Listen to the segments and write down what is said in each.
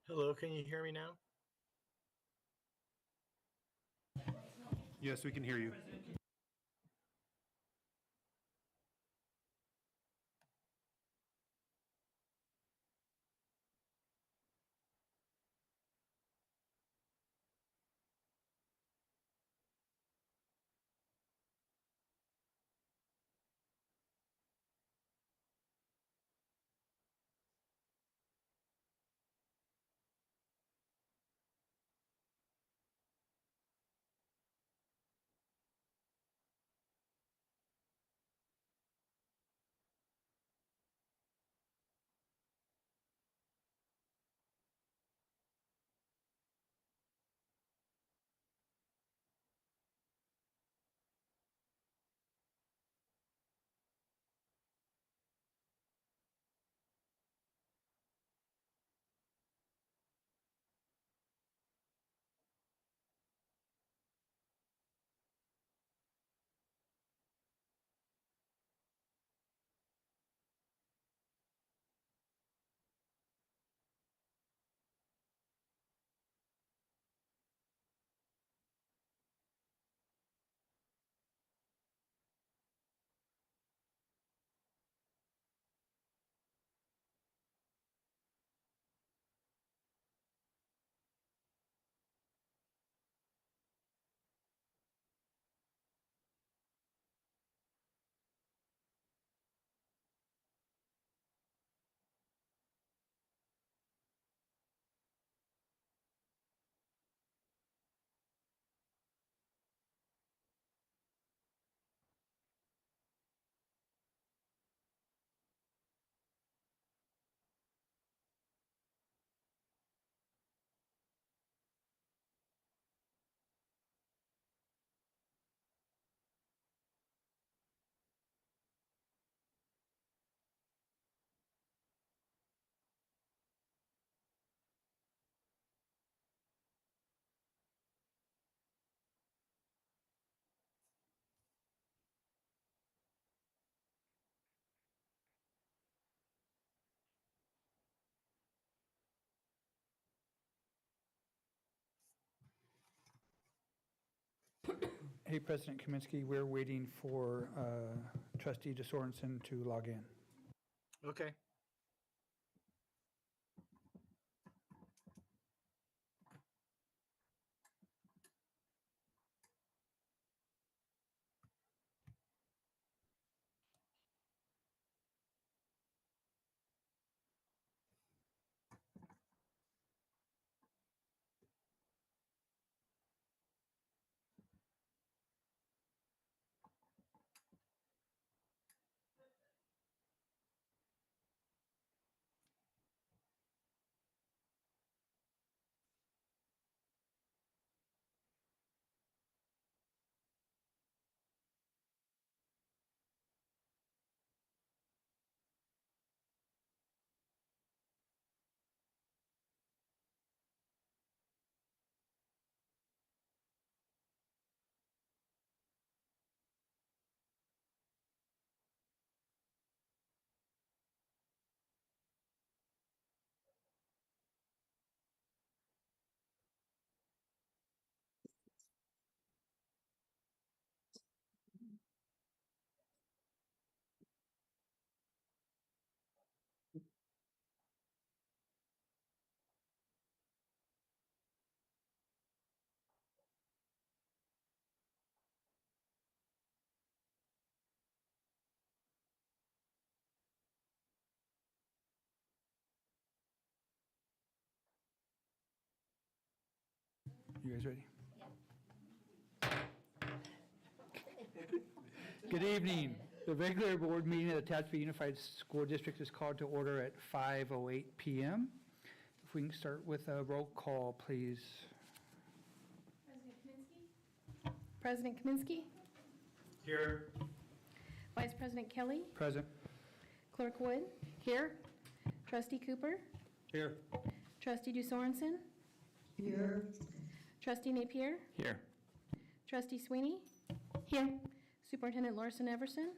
Hello, can you hear me now? Yes, we can hear you. Hey, President Kaminsky, we're waiting for Trustee DeSorensen to log in. Okay. You guys ready? Good evening. The regular board meeting of the Tehachapi Unified School District is called to order at 5:08 p.m. If we can start with a roll call, please. President Kaminsky? President Kaminsky? Here. Vice President Kelly? Present. Clerk Wood? Here. Trustee Cooper? Here. Trustee DeSorensen? Here. Trustee Napier? Here. Trustee Sweeney? Here. Superintendent Larson Everson?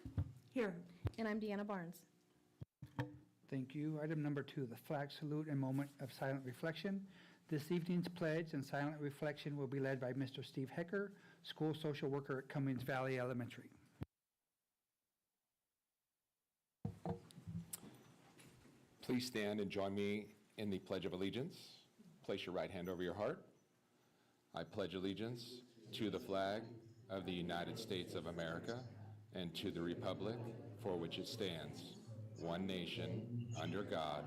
Here. And I'm Deanna Barnes. Thank you. Item number 2, the flag salute and moment of silent reflection. This evening's pledge and silent reflection will be led by Mr. Steve Hecker, school social worker at Cummings Valley Elementary. Please stand and join me in the Pledge of Allegiance. Place your right hand over your heart. I pledge allegiance to the flag of the United States of America and to the republic for which it stands, one nation, under God,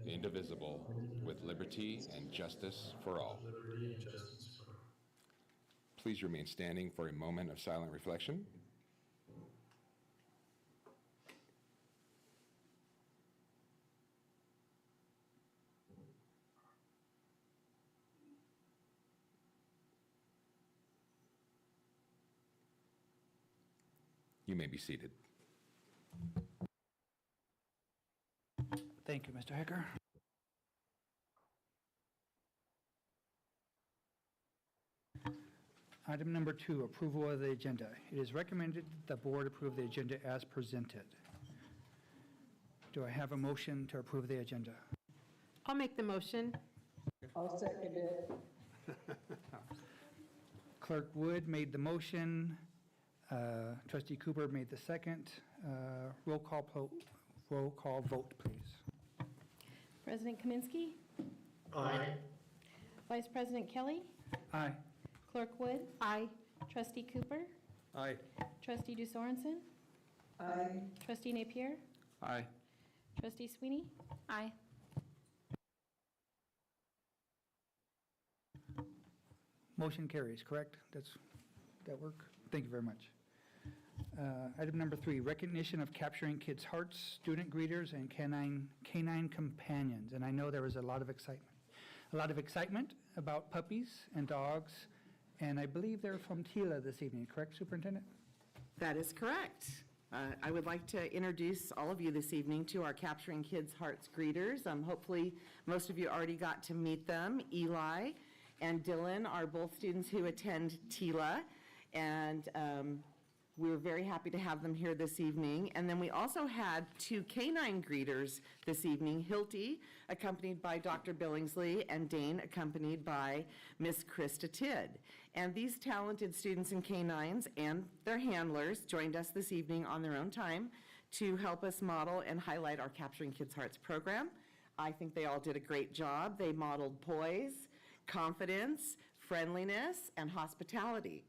indivisible, with liberty and justice for all. Please remain standing for a moment of silent reflection. You may be seated. Thank you, Mr. Hecker. Item number 2, approval of the agenda. It is recommended the board approve the agenda as presented. Do I have a motion to approve the agenda? I'll make the motion. I'll second it. Clerk Wood made the motion. Trustee Cooper made the second. Roll call vote, please. President Kaminsky, Aye. Vice President Kelly, Aye. Clerk Wood, Aye. Trustee Cooper, Aye. Trustee DeSorensen, Aye. Trustee Napier, Aye. Trustee Sweeney. Aye. Motion carries, correct? That work? Thank you very much. Item number 3, recognition of capturing kids' hearts, student greeters, and canine companions. And I know there was a lot of excitement about puppies and dogs, and I believe they're from TILA this evening, correct, Superintendent? That is correct. I would like to introduce all of you this evening to our Capturing Kids' Hearts greeters. Hopefully, most of you already got to meet them. Eli and Dylan are both students who attend TILA, and we're very happy to have them here this evening. And then we also had 2 canine greeters this evening, Hilty, accompanied by Dr. Billingsley, and Dane, accompanied by Miss Krista Tidd. And these talented students and canines and their handlers joined us this evening on their own time to help us model and highlight our Capturing Kids' Hearts program. I think they all did a great job. They modeled poise, confidence, friendliness, and hospitality.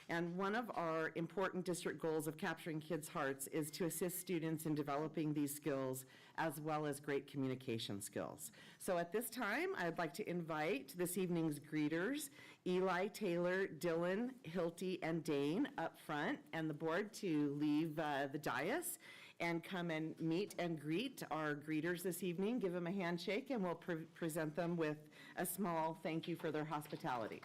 And one of our important district goals of Capturing Kids' Hearts is to assist students in developing these skills as well as great communication skills. So at this time, I'd like to invite this evening's greeters, Eli, Taylor, Dylan, Hilty, and Dane up front, and the board to leave the dais and come and meet and greet our greeters this evening. Give them a handshake, and we'll present them with a small thank you for their hospitality.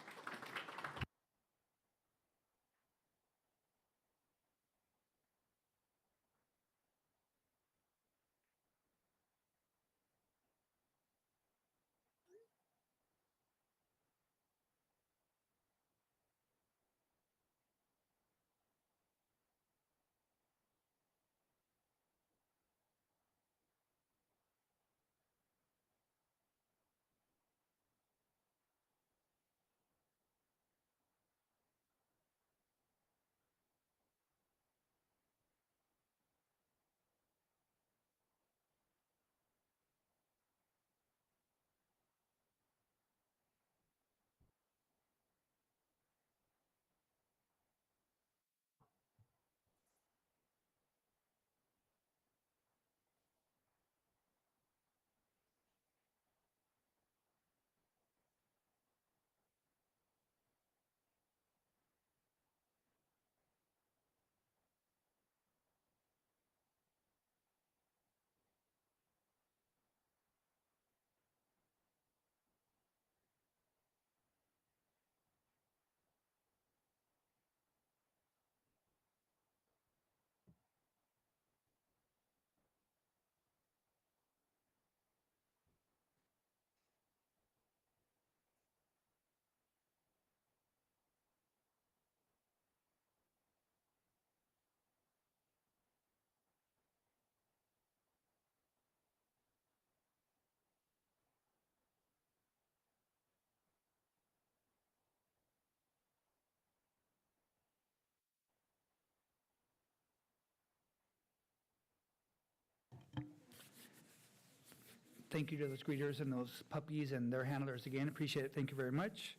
thank you to those greeters and those puppies and their handlers again. Appreciate it. Thank you very much.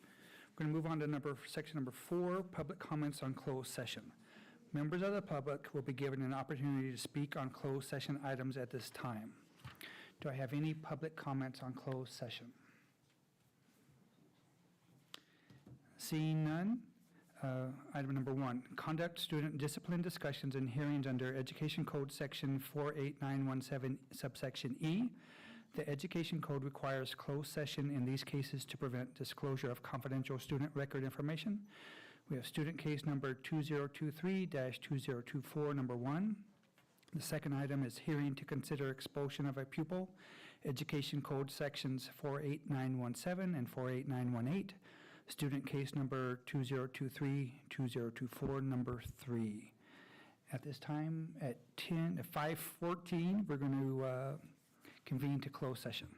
We're going to move on to section number 4, public comments on closed session. Members of the public will be given an opportunity to speak on closed session items at this time. Do I have any public comments on closed session? Seeing none, item number 1, conduct student discipline discussions and hearings under Education Code Section 48917 subsection E. The Education Code requires closed session in these cases to prevent disclosure of confidential student record information. We have student case number 2023-2024, number 1. The second item is hearing to consider expulsion of a pupil, Education Code Sections 48917 and 48918. Student case number 2023-2024, number 3. At this time, at 5:14, we're going to convene to close session.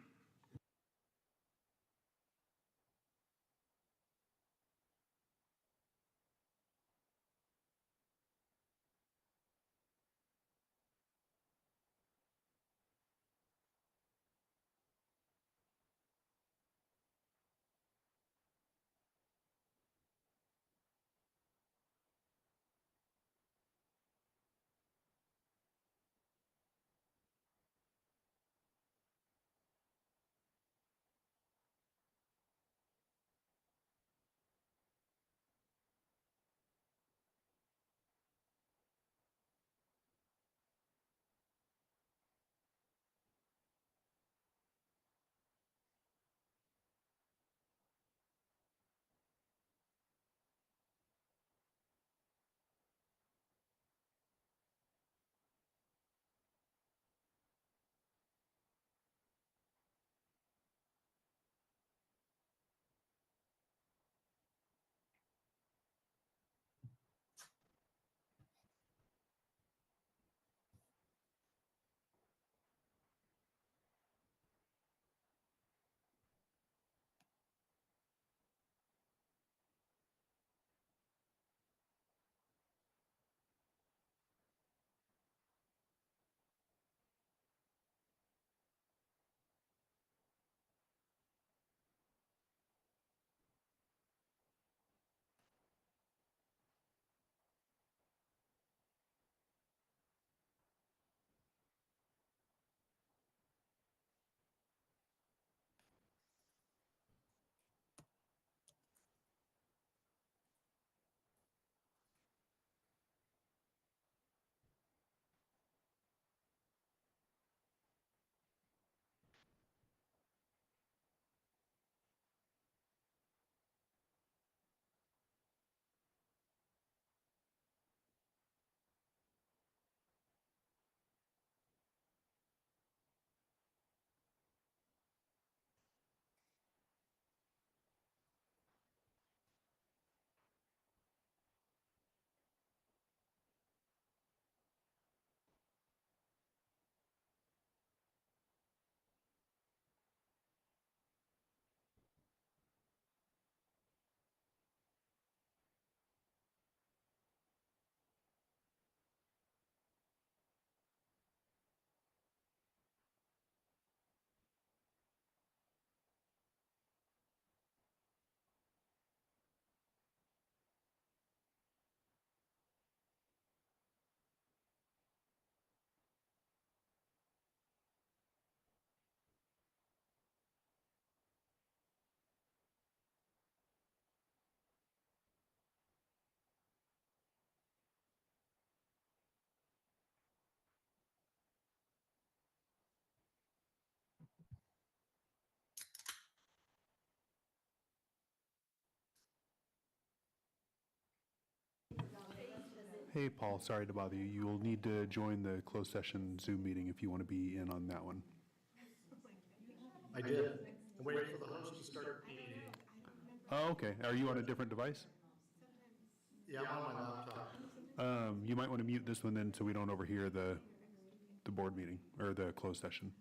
Hey, Paul, sorry to bother you. You will need to join the closed session Zoom meeting if you want to be in on that one. I did. I'm waiting for the host to start meeting. Oh, okay. Are you on a different device? Yeah, I'm on my laptop. You might want to mute this one then so we don't overhear the board meeting or the closed session.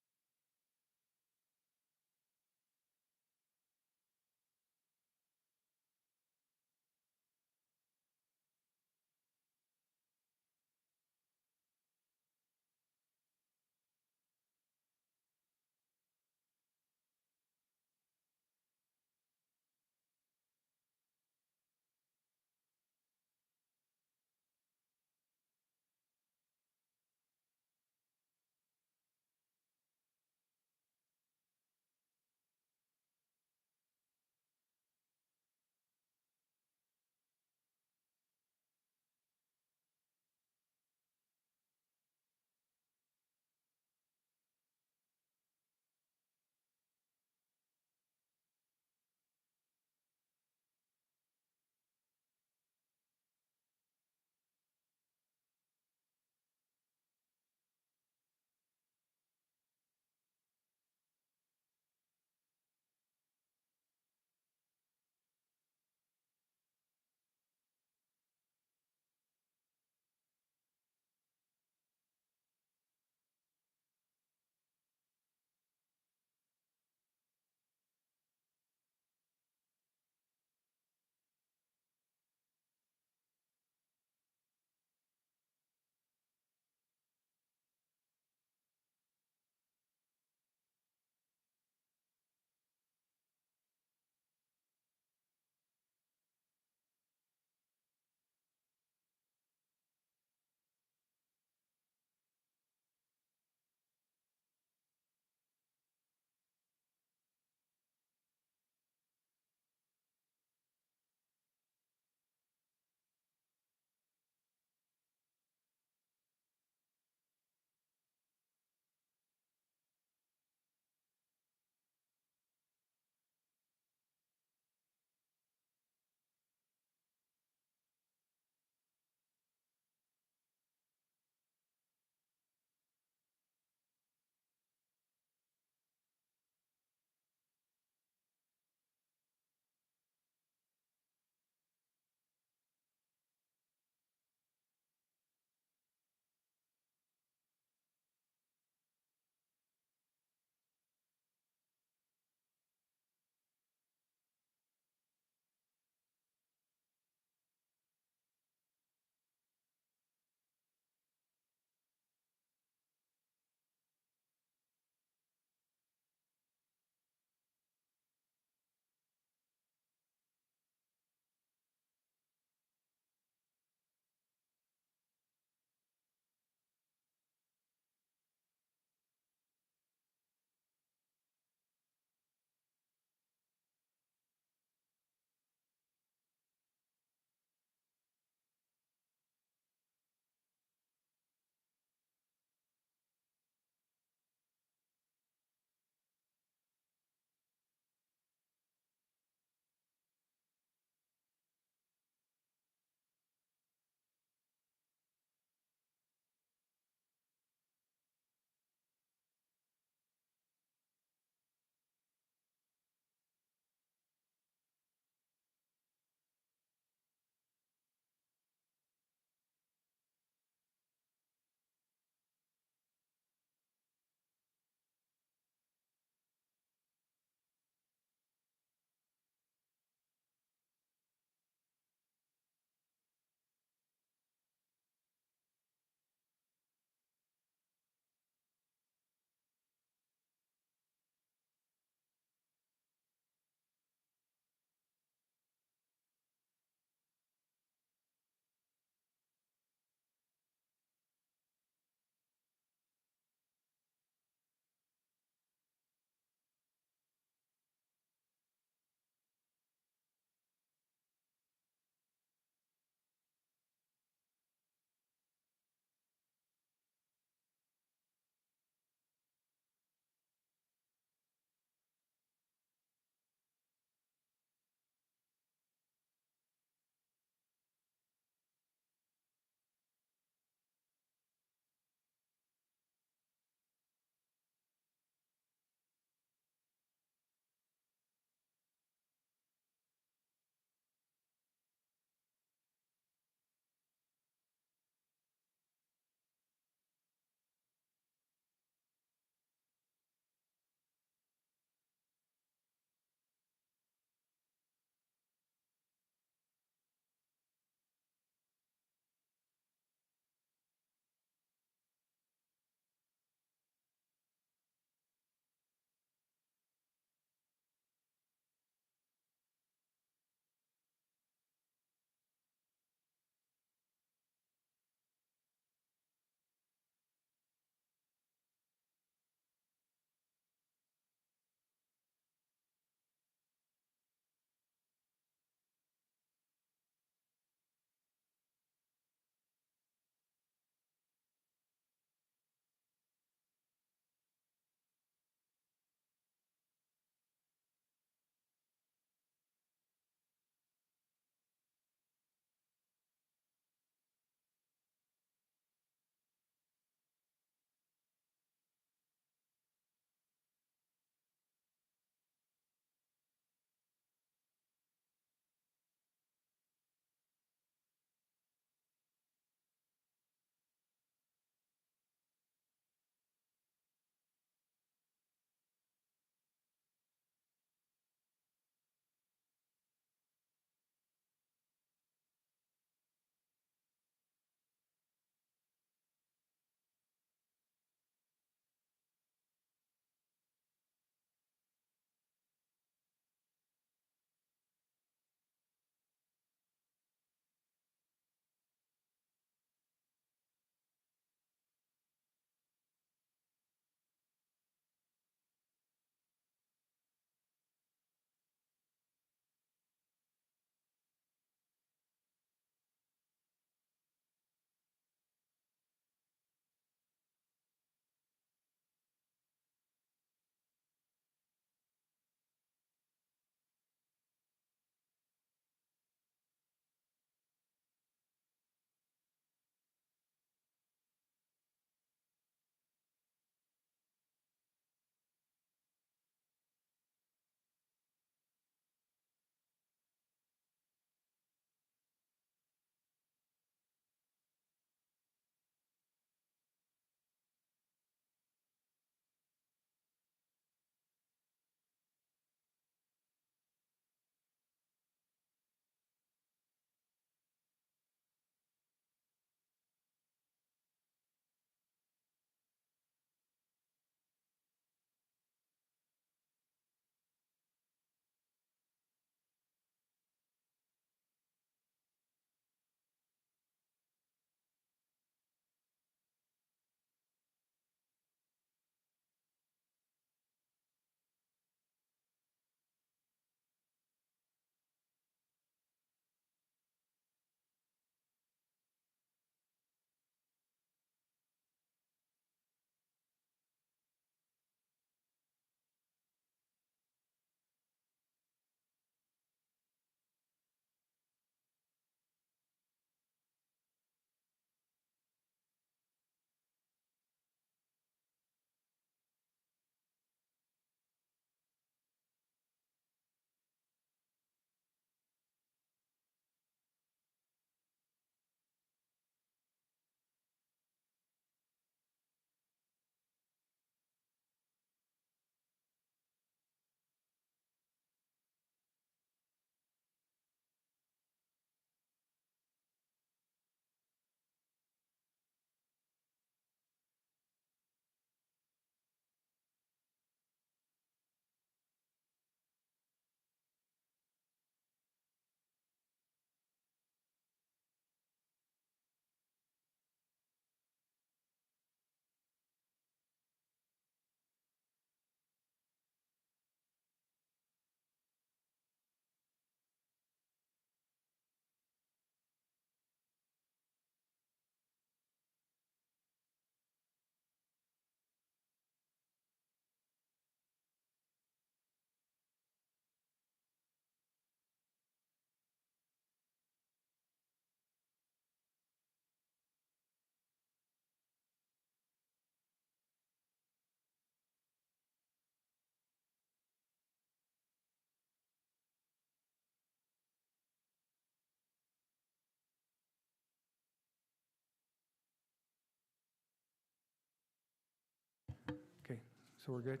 So we're good?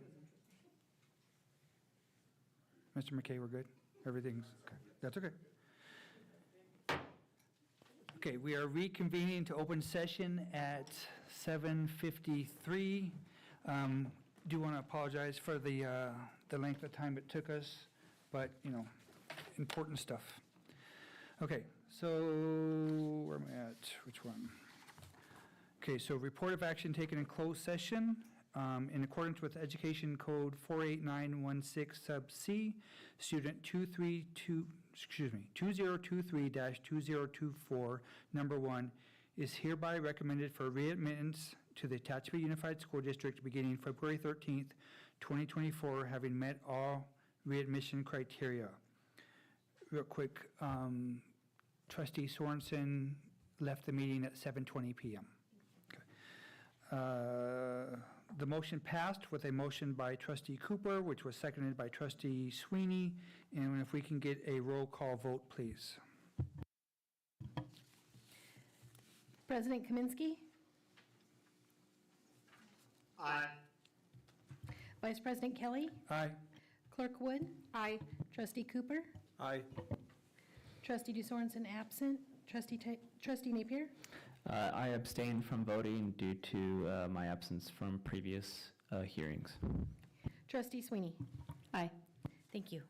Mr. McKay, we're good? Everything's, okay. That's okay. Okay, we are reconvening to open session at 7:53. Do want to apologize for the length of time it took us, but, important stuff. Okay, so where am I at? Which one? Okay, so report of action taken in closed session. In accordance with Education Code 48916 sub C, student 2023-2024, number 1, is hereby recommended for readmittance to the Tehachapi Unified School District beginning February 13th, 2024, having met all readmission criteria. Real quick, Trustee Sorensen left the meeting at 7:20 p.m. The motion passed with a motion by Trustee Cooper, which was seconded by Trustee Sweeney. And if we can get a roll call vote, please. President Kaminsky? Aye. Vice President Kelly? Aye. Clerk Wood? Aye. Trustee Cooper? Aye. Trustee DeSorensen absent. Trustee Napier? I abstain from voting due to my absence from previous hearings. Trustee Sweeney? Aye. Thank you.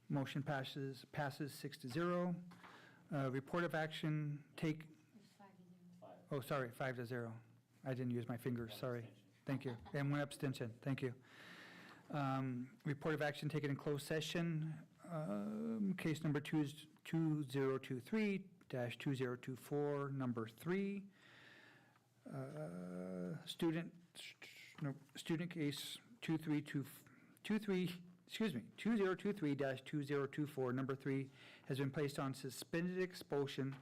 Motion passes 6-0. Report of action take. Oh, sorry, 5-0. I didn't use my fingers, sorry. Thank you. And 1 abstention, thank you. Report of action taken in closed session. Case number 2023-2024, number 3. Student case 2023-2024, number 3, has been placed on suspended expulsion.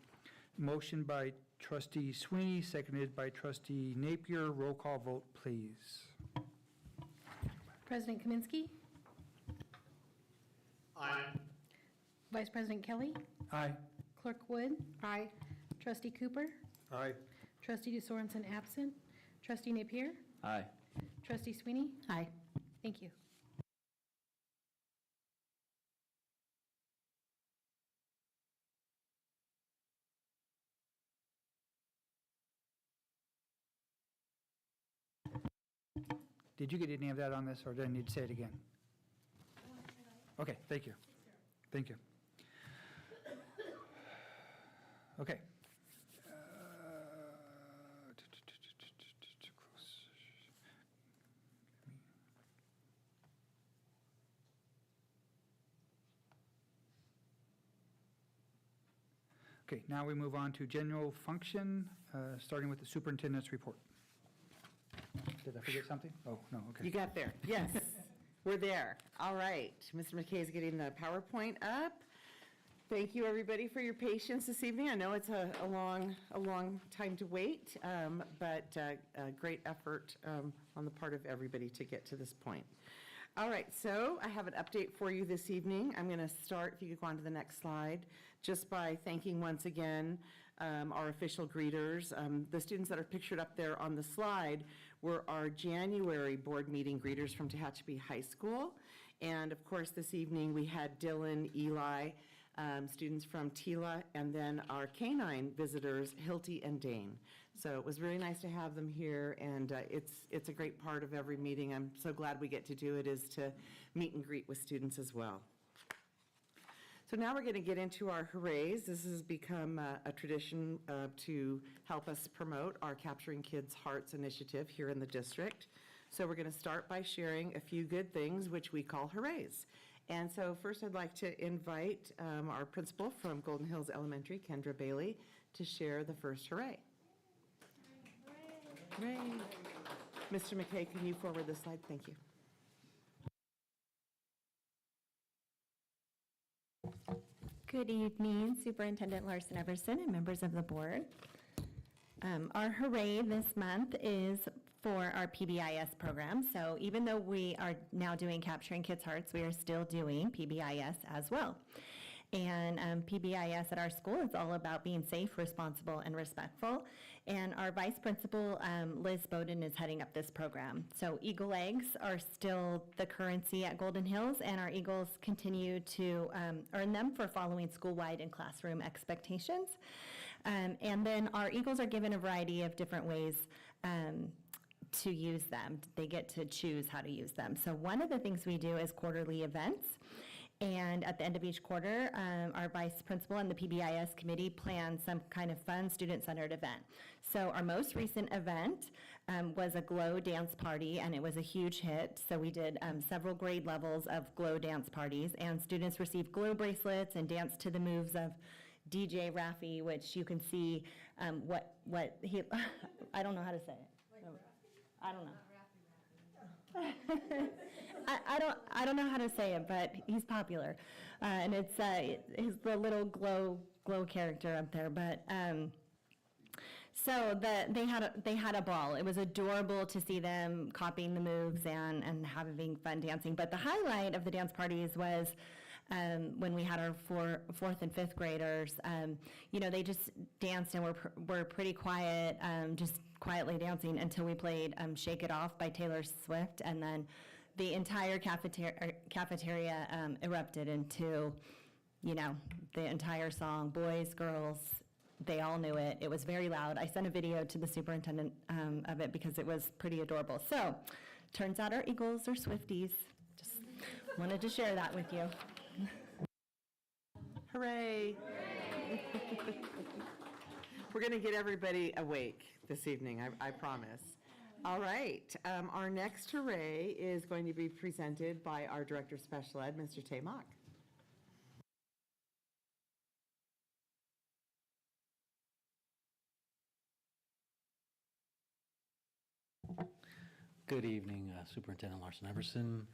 Motion by Trustee Sweeney, seconded by Trustee Napier. Roll call vote, please. President Kaminsky? Aye. Vice President Kelly? Aye. Clerk Wood? Aye. Trustee Cooper? Aye. Trustee DeSorensen absent. Trustee Napier? Aye. Trustee Sweeney? Aye. Thank you. Did you get any of that on this, or do I need to say it again? Okay, thank you. Thank you. Okay. Okay, now we move on to general function, starting with the superintendent's report. Did I forget something? Oh, no, okay. You got there, yes. We're there. All right. Mr. McKay is getting the PowerPoint up. Thank you, everybody, for your patience this evening. I know it's a long time to wait, but a great effort on the part of everybody to get to this point. All right, so I have an update for you this evening. I'm going to start, if you could go on to the next slide, just by thanking once again our official greeters. The students that are pictured up there on the slide were our January board meeting greeters from Tehachapi High School. And of course, this evening we had Dylan, Eli, students from TILA, and then our canine visitors, Hilty and Dane. So it was really nice to have them here, and it's a great part of every meeting. I'm so glad we get to do it, is to meet and greet with students as well. So now we're going to get into our hoorays. This has become a tradition to help us promote our Capturing Kids' Hearts initiative here in the district. So we're going to start by sharing a few good things, which we call hoorays. And so first I'd like to invite our principal from Golden Hills Elementary, Kendra Bailey, to share the first hooray. Hooray. Mr. McKay, can you forward the slide? Thank you. Good evening, Superintendent Larson Everson and members of the board. Our hooray this month is for our PBIS program. So even though we are now doing Capturing Kids' Hearts, we are still doing PBIS as well. And PBIS at our school is all about being safe, responsible, and respectful. And our vice principal, Liz Bowden, is heading up this program. So Eagle eggs are still the currency at Golden Hills, and our Eagles continue to earn them for following school-wide and classroom expectations. And then our Eagles are given a variety of different ways to use them. They get to choose how to use them. So one of the things we do is quarterly events. And at the end of each quarter, our vice principal and the PBIS committee plan some kind of fun student-centered event. So our most recent event was a GLOW dance party, and it was a huge hit. So we did several grade levels of GLOW dance parties, and students received GLOW bracelets and danced to the moves of DJ Raffi, which you can see what he, I don't know how to say it. I don't know. I don't know how to say it, but he's popular, and it's the little glow character up there. But so they had a ball. It was adorable to see them copying the moves and having fun dancing. But the highlight of the dance parties was when we had our fourth and fifth graders. They just danced and were pretty quiet, just quietly dancing until we played "Shake It Off" by Taylor Swift, and then the entire cafeteria erupted into, the entire song. Boys, girls, they all knew it. It was very loud. I sent a video to the superintendent of it because it was pretty adorable. So, turns out our Eagles are Swifties. Just wanted to share that with you. Hooray! We're going to get everybody awake this evening, I promise. All right, our next hooray is going to be presented by our Director of Special Ed, Mr. Tay Mock. Good evening, Superintendent Larson Everson,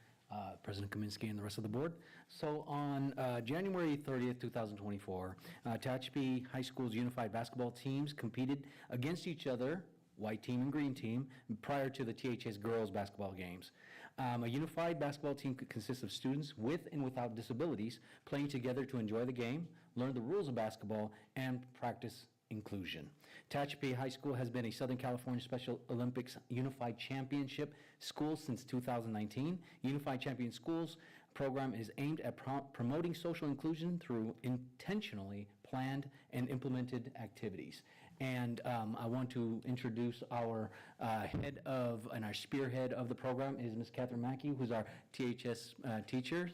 President Kaminsky, and the rest of the board. So on January 30th, 2024, Tehachapi High School's unified basketball teams competed against each other, white team and green team, prior to the THS girls basketball games. A unified basketball team consists of students with and without disabilities playing together to enjoy the game, learn the rules of basketball, and practice inclusion. Tehachapi High School has been a Southern California Special Olympics Unified Championship school since 2019. Unified Champion Schools program is aimed at promoting social inclusion through intentionally planned and implemented activities. And I want to introduce our head of, and our spearhead of the program is Ms. Catherine Mackey, who's our THS teacher.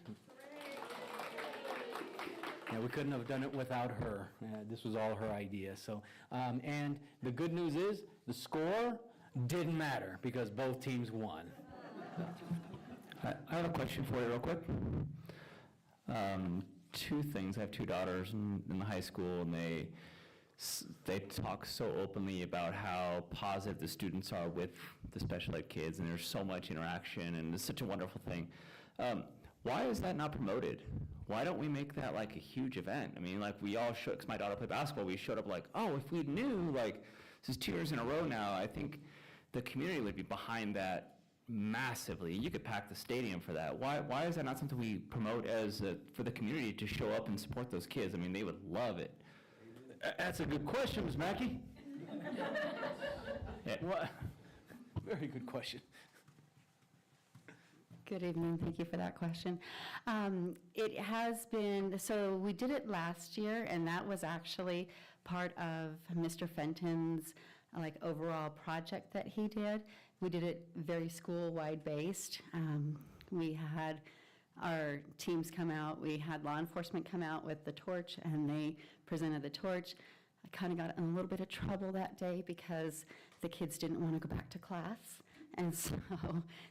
Yeah, we couldn't have done it without her. This was all her idea. So, and the good news is the score didn't matter because both teams won. I have a question for you real quick. Two things. I have two daughters in the high school, and they talk so openly about how positive the students are with the special ed kids, and there's so much interaction, and it's such a wonderful thing. Why is that not promoted? Why don't we make that like a huge event? I mean, like we all should, because my daughter played basketball, we showed up like, oh, if we knew, like, this is 2 years in a row now, I think the community would be behind that massively. You could pack the stadium for that. Why is that not something we promote for the community to show up and support those kids? I mean, they would love it. That's a good question, Ms. Mackey. Yeah. What? Very good question. Good evening. Thank you for that question. It has been, so we did it last year, and that was actually part of Mr. Fenton's overall project that he did. We did it very school-wide based. We had our teams come out. We had law enforcement come out with the torch, and they presented the torch. I kind of got in a little bit of trouble that day because the kids didn't want to go back to class. And so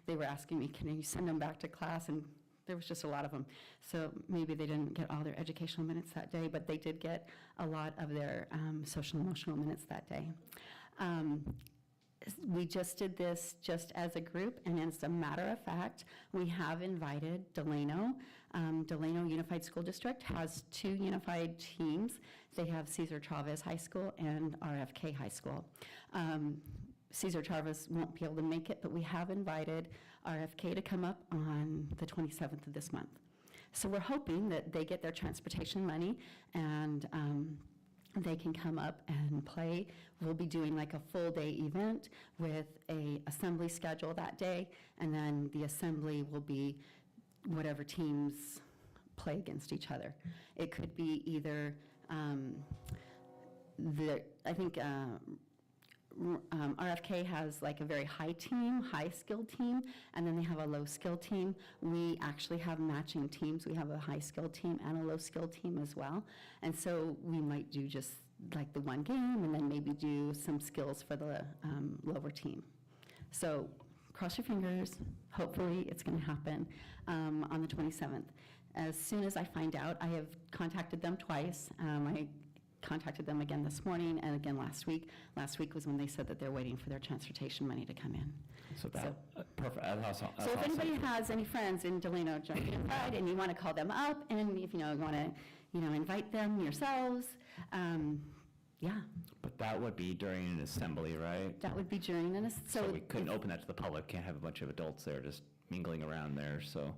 they were asking me, can you send them back to class? And there was just a lot of them. So maybe they didn't get all their educational minutes that day, but they did get a lot of their social emotional minutes that day. We just did this just as a group, and as a matter of fact, we have invited Delano. Delano Unified School District has 2 unified teams. They have Cesar Chavez High School and RFK High School. Cesar Chavez won't be able to make it, but we have invited RFK to come up on the 27th of this month. So we're hoping that they get their transportation money and they can come up and play. We'll be doing like a full-day event with a assembly schedule that day, and then the assembly will be whatever teams play against each other. It could be either, RFK has like a very high-skilled team, and then they have a low-skilled team. We actually have matching teams. We have a high-skilled team and a low-skilled team as well. And so we might do just like the one game and then maybe do some skills for the lower team. So cross your fingers. Hopefully it's going to happen on the 27th. As soon as I find out, I have contacted them twice. I contacted them again this morning and again last week. Last week was when they said that they're waiting for their transportation money to come in. So that, perfect. That's So if awesome. anybody has any friends in Delano Joint Unified and you want to call them up, and if you want to, invite them yourselves, yeah, But that would be during an assembly, right? that would be during an, So we couldn't open that to the public, can't have a bunch of adults there just mingling around there, so.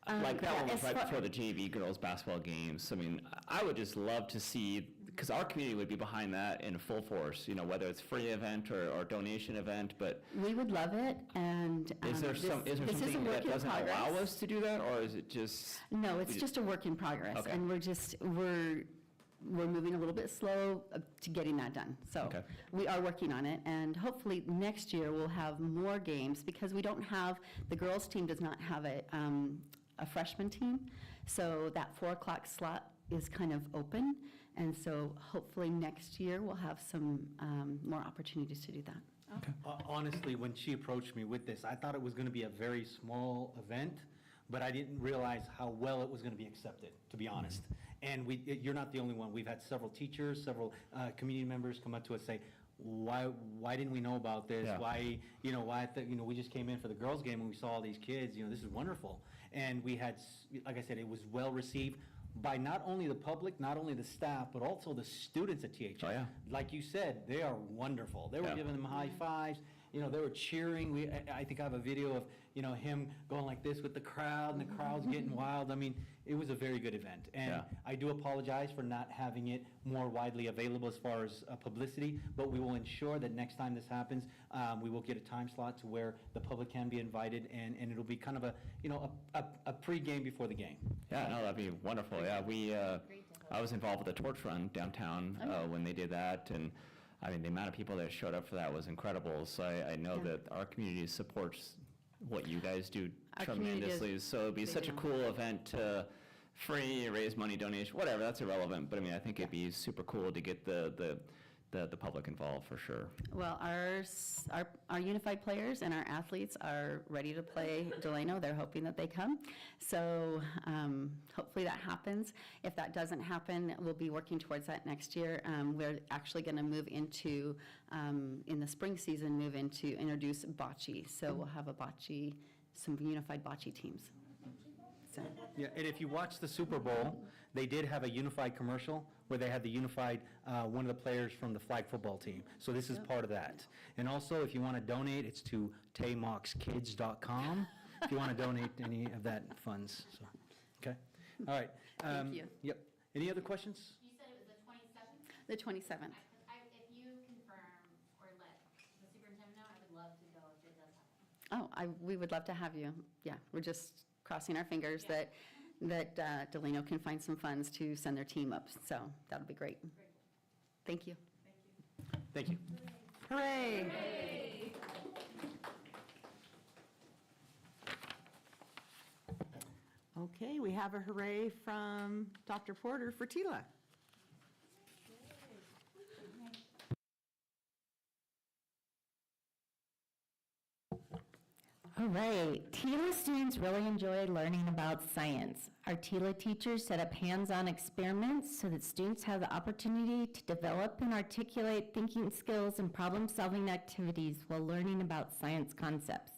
Like that yeah, one was as right far- before the JV girls basketball games. I mean, I would just love to see, because our community would be behind that in full force, whether it's free event or donation event, but We would love it, and is there this something a work that in doesn't allow progress. us to do that, or is it just? No, it's we just a work in progress, Okay. and we're moving a little bit slow to getting that done. So Okay. we are working on it, and hopefully next year we'll have more games, because we don't have, the girls' team does not have a freshman team, so that 4 o'clock slot is kind of open, and so hopefully next year we'll have some more opportunities to do that. Honestly, when she approached me with this, I thought it was going to be a very small event, but I didn't realize how well it was going to be accepted, to be honest. And you're not the only one. We've had several teachers, several community members come up to us say, why didn't we know about this? Yeah. Why, we just came in for the girls' game and we saw all these kids, this is wonderful. And we had, like I said, it was well received by not only the public, not only the staff, but also the students at THS. Oh, yeah. Like you said, they are wonderful. They were Yeah. giving them high fives. They were cheering. I think I have a video of, him going like this with the crowd, and the crowd's getting wild. I mean, it was a very good event. And Yeah. I do apologize for not having it more widely available as far as publicity, but we will ensure that next time this happens, we will get a time slot to where the public can be invited, and it'll be kind of a pre-game before the game. Yeah, no, that'd be wonderful. Yeah, I was involved with the torch run downtown when they did that, and I mean, the amount of people that showed up for that was incredible. So I know Yeah. that our community supports what you guys do Our community tremendously. So it'd be they such a do. cool event to free, raise money, donation, whatever, that's irrelevant. But I mean, I think it'd be super cool to get the public involved for sure. Well, our unified players and our athletes are ready to play Delano. They're hoping that they come. So hopefully that happens. If that doesn't happen, we'll be working towards that next year. We're actually going to move into, in the spring season, introduce bocce. So we'll have some unified bocce teams. So, Yeah, and if you watch the Super Bowl, they did have a unified commercial where they had the unified, one of the players from the flag football team. So this is part of that. And also, if you want to donate, it's to taymoxkids.com if you want to donate any of that funds. So, okay? All right. Thank you. Yep. Any other questions? You said it was the 27th? the 27th. If you confirm or let the superintendent know, I would love to go if it does happen. Oh, we would love to have you. Yeah, we're just crossing our fingers that Delano can find some funds to send their team up. So that'll be great. Thank you. Thank you. Hooray! Okay, we have a hooray from Dr. Porter for TILA. All right, TILA students really enjoyed learning about science. Our TILA teachers set up hands-on experiments so that students have the opportunity to develop and articulate thinking skills and problem-solving activities while learning about science concepts.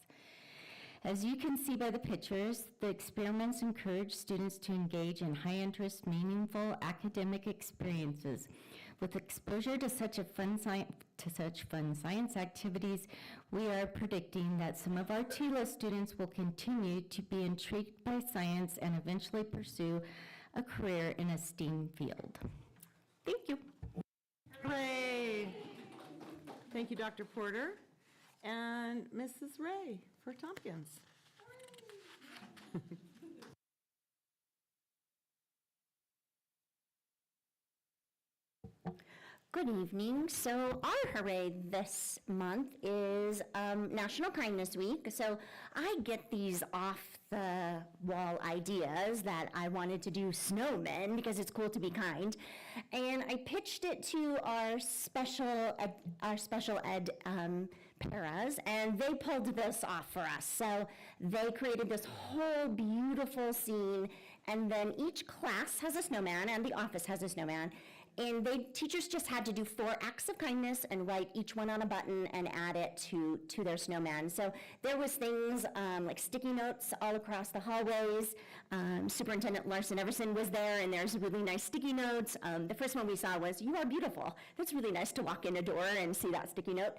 As you can see by the pictures, the experiments encourage students to engage in high-interest, meaningful academic experiences With exposure to such fun science activities, we are predicting that some of our TILA students will continue to be intrigued by science and eventually pursue a career in a STEAM field. Thank you. Hooray! Thank you, Dr. Porter. And Mrs. Ray for Tompkins. Good evening. So our hooray this month is National Kindness Week. So I get these off the wall ideas that I wanted to do snowmen because it's cool to be kind. And I pitched it to our special ed paras, and they pulled this off for us. So they created this whole beautiful scene, and then each class has a snowman and the office has a snowman. And teachers just had to do 4 acts of kindness and write each one on a button and add it to their snowman. So there was things like sticky notes all across the hallways. Superintendent Larson Everson was there, and there's really nice sticky notes. The first one we saw was, "You are beautiful." That's really nice to walk in a door and see that sticky note.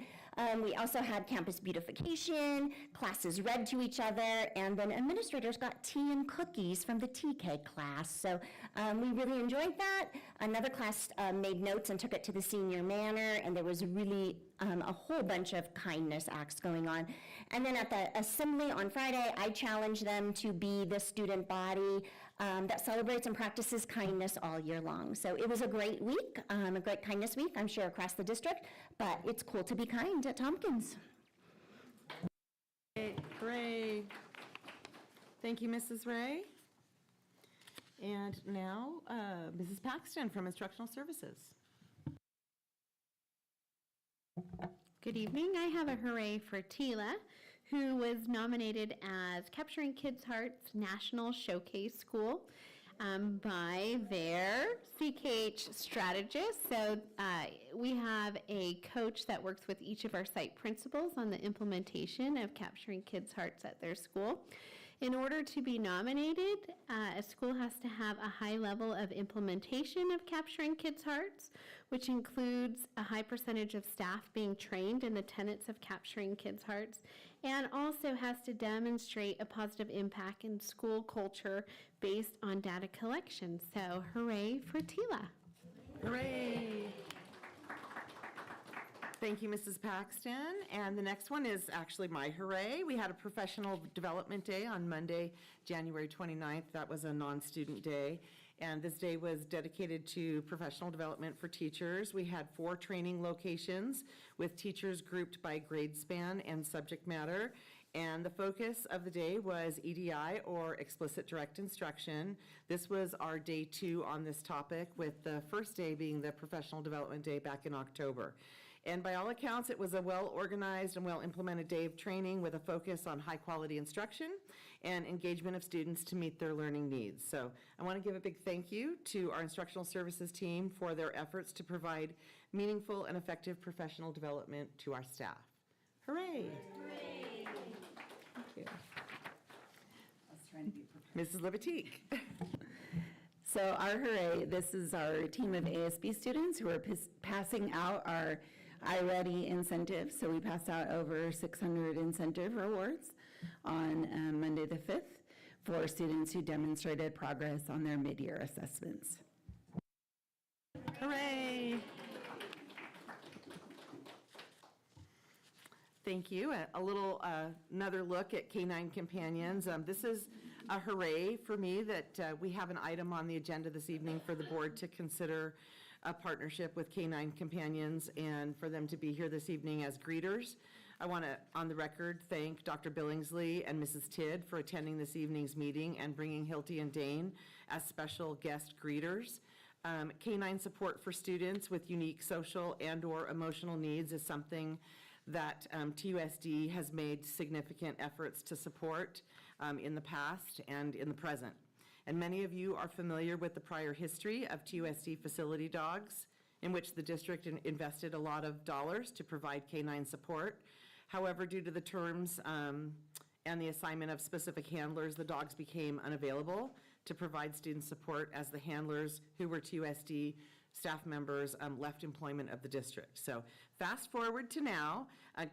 We also had campus beautification, classes read to each other, and then administrators got tea and cookies from the TK class. So we really enjoyed that. Another class made notes and took it to the senior manor, and there was really a whole bunch of kindness acts going on. And then at the assembly on Friday, I challenged them to be the student body that celebrates and practices kindness all year long. So it was a great week, a great kindness week, I'm sure, across the district, but it's cool to be kind at Tompkins. Hooray. Thank you, Mrs. Ray. And now, Mrs. Paxton from Instructional Services. Good evening. I have a hooray for Tila, who was nominated as Capturing Kids' Hearts National Showcase School by their CKH strategist. So we have a coach that works with each of our site principals on the implementation of Capturing Kids' Hearts at their school. In order to be nominated, a school has to have a high level of implementation of Capturing Kids' Hearts, which includes a high percentage of staff being trained in the tenets of Capturing Kids' Hearts, and also has to demonstrate a positive impact in school culture based on data collection. So hooray for TILA. Hooray! Thank you, Mrs. Paxton. And the next one is actually my hooray. We had a professional development day on Monday, January 29th. That was a non-student day. And this day was dedicated to professional development for teachers. We had 4 training locations with teachers grouped by grade span and subject matter. And the focus of the day was EDI, or explicit direct instruction. This was our day 2 on this topic, with the first day being the professional development day back in October. And by all accounts, it was a well-organized and well-implemented day of training with a focus on high-quality instruction and engagement of students to meet their learning needs. So I want to give a big thank you to our instructional services team for their efforts to provide meaningful and effective professional development to our staff. Hooray! Hooray! Thank you. I was trying to be Mrs. Libatique. So our hooray, this is our team of ASB students who are passing out our iReady incentives. So we passed out over 600 incentive awards on Monday the 5th for students who demonstrated progress on their mid-year assessments. Hooray! Thank you. A little, another look at K9 Companions. This is a hooray for me that we have an item on the agenda this evening for the board to consider a partnership with K9 Companions and for them to be here this evening as greeters. I want to, on the record, thank Dr. Billingsley and Mrs. Tidd for attending this evening's meeting and bringing Hilty and Dane as special guest greeters. K9 support for students with unique social and/or emotional needs is something that TUSD has made significant efforts to support in the past and in the present. And many of you are familiar with the prior history of TUSD facility dogs, in which the district invested a lot of dollars to provide K9 support. However, due to the terms and the assignment of specific handlers, the dogs became unavailable to provide student support, as the handlers who were TUSD staff members left employment of the district. So fast forward to now,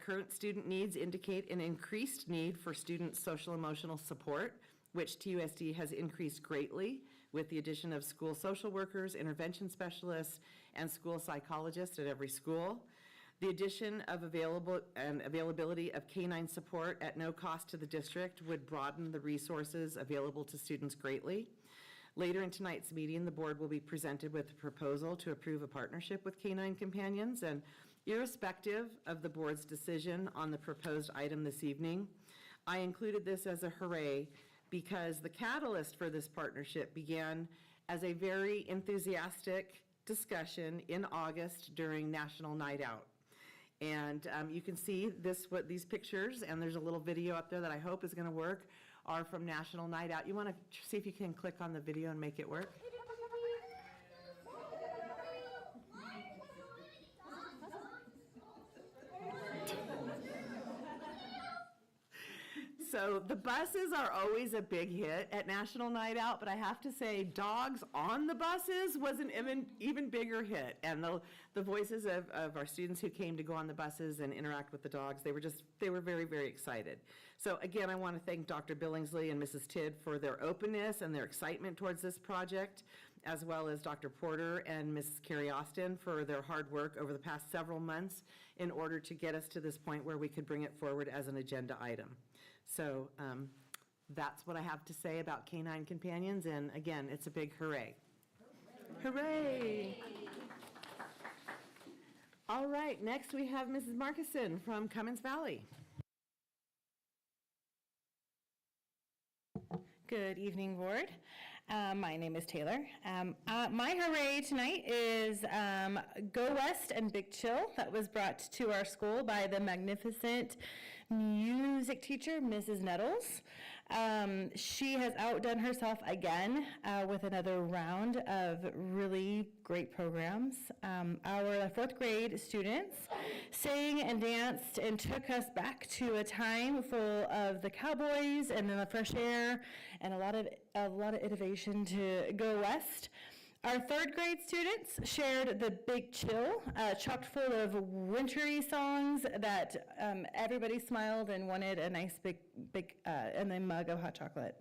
current student needs indicate an increased need for student social emotional support, which TUSD has increased greatly with the addition of school social workers, intervention specialists, and school psychologists at every school. The addition of availability of canine support at no cost to the district would broaden the resources available to students greatly. Later in tonight's meeting, the board will be presented with a proposal to approve a partnership with Canine Companions, and irrespective of the board's decision on the proposed item this evening, I included this as a hooray because the catalyst for this partnership began as a very enthusiastic discussion in August during National Night Out. And you can see what these pictures, and there's a little video up there that I hope is going to work, are from National Night Out. You want to see if you can click on the video and make it work? So the buses are always a big hit at National Night Out, but I have to say dogs on the buses was an even bigger hit. And the voices of our students who came to go on the buses and interact with the dogs, they were very, very excited. So again, I want to thank Dr. Billingsley and Mrs. Tidd for their openness and their excitement towards this project, as well as Dr. Porter and Mrs. Carrie Austin for their hard work over the past several months in order to get us to this point where we could bring it forward as an agenda item. So that's what I have to say about Canine Companions, and again, it's a big hooray. Hooray! All right, next we have Mrs. Markison from Cummins Valley. Good evening, board. My name is Taylor. My hooray tonight is Go West and Big Chill that was brought to our school by the magnificent music teacher, Mrs. Nettles. She has outdone herself again with another round of really great programs. Our fourth grade students sang and danced and took us back to a time full of the cowboys and then the fresh air and a lot of innovation to Go West. Our third grade students shared the Big Chill, chock full of wintry songs that everybody smiled and wanted a nice big and then mug of hot chocolate.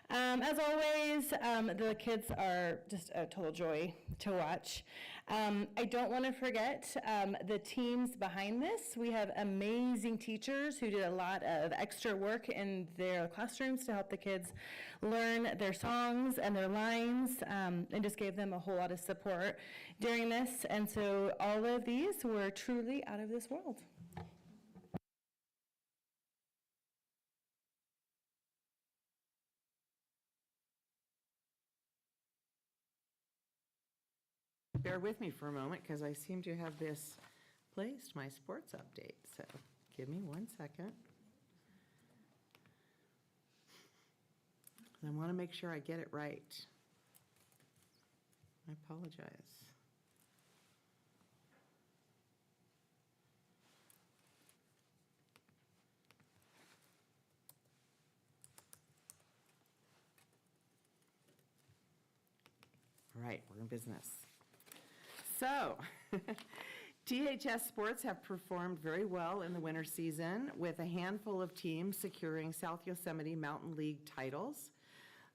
As always, the kids are just a total joy to watch. I don't want to forget the teams behind this. We have amazing teachers who did a lot of extra work in their classrooms to help the kids learn their songs and their lines, and just gave them a whole lot of support during this. And so all of these were truly out of this world. Bear with me for a moment because I seem to have this placed, my sports update. So give me 1 second. I want to make sure I get it right. I apologize. All right, we're in business. So, THS Sports have performed very well in the winter season with a handful of teams securing South Yosemite Mountain League titles.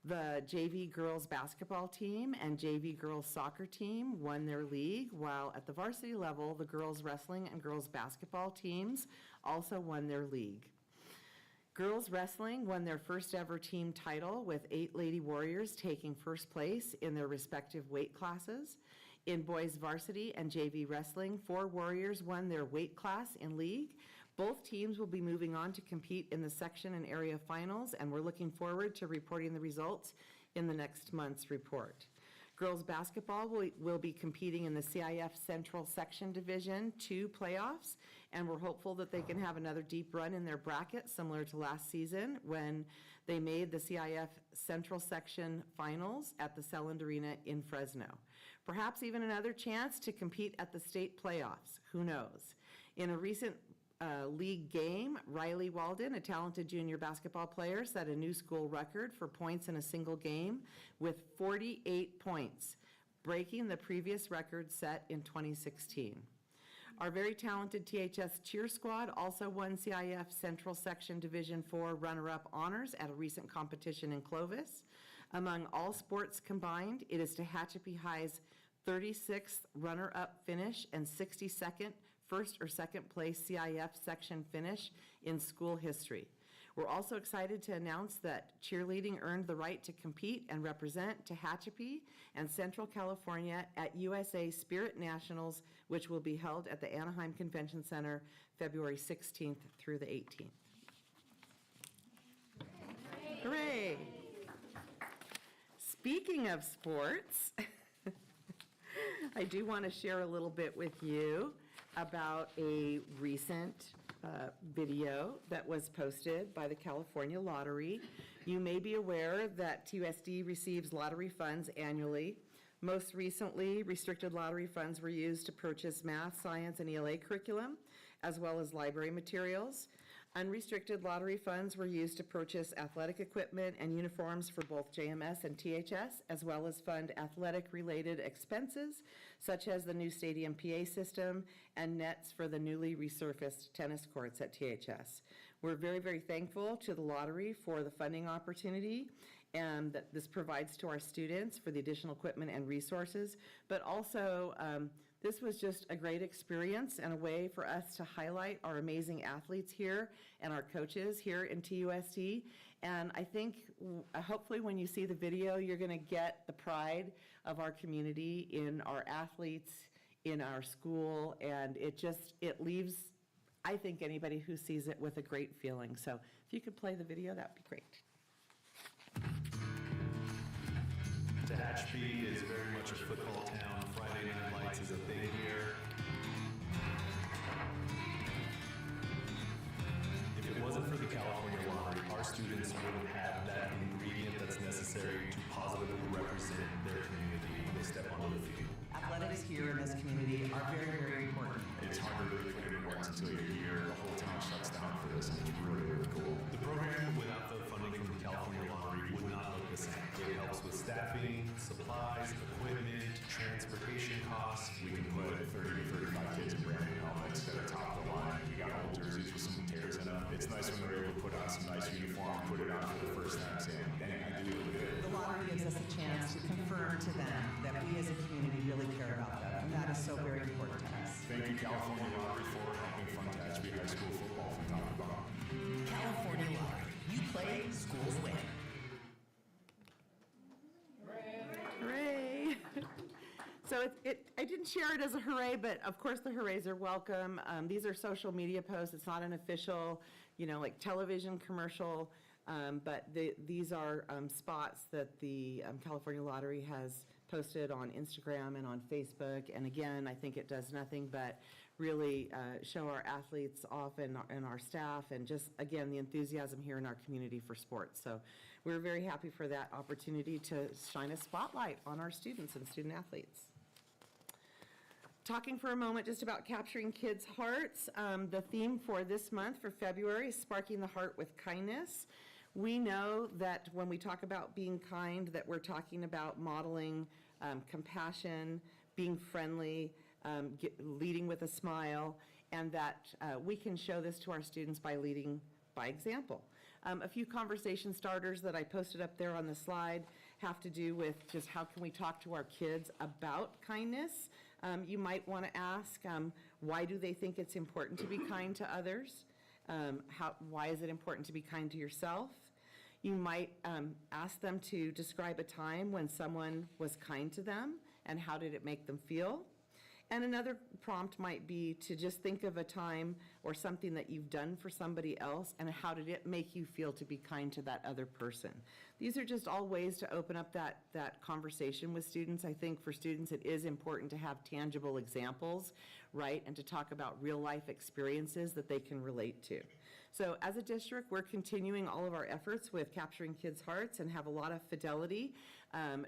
The JV girls basketball team and JV girls soccer team won their league, while at the varsity level, the girls wrestling and girls basketball teams also won their league. Girls wrestling won their first ever team title with 8 Lady Warriors taking first place in their respective weight classes. In boys varsity and JV wrestling, 4 Warriors won their weight class in league. Both teams will be moving on to compete in the section and area finals, and we're looking forward to reporting the results in the next month's report. Girls basketball will be competing in the CIF Central Section Division 2 playoffs, and we're hopeful that they can have another deep run in their bracket similar to last season when they made the CIF Central Section finals at the Selland Arena in Fresno. Perhaps even another chance to compete at the state playoffs, who knows. In a recent league game, Riley Walden, a talented junior basketball player, set a new school record for points in a single game with 48 points. breaking the previous record set in 2016. Our very talented THS cheer squad also won CIF Central Section Division 4 runner-up honors at a recent competition in Clovis. Among all sports combined, it is Tehachapi High's 36th runner-up finish and 62nd first or second place CIF section finish in school history. We're also excited to announce that cheerleading earned the right to compete and represent Tehachapi and Central California at USA Spirit Nationals, which will be held at the Anaheim Convention Center February 16th through the 18th. Hooray! Speaking of sports, I do want to share a little bit with you about a recent video that was posted by the California Lottery. You may be aware that TUSD receives lottery funds annually. Most recently, restricted lottery funds were used to purchase math, science, and ELA curriculum, as well as library materials. Unrestricted lottery funds were used to purchase athletic equipment and uniforms for both JMS and THS, as well as fund athletic-related expenses, such as the new stadium PA system and nets for the newly resurfaced tennis courts at THS. We're very, very thankful to the lottery for the funding opportunity and that this provides to our students for the additional equipment and resources, but also this was just a great experience and a way for us to highlight our amazing athletes here and our coaches here in TUSD. And I think hopefully when you see the video, you're going to get the pride of our community in our athletes, in our school, and it leaves, I think, anybody who sees it with a great feeling. So if you could play the video, that'd be great. Tehachapi is very much a football town. Friday Night Lights is a thing here. If it wasn't for the California Lottery, our students wouldn't have that ingredient that's necessary to positively represent their community when they step onto the field. Athletics here in this community are very, very important. It's hard to really put into words until you're here. The whole town shuts down for this, and it's really, really cool. The program, without the funding from the California Lottery, would not look the same. It helps with staffing, supplies, equipment, transportation costs. We can put 30 to 35 kids in brand new helmets that are top of the line. We got old jerseys with some tears in them. It's nice when they're able to put on some nice uniform, put it on for the first time, saying, dang, I do look good. The lottery gives us a chance to confirm to them that we as a community really care about them, and that is so very important to us. Thank you, California Lottery, for helping fund Tehachapi High School football from top to bottom. California Lottery. You play, schools win. Hooray! So I didn't share it as a hooray, but of course the hoorays are welcome. These are social media posts. It's not an official, like television commercial, but these are spots that the California Lottery has posted on Instagram and on Facebook. And again, I think it does nothing but really show our athletes off and our staff and just, again, the enthusiasm here in our community for sports. So we're very happy for that opportunity to shine a spotlight on our students and student athletes. Talking for a moment just about capturing kids' hearts. The theme for this month, for February, is Sparking the Heart with Kindness. We know that when we talk about being kind, that we're talking about modeling compassion, being friendly, leading with a smile, and that we can show this to our students by leading by example. A few conversation starters that I posted up there on the slide have to do with just how can we talk to our kids about kindness. You might want to ask, why do they think it's important to be kind to others? Why is it important to be kind to yourself? You might ask them to describe a time when someone was kind to them and how did it make them feel. And another prompt might be to just think of a time or something that you've done for somebody else and how did it make you feel to be kind to that other person. These are just all ways to open up that conversation with students. I think for students it is important to have tangible examples, right, and to talk about real life experiences that they can relate to. So as a district, we're continuing all of our efforts with capturing kids' hearts and have a lot of fidelity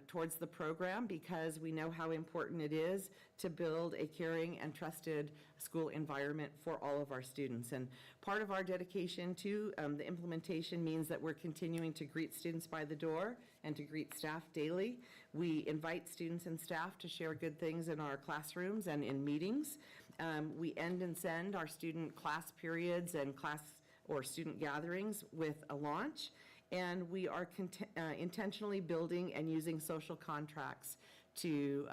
towards the program because we know how important it is to build a caring and trusted school environment for all of our students. And part of our dedication to the implementation means that we're continuing to greet students by the door and to greet staff daily. We invite students and staff to share good things in our classrooms and in meetings. We end and send our student class periods and class or student gatherings with a launch, and we are intentionally building and using social contracts to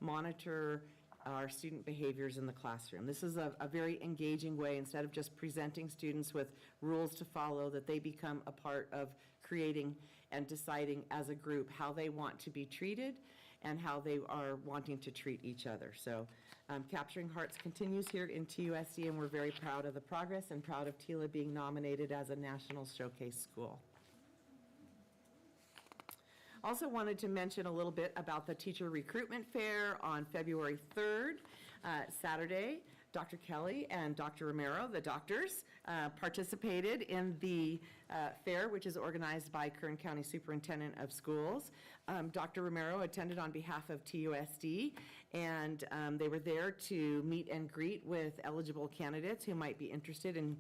monitor our student behaviors in the classroom. This is a very engaging way, instead of just presenting students with rules to follow, that they become a part of creating and deciding as a group how they want to be treated and how they are wanting to treat each other. So Capturing Hearts continues here in TUSD, and we're very proud of the progress and proud of TILA being nominated as a National Showcase School. Also wanted to mention a little bit about the Teacher Recruitment Fair on February 3rd, Saturday. Dr. Kelly and Dr. Romero, the doctors, participated in the fair, which is organized by Kern County Superintendent of Schools. Dr. Romero attended on behalf of TUSD, and they were there to meet and greet with eligible candidates who might be interested in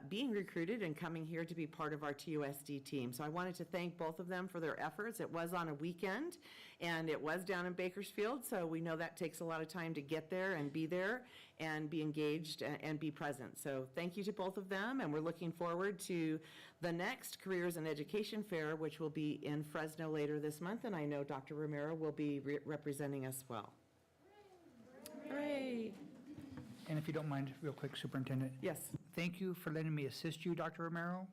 being recruited and coming here to be part of our TUSD team. So I wanted to thank both of them for their efforts. It was on a weekend, and it was down in Bakersfield, so we know that takes a lot of time to get there and be engaged and be present. So thank you to both of them, and we're looking forward to the next Careers and Education Fair, which will be in Fresno later this month, and I know Dr. Romero will be representing us well. Hooray! And if you don't mind, real quick, Superintendent. Yes. Thank you for letting me assist you, Dr. Romero,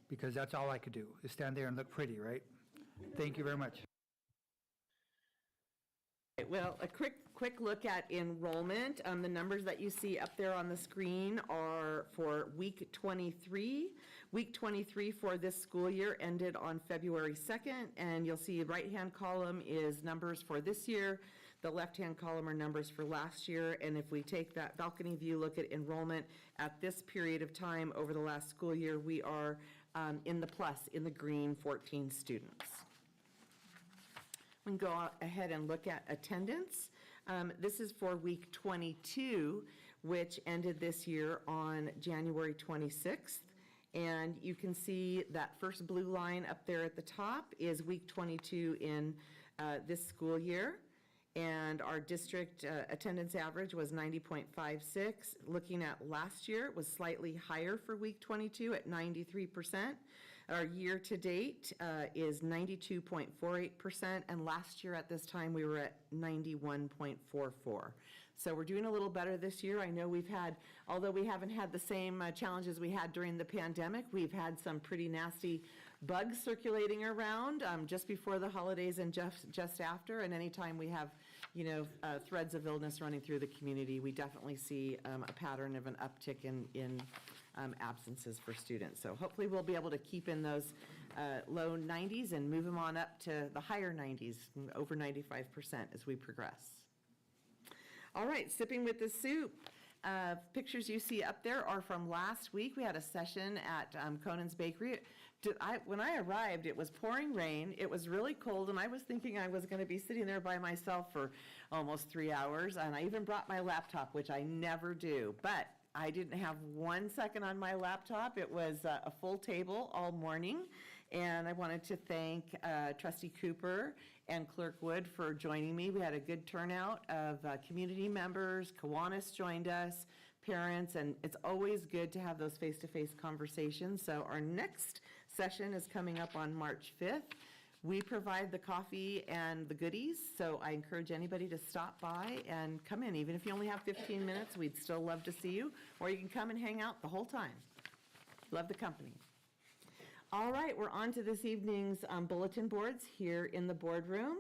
because that's all I could do, is stand there and look pretty, right? Thank you very much. Well, a quick look at enrollment. The numbers that you see up there on the screen are for week 23. Week 23 for this school year ended on February 2nd, and you'll see the right-hand column is numbers for this year. The left-hand column are numbers for last year, and if we take that balcony view look at enrollment at this period of time over the last school year, we are in the plus, in the green, 14 students. We can go ahead and look at attendance. This is for week 22, which ended this year on January 26th. And you can see that first blue line up there at the top is week 22 in this school year. And our district attendance average was 90.56. Looking at last year, it was slightly higher for week 22 at 93%. Our year-to-date is 92.48%, and last year at this time, we were at 91.44. So we're doing a little better this year. I know we've had, although we haven't had the same challenges we had during the pandemic, we've had some pretty nasty bugs circulating around just before the holidays and just after, and anytime we have, threads of illness running through the community, we definitely see a pattern of an uptick in absences for students. So hopefully we'll be able to keep in those low 90s and move them on up to the higher 90s, over 95% as we progress. All right, sipping with the soup. Pictures you see up there are from last week. We had a session at Conan's Bakery. When I arrived, it was pouring rain. It was really cold, and I was thinking I was going to be sitting there by myself for almost 3 hours, and I even brought my laptop, which I never do. But I didn't have 1 second on my laptop. It was a full table all morning, and I wanted to thank Trustee Cooper and Clerk Wood for joining me. We had a good turnout of community members. Kiwanis joined us, parents, and it's always good to have those face-to-face conversations. So our next session is coming up on March 5th. We provide the coffee and the goodies, so I encourage anybody to stop by and come in. Even if you only have 15 minutes, we'd still love to see you, or you can come and hang out the whole time. Love the company. All right, we're on to this evening's bulletin boards here in the boardroom.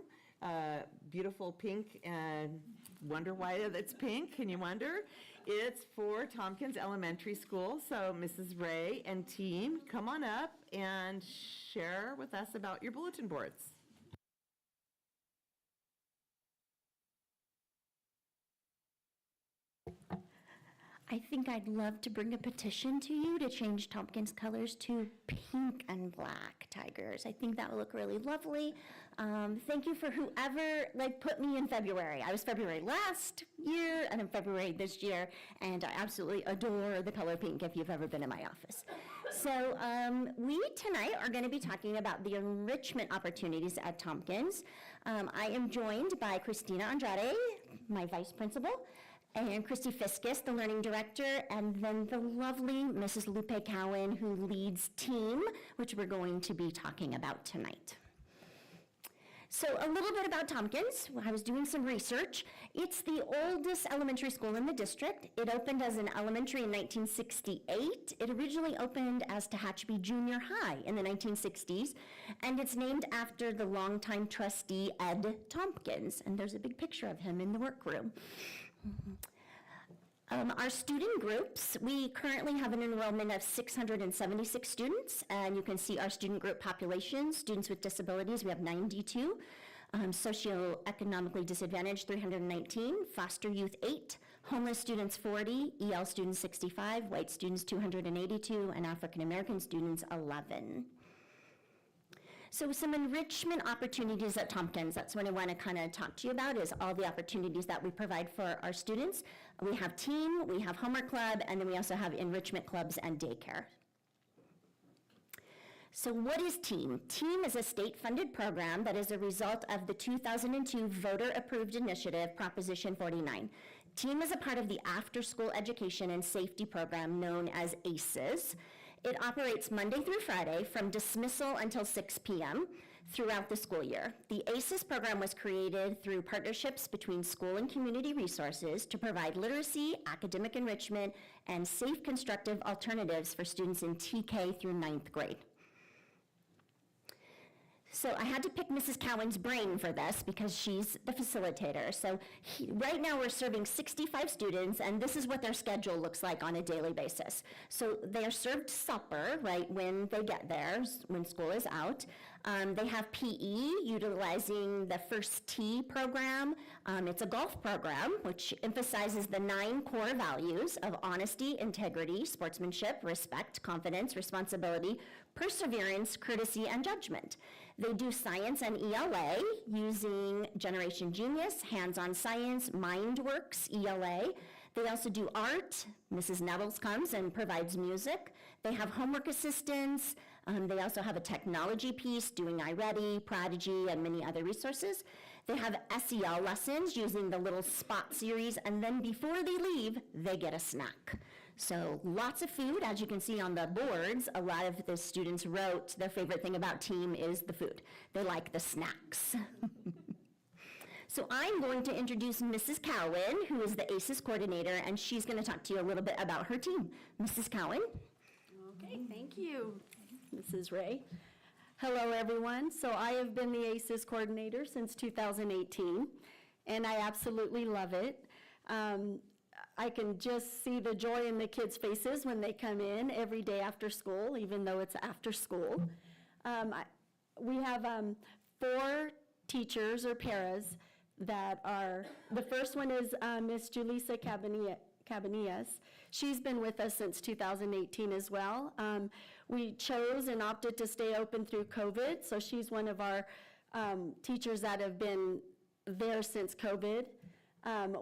Beautiful pink, and wonder why it's pink, can you wonder? It's for Tompkins Elementary School, so Mrs. Ray and team, come on up and share with us about your bulletin boards. I think I'd love to bring a petition to you to change Tompkins colors to pink and black tigers. I think that would look really lovely. Thank you for whoever put me in February. I was February last year and I'm February this year, and I absolutely adore the color pink if you've ever been in my office. So we tonight are going to be talking about the enrichment opportunities at Tompkins. I am joined by Christina Andrade, my vice principal, and Christy Fiskus, the learning director, and then the lovely Mrs. Lupe Cowan, who leads TEAM, which we're going to be talking about tonight. So a little bit about Tompkins. I was doing some research. It's the oldest elementary school in the district. It opened as an elementary in 1968. It originally opened as Tehachapi Junior High in the 1960s, and it's named after the longtime trustee, Ed Tompkins, and there's a big picture of him in the workroom. Our student groups, we currently have an enrollment of 676 students, and you can see our student group population. Students with disabilities, we have 92, socioeconomically disadvantaged 319, foster youth 8, homeless students 40, EL students 65, white students 282, and African American students 11. So some enrichment opportunities at Tompkins, that's what I want to kind of talk to you about, is all the opportunities that we provide for our students. We have TEAM, we have Homework Club, and then we also have enrichment clubs and daycare. So what is TEAM? TEAM is a state-funded program that is a result of the 2002 voter-approved initiative, Proposition 49. TEAM is a part of the after-school education and safety program known as ACES. It operates Monday through Friday from dismissal until 6 p.m. throughout the school year. The ACES program was created through partnerships between school and community resources to provide literacy, academic enrichment, and safe constructive alternatives for students in TK through 9th grade. So I had to pick Mrs. Cowan's brain for this because she's the facilitator. So right now we're serving 65 students, and this is what their schedule looks like on a daily basis. So they're served supper right when they get there, when school is out. They have PE utilizing the First Tee program. It's a golf program which emphasizes the 9 core values of honesty, integrity, sportsmanship, respect, confidence, responsibility, perseverance, courtesy, and judgment. They do science and ELA using Generation Genius, Hands-on Science, MindWorks, ELA. They also do art. Mrs. Nettles comes and provides music. They have homework assistance. They also have a technology piece doing iReady, Prodigy, and many other resources. They have SEL lessons using the little Spot series, and then before they leave, they get a snack. So lots of food, as you can see on the boards. A lot of the students wrote their favorite thing about TEAM is the food. They like the snacks. So I'm going to introduce Mrs. Cowan, who is the ACES coordinator, and she's going to talk to you a little bit about her team. Mrs. Cowan. Okay, thank you, Mrs. Ray. Hello, everyone. So I have been the ACES coordinator since 2018, and I absolutely love it. I can just see the joy in the kids' faces when they come in every day after school, even though it's after school. We have 4 teachers or paras that are, the first one is Miss Julissa Cabanillas. She's been with us since 2018 as well. We chose and opted to stay open through COVID, so she's one of our teachers that have been there since COVID.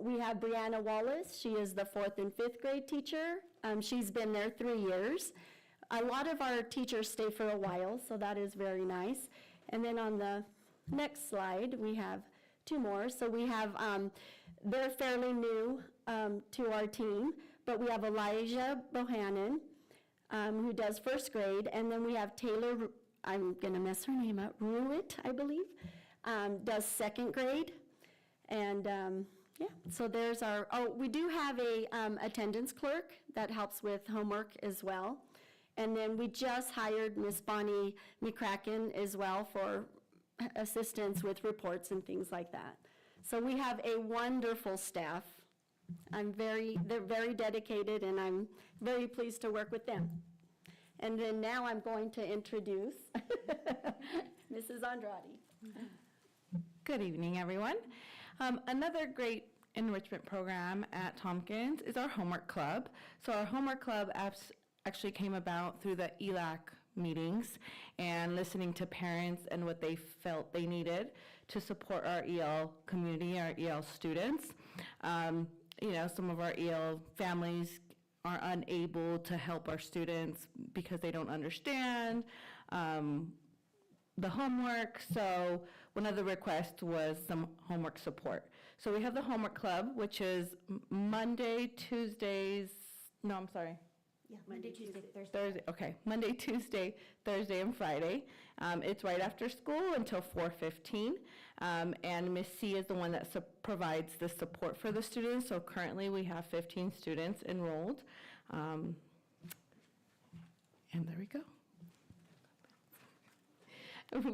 We have Brianna Wallace. She is the 4th and 5th grade teacher. She's been there 3 years. A lot of our teachers stay for a while, so that is very nice. And then on the next slide, we have 2 more. So we have, they're fairly new to our team, but we have Elijah Bohannon, who does 1st grade, and then we have Taylor, I'm gonna mess her name up, Ruitt, I believe, does 2nd grade. And yeah, so there's our, we do have a attendance clerk that helps with homework as well. And then we just hired Miss Bonnie McCracken as well for assistance with reports and things like that. So we have a wonderful staff. They're very dedicated, and I'm very pleased to work with them. And then now I'm going to introduce Mrs. Andrade. Good evening, everyone. Another great enrichment program at Tompkins is our homework club. So our homework club actually came about through the ELAC meetings and listening to parents and what they felt they needed to support our EL community, our EL students. Some of our EL families are unable to help our students because they don't understand the homework. So one of the requests was some homework support. So we have the homework club, which is Monday, Tuesday, and Friday. It's right after school until 4:15. And Miss C is the one that provides the support for the students. So currently we have 15 students enrolled. And there we go.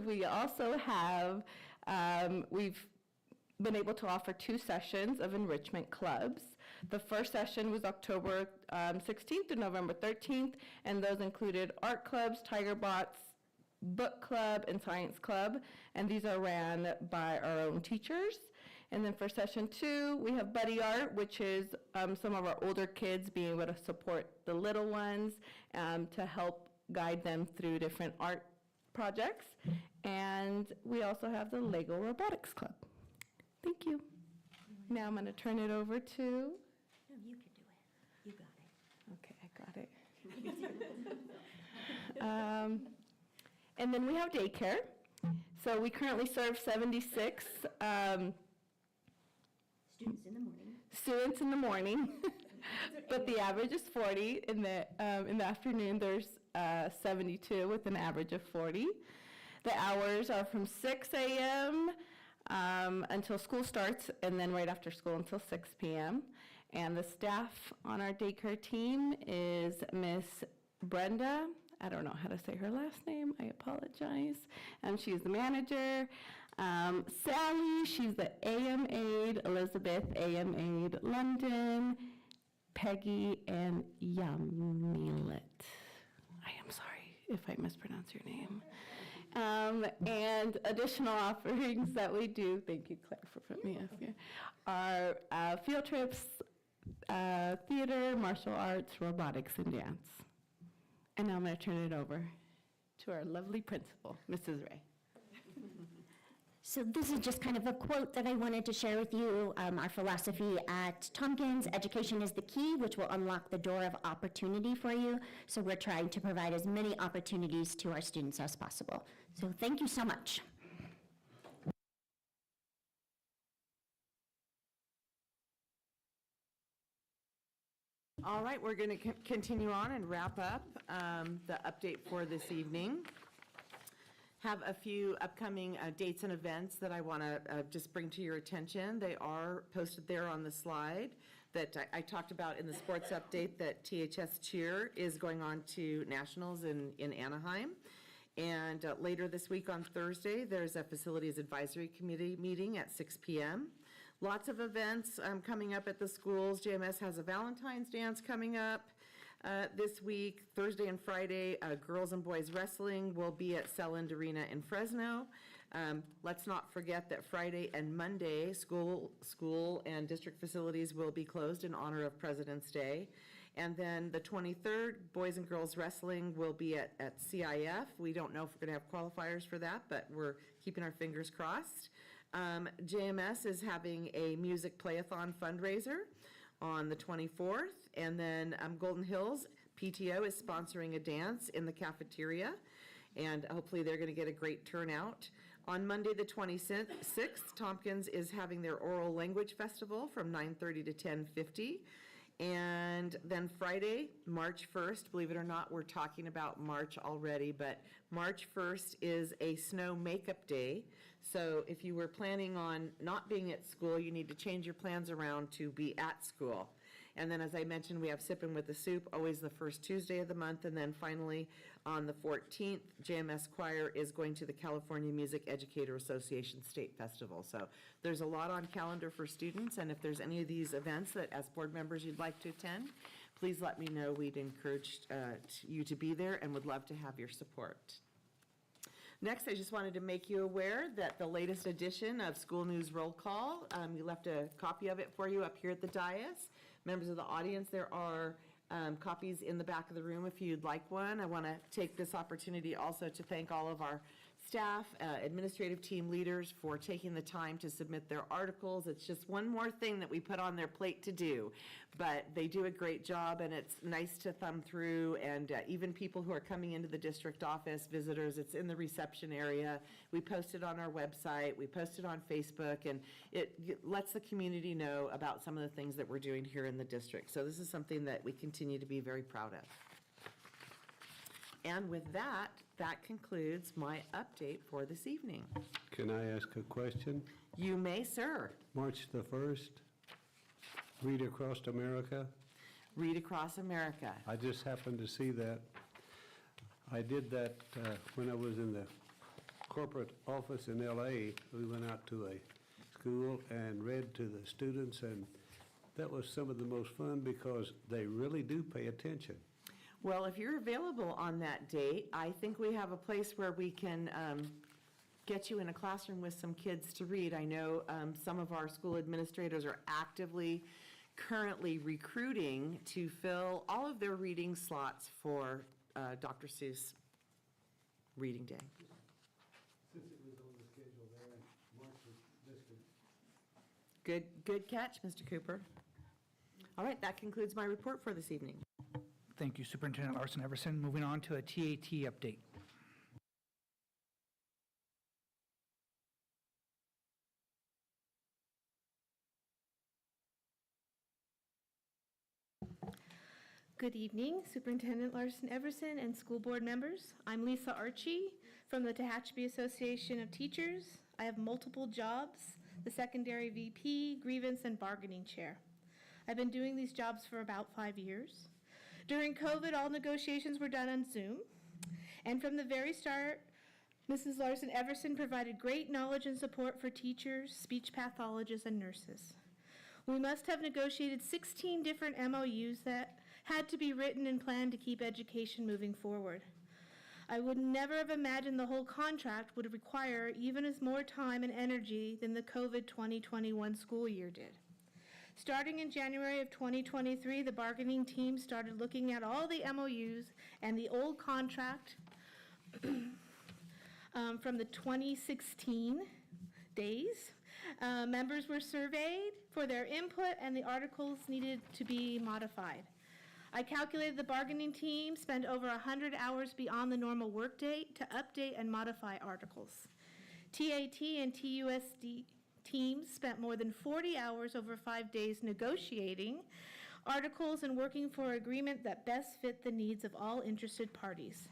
We also have, we've been able to offer 2 sessions of enrichment clubs. The first session was October 16th to November 13th, and those included art clubs, Tiger Bots, book club, and science club, and these are ran by our own teachers. And then for session 2, we have buddy art, which is some of our older kids being able to support the little ones to help guide them through different art projects. And we also have the Lego Robotics Club. Thank you. Now I'm going to turn it over to... No, you can do it. You got it. Okay, I got it. And then we have daycare. So we currently serve 76 students in the morning, but the average is 40. In the afternoon, there's 72 with an average of 40. The hours are from 6 a.m. Until school starts, and then right after school until 6 p.m. And the staff on our daycare team is Miss Brenda. I don't know how to say her last name. I apologize. She's the manager. Sally, she's the AM aide. Elizabeth, AM aide. London, Peggy, and Yamilet. I am sorry if I mispronounce your name. And additional offerings that we do, thank you, Claire, for putting me up here, are field trips, theater, martial arts, robotics, and dance. And now I'm going to turn it over to our lovely principal, Mrs. Ray. So this is just kind of a quote that I wanted to share with you. Our philosophy at Tompkins, education is the key, which will unlock the door of opportunity for you. So we're trying to provide as many opportunities to our students as possible. So thank you so much. All right, we're going to continue on and wrap up the update for this evening. Have a few upcoming dates and events that I want to just bring to your attention. They are posted there on the slide that I talked about in the sports update, that THS Cheer is going on to Nationals in Anaheim. And later this week on Thursday, there's a Facilities Advisory Committee meeting at 6 p.m. Lots of events coming up at the schools. JMS has a Valentine's dance coming up this week. And Friday, girls and boys wrestling will be at Selland Arena in Fresno. Let's not forget that Friday and Monday, school and district facilities will be closed in honor of President's Day. And then the 23rd, boys and girls wrestling will be at CIF. We don't know if we're going to have qualifiers for that, but we're keeping our fingers crossed. JMS is having a music play-a-thon fundraiser on the 24th. And then Golden Hills PTO is sponsoring a dance in the cafeteria. And hopefully they're going to get a great turnout. On Monday the 26th, Tompkins is having their Oral Language Festival from 9:30 to 10:50. And then Friday, March 1st, believe it or not, we're talking about March already, but March 1st is a snow makeup day. So if you were planning on not being at school, you need to change your plans around to be at school. And then, as I mentioned, we have Sippin' with the Soup, always the first Tuesday of the month. And then finally, on the 14th, JMS Choir is going to the California Music Educator Association State Festival. So there's a lot on calendar for students. And if there's any of these events that, as board members, you'd like to attend, please let me know. We'd encourage you to be there and would love to have your support. Next, I just wanted to make you aware that the latest edition of School News Roll Call, we left a copy of it for you up here at the dais. Members of the audience, there are copies in the back of the room if you'd like one. I want to take this opportunity also to thank all of our staff, administrative team leaders for taking the time to submit their articles. It's just one more thing that we put on their plate to do, but they do a great job, and it's nice to thumb through, and even people who are coming into the district office, visitors, it's in the reception area. We post it on our website, we post it on Facebook, and it lets the community know about some of the things that we're doing here in the district. So this is something that we continue to be very proud of. And with that, that concludes my update for this evening. Can I ask a question? You may, sir. March the 1st, Read Across America. Read Across America. I just happened to see that. I did that when I was in the corporate office in LA. We went out to a school and read to the students, and that was some of the most fun because they really do pay attention. Well, if you're available on that date, I think we have a place where we can get you in a classroom with some kids to read. I know some of our school administrators are actively currently recruiting to fill all of their reading slots for Dr. Seuss Reading Day. Since it was on the schedule there, and March was listed. Good catch, Mr. Cooper. All right, that concludes my report for this evening. Thank you, Superintendent Larson Everson. Moving on to a TAT update. Good evening, Superintendent Larson Everson and school board members. I'm Lisa Archie from the Tehachapi Association of Teachers. I have multiple jobs, the secondary VP, grievance, and bargaining chair. I've been doing these jobs for about 5 years. During COVID, all negotiations were done on Zoom. And from the very start, Mrs. Larson Everson provided great knowledge and support for teachers, speech pathologists, and nurses. We must have negotiated 16 different MOUs that had to be written and planned to keep education moving forward. I would never have imagined the whole contract would require even as more time and energy than the COVID 2021 school year did. Starting in January of 2023, the bargaining team started looking at all the MOUs and the old contract from the 2016 days. Members were surveyed for their input, and the articles needed to be modified. I calculated the bargaining team spent over 100 hours beyond the normal workday to update and modify articles. TAT and TUSD teams spent more than 40 hours over 5 days negotiating articles and working for an agreement that best fit the needs of all interested parties.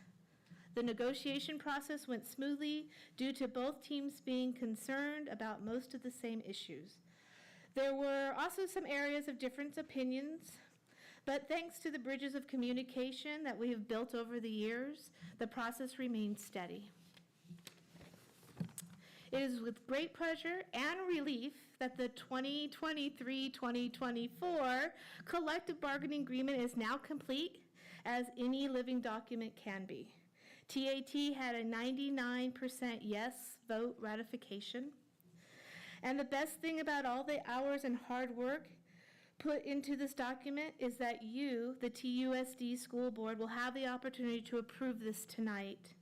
The negotiation process went smoothly due to both teams being concerned about most of the same issues. There were also some areas of different opinions, but thanks to the bridges of communication that we have built over the years, the process remained steady. It is with great pleasure and relief that the 2023-2024 collective bargaining agreement is now complete, as any living document can be. TAT had a 99% yes vote ratification. And the best thing about all the hours and hard work put into this document is that you, the TUSD School Board, will have the opportunity to approve this tonight.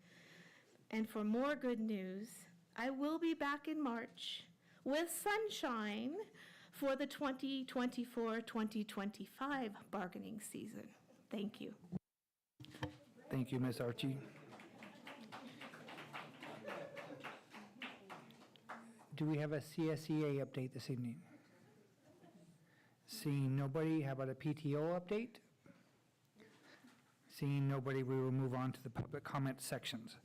And for more good news, I will be back in March with sunshine for the 2024-2025 bargaining season. Thank you. Thank you, Ms. Archie. Do we have a CSEA update this evening? Seeing nobody, how about a PTO update? Seeing nobody, we will move on to the public comment sections.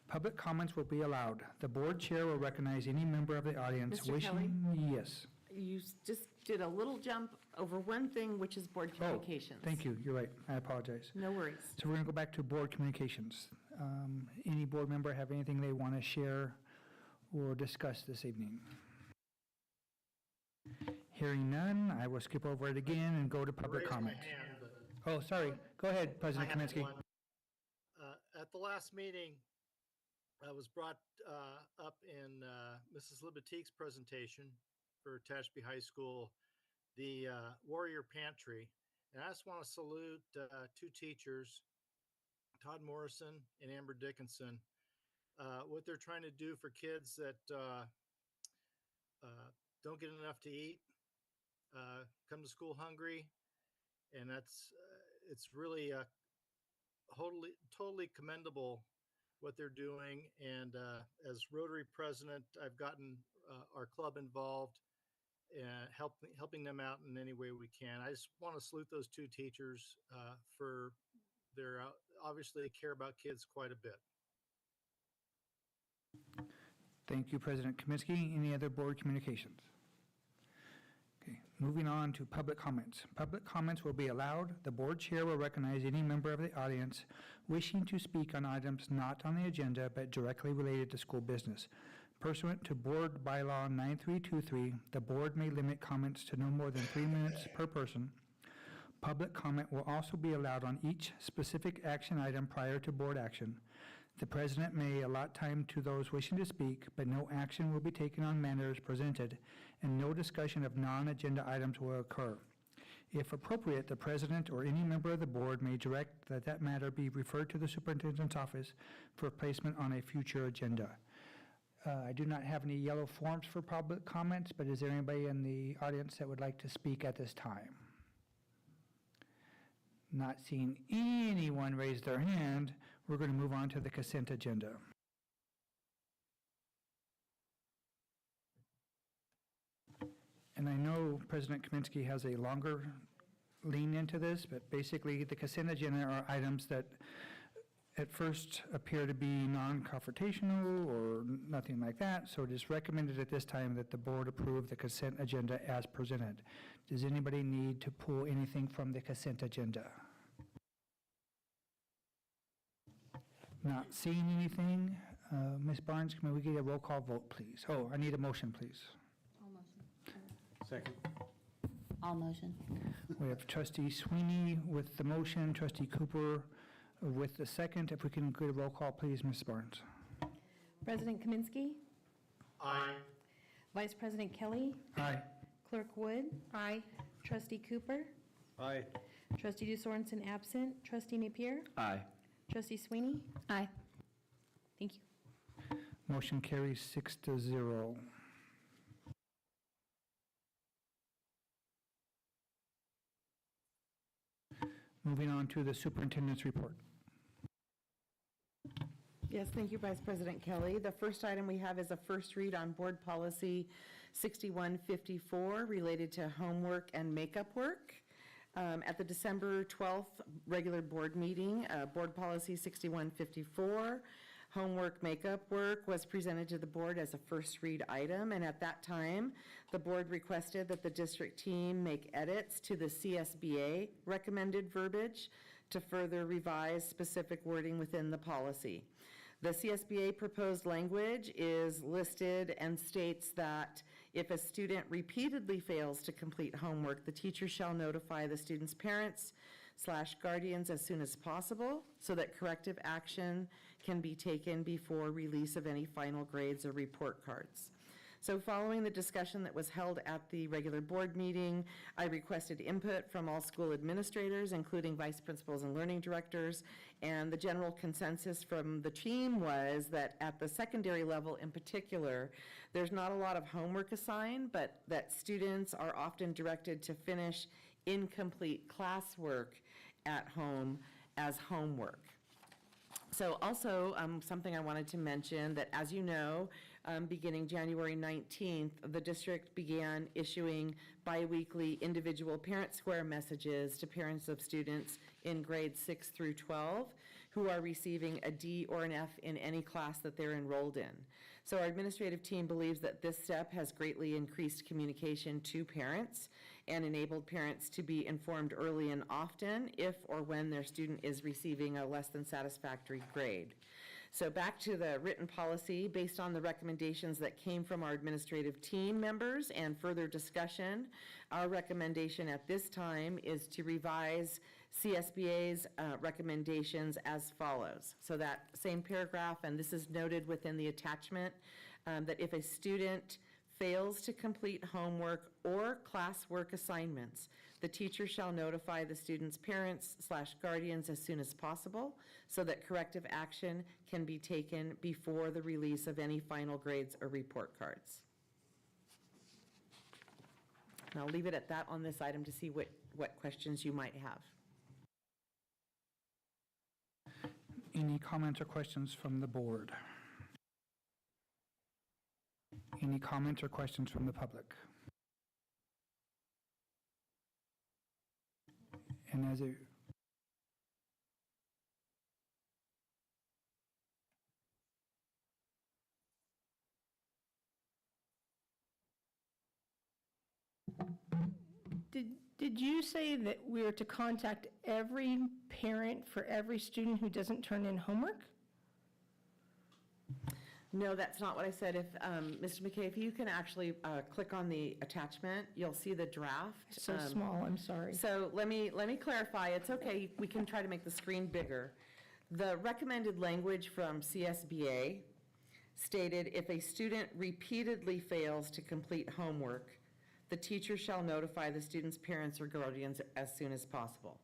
Public comments will be allowed. The board chair will recognize any member of the audience Mr. wishing. Kelly? Yes. You just did a little jump over one thing, which is board communications. Thank you. You're right. I apologize. No worries. So we're going to go back to board communications. Any board member have anything they want to share or discuss this evening? Hearing none, I will skip over it again and go to public Raised my comment. hand, but Oh, sorry. Go ahead, President I have Kaminsky. one. At the last meeting, was brought up in Mrs. Libatique's presentation for Tehachapi High School, the Warrior Pantry. And I just want to salute two teachers, Todd Morrison and Amber Dickinson, what they're trying to do for kids that don't get enough to eat, come to school hungry, and it's really totally commendable what they're doing. And as Rotary president, I've gotten our club involved and helping them out in any way we can. I just want to salute those two teachers for their obviously they care about kids quite a bit. Thank you, President Kaminsky. Any other board communications? Okay, moving on to public comments. Public comments will be allowed. The board chair will recognize any member of the audience wishing to speak on items not on the agenda but directly related to school business. Pursuant to Board Bylaw 9323, the board may limit comments to no more than 3 minutes per person. Public comment will also be allowed on each specific action item prior to board action. The president may allot time to those wishing to speak, but no action will be taken on matters presented, and no discussion of non-agenda items will occur. If appropriate, the president or any member of the board may direct that that matter be referred to the superintendent's office for placement on a future agenda. I do not have any yellow forms for public comments, but is there anybody in the audience that would like to speak at this time? Not seeing anyone raise their hand, we're going to move on to the consent agenda. And I know President Kaminsky has a longer lean into this, but basically the consent agenda are items that at first appear to be non-confrontational or nothing like that, so it is recommended at this time that the board approve the consent agenda as presented. Does anybody need to pull anything from the consent agenda? Not seeing anything. Ms. Barnes, can we get a roll call vote, please? Oh, I need a motion, please. All motion. Second. All motion. We have trustee Sweeney with the motion, trustee Cooper with the second. If we can get a roll call, please, Ms. Barnes. President Kaminsky? Aye. Vice President Kelly? Aye. Clerk Wood? Aye. Trustee Cooper? Aye. Trustee DeSorensen absent. Trustee Napier? Aye. Trustee Sweeney? Aye. Thank you. Motion carries 6-0. Moving on to the superintendent's report. Yes, thank you, Vice President Kelly. The first item we have is a first read on Board Policy 6154 related to homework and makeup work. At the December 12th regular board meeting, Board Policy 6154, homework makeup work, was presented to the board as a first read item, and at that time, the board requested that the district team make edits to the CSBA recommended verbiage to further revise specific wording within the policy. The CSBA proposed language is listed and states that if a student repeatedly fails to complete homework, the teacher shall notify the student's parents/guardians as soon as possible so that corrective action can be taken before release of any final grades or report cards. So following the discussion that was held at the regular board meeting, I requested input from all school administrators, including vice principals and learning directors, and the general consensus from the team was that at the secondary level in particular, there's not a lot of homework assigned, but that students are often directed to finish incomplete classwork at home as homework. So also, something I wanted to mention that, as you know, beginning January 19th, the district began issuing biweekly individual parent square messages to parents of students in grades 6 through 12 who are receiving a D or an F in any class that they're enrolled in. So our administrative team believes that this step has greatly increased communication to parents and enabled parents to be informed early and often if or when their student is receiving a less than satisfactory grade. So back to the written policy, based on the recommendations that came from our administrative team members and further discussion, our recommendation at this time is to revise CSBA's recommendations as follows. So that same paragraph, and this is noted within the attachment, that if a student fails to complete homework or classwork assignments, the teacher shall notify the student's parents/guardians as soon as possible so that corrective action can be taken before the release of any final grades or report cards. And I'll leave it at that on this item to see what questions you might have. Any comments or questions from the board? Any comments or questions from the public? And as a Did you say that we are to contact every parent for every student who doesn't turn in homework? No, that's not what I said. If, Mr. McKay, if you can actually click on the attachment, you'll see the draft. It's so small, I'm sorry. So let me clarify. It's okay, we can try to make the screen bigger. The recommended language from CSBA stated, if a student repeatedly fails to complete homework, the teacher shall notify the student's parents or guardians as soon as possible.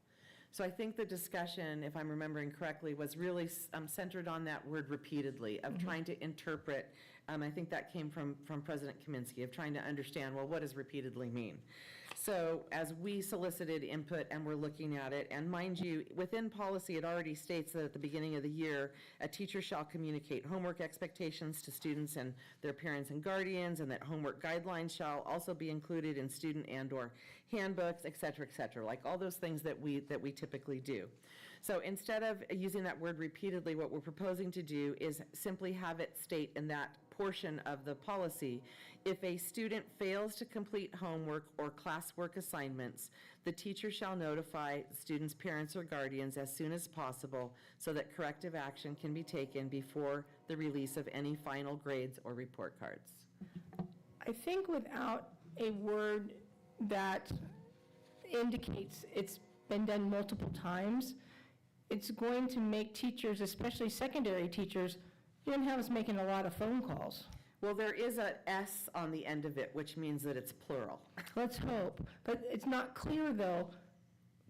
So I think the discussion, if I'm remembering correctly, was really centered on that word repeatedly, of trying to interpret, I think that came from President Kaminsky, of trying to understand, well, what does repeatedly mean? So as we solicited input and we're looking at it, and mind you, within policy, it already states that at the beginning of the year, a teacher shall communicate homework expectations to students and their parents and guardians, and that homework guidelines shall also be included in student and/or handbooks, et cetera, like all those things that we typically do. So instead of using that word repeatedly, what we're proposing to do is simply have it state in that portion of the policy, if a student fails to complete homework or classwork assignments, the teacher shall notify students' parents or guardians as soon as possible so that corrective action can be taken before the release of any final grades or report cards. I think without a word that indicates it's been done multiple times, it's going to make teachers, especially secondary teachers, you're going to have us making a lot of phone calls. Well, there is a S on the end of it, which means that it's plural. Let's hope. But it's not clear, though.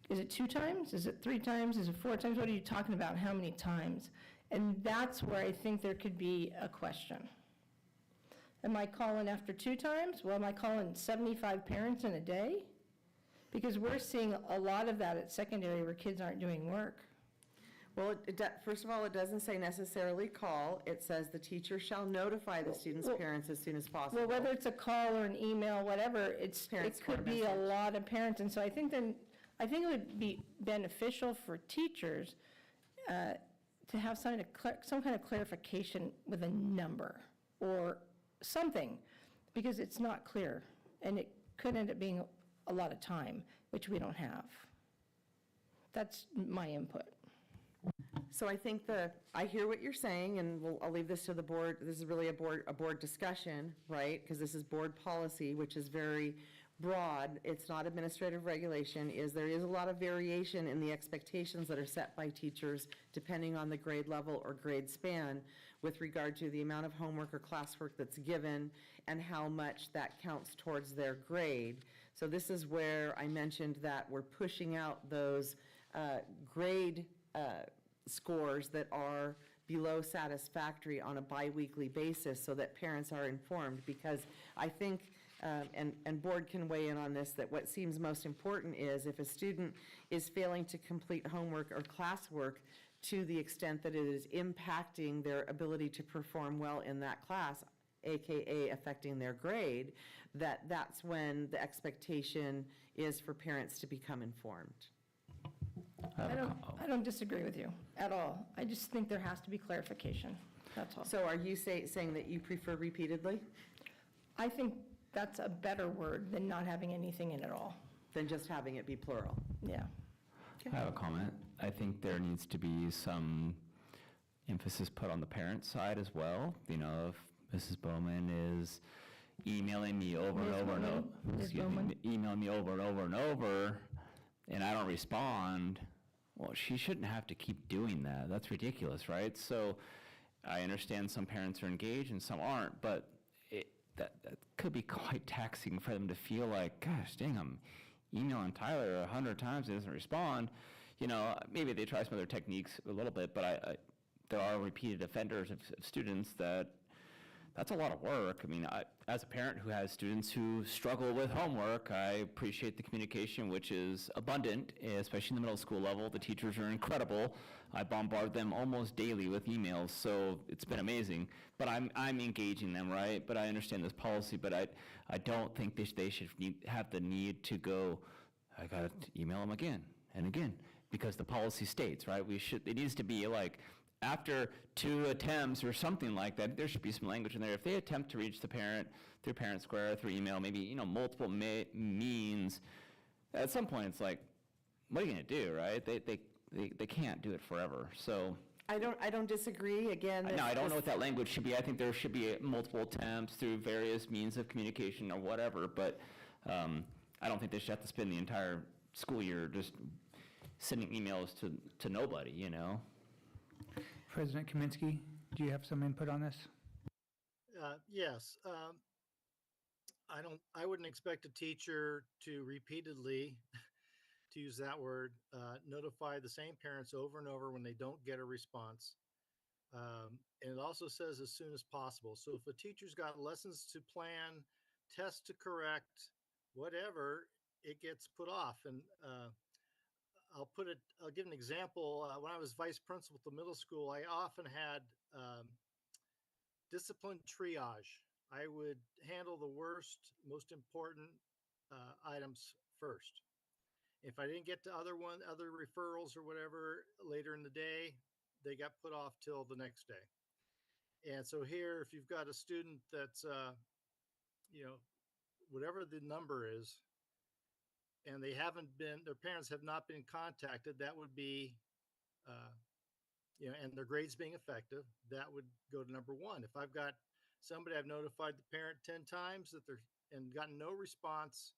Is it 2 times? Is it 3 times? Is it 4 times? What are you talking about? How many times? And that's where I think there could be a question. Am I calling after 2 times? Well, am I calling 75 parents in a day? Because we're seeing a lot of that at secondary where kids aren't doing work. Well, first of all, it doesn't say necessarily call. It says the teacher shall notify the student's parents as soon as possible. Well, whether it's a call or an email, whatever, it could be a lot of parents. And so I think it would be beneficial for teachers to have some kind of clarification with a number or something, because it's not clear, and it could end up being a lot of time, which we don't have. That's my input. So I think I hear what you're saying, and I'll leave this to the board. This is really a board discussion, right? Because this is board policy, which is very broad. It's not administrative regulation. There is a lot of variation in the expectations that are set by teachers depending on the grade level or grade span with regard to the amount of homework or classwork that's given and how much that counts towards their grade. So this is where I mentioned that we're pushing out those grade scores that are below satisfactory on a biweekly basis so that parents are informed, because I think, and board can weigh in on this, that what seems most important is if a student is failing to complete homework or classwork to the extent that it is impacting their ability to perform well in that class, AKA affecting their grade, that's when the expectation is for parents to become informed. I don't disagree with you at all. I just think there has to be clarification. That's all. So are you saying that you prefer repeatedly? I think that's a better word than not having anything in it all. Than just having it be plural? Yeah. I have a comment. I think there needs to be some emphasis put on the parent side as well. You know, if Mrs. Bowman is emailing me over and over and over, emailing me over and over and over, and I don't respond, well, she shouldn't have to keep doing that. That's ridiculous, right? So I understand some parents are engaged and some aren't, but that could be quite taxing for them to feel like, gosh, dang, I'm emailing Tyler 100 times, he doesn't respond. You know, maybe they try some other techniques a little bit, but there are repeated offenders of students that's a lot of work. I mean, as a parent who has students who struggle with homework, I appreciate the communication, which is abundant, especially in the middle school level. The teachers are incredible. I bombard them almost daily with emails, so it's been amazing. But I'm engaging them, right? But I understand this policy, but I don't think they should have the need to go, I got to email them again and again, because the policy states, right? It needs to be like, after 2 attempts or something like that, there should be some language in there. If they attempt to reach the parent through Parent Square, through email, maybe, you know, multiple means, at some point it's like, what are you going to do, right? They can't do it forever. So I don't disagree. Again, no, I don't know what that language should be. I think there should be multiple attempts through various means of communication or whatever, but I don't think they should have to spend the entire school year just sending emails to nobody, you know? President Kaminsky, do you have some input on this? Yes. I wouldn't expect a teacher to repeatedly, to use that word, notify the same parents over and over when they don't get a response. And it also says as soon as possible. So if a teacher's got lessons to plan, tests to correct, whatever, it gets put off. And I'll give an example. When I was vice principal at the middle school, I often had discipline triage. I would handle the worst, most important items first. If I didn't get to other referrals or whatever later in the day, they got put off till the next day. And so here, if you've got a student that's, whatever the number is, and their parents have not been contacted, that would be, and their grades being effective, that would go to number one. If I've got somebody, I've notified the parent 10 times and gotten no response,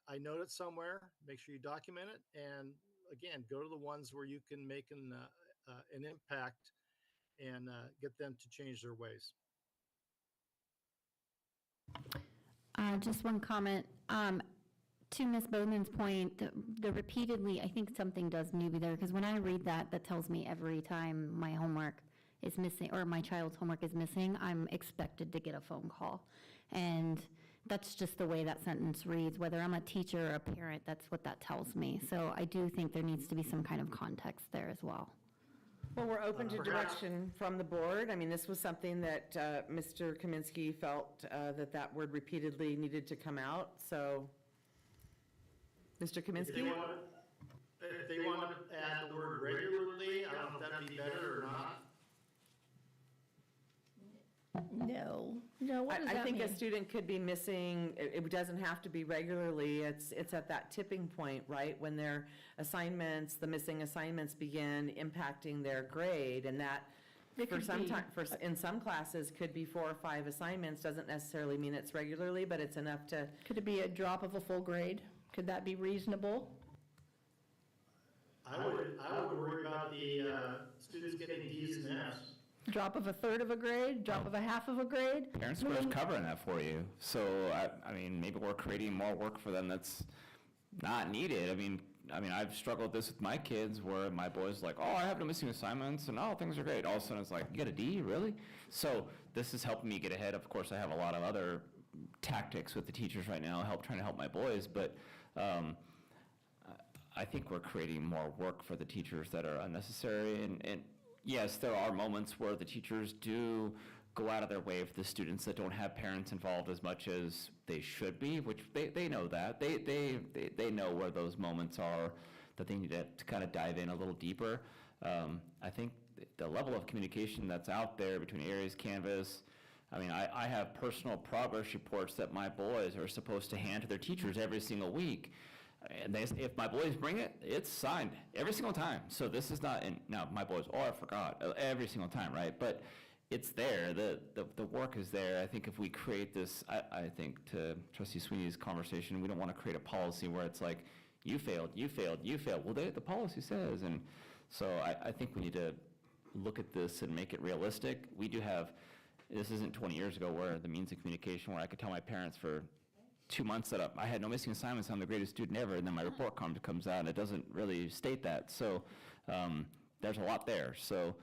I note it somewhere, make sure you document it, and again, go to the ones where you can make an impact and get them to change their ways. Just one comment. To Ms. Bowman's point, the repeatedly, I think something does need to be there, because when I read that tells me every time my homework is missing, or my child's homework is missing, I'm expected to get a phone call. And that's just the way that sentence reads. Whether I'm a teacher or a parent, that's what that tells me. So I do think there needs to be some kind of context there as well. Well, we're open to direction from the board. I mean, this was something that Mr. Kaminsky felt that word repeatedly needed to come out. So, Mr. Kaminsky? If they want to add the word regularly, I don't know if that'd be better or not. No, what does that mean? I think a student could be missing, it doesn't have to be regularly, it's at that tipping point, right? When their assignments, the missing assignments begin impacting their grade, and that in some classes could be 4 or 5 assignments, doesn't necessarily mean it's regularly, but it's enough to. Could it be a drop of a full grade? Could that be reasonable? I would worry about the students getting D's and F's. Drop of a third of a grade, drop of a half of a grade? Parent Square is covering that for you. So, I mean, maybe we're creating more work for them that's not needed. I mean, I've struggled with this with my kids where my boy's like, oh, I have no missing assignments, and things are great. All of a sudden it's like, you got a D, really? So this is helping me get ahead. Of course, I have a lot of other tactics with the teachers right now, trying to help my boys, but I think we're creating more work for the teachers that are unnecessary, and yes, there are moments where the teachers do go out of their way for the students that don't have parents involved as much as they should be, which they know that. They know where those moments are, that they need to kind of dive in a little deeper. I think the level of communication that's out there between Aries, Canvas, I have personal progress reports that my boys are supposed to hand to their teachers every single week. And if my boys bring it, it's signed every single time. So this is not, and now my boys, oh, I forgot, every single time, right? But it's there, the work is there. I think if we create this, I think to Trustee Sweeney's conversation, we don't want to create a policy where it's like, you failed, you failed, you failed. Well, the policy says, and so I think we need to look at this and make it realistic. We do have, this isn't 20 years ago where the means of communication where I could tell my parents for 2 months that I had no missing assignments, I'm the greatest student ever, and then my report card comes out and it doesn't really state that. So there's a lot there. So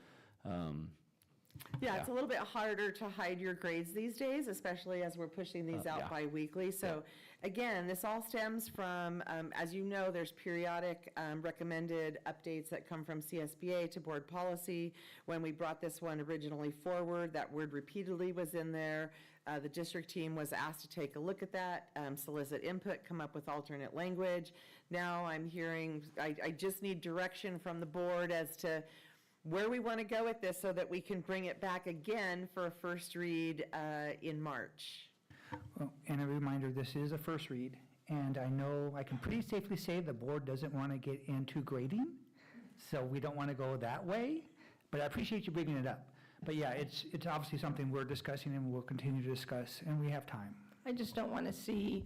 yeah, it's a little bit harder to hide your grades these days, especially as we're pushing these out bi-weekly. So again, this all stems from, as you know, there's periodic recommended updates that come from CSBA to board policy. When we brought this one originally forward, that word repeatedly was in there. The district team was asked to take a look at that, solicit input, come up with alternate language. Now I'm hearing, I just need direction from the board as to where we want to go with this so that we can bring it back again for a first read in March. Well, and a reminder, this is a first read, and I know I can pretty safely say the board doesn't want to get into grading, so we don't want to go that way, but I appreciate you bringing it up. But yeah, it's obviously something we're discussing and we'll continue to discuss, and we have time. I just don't want to see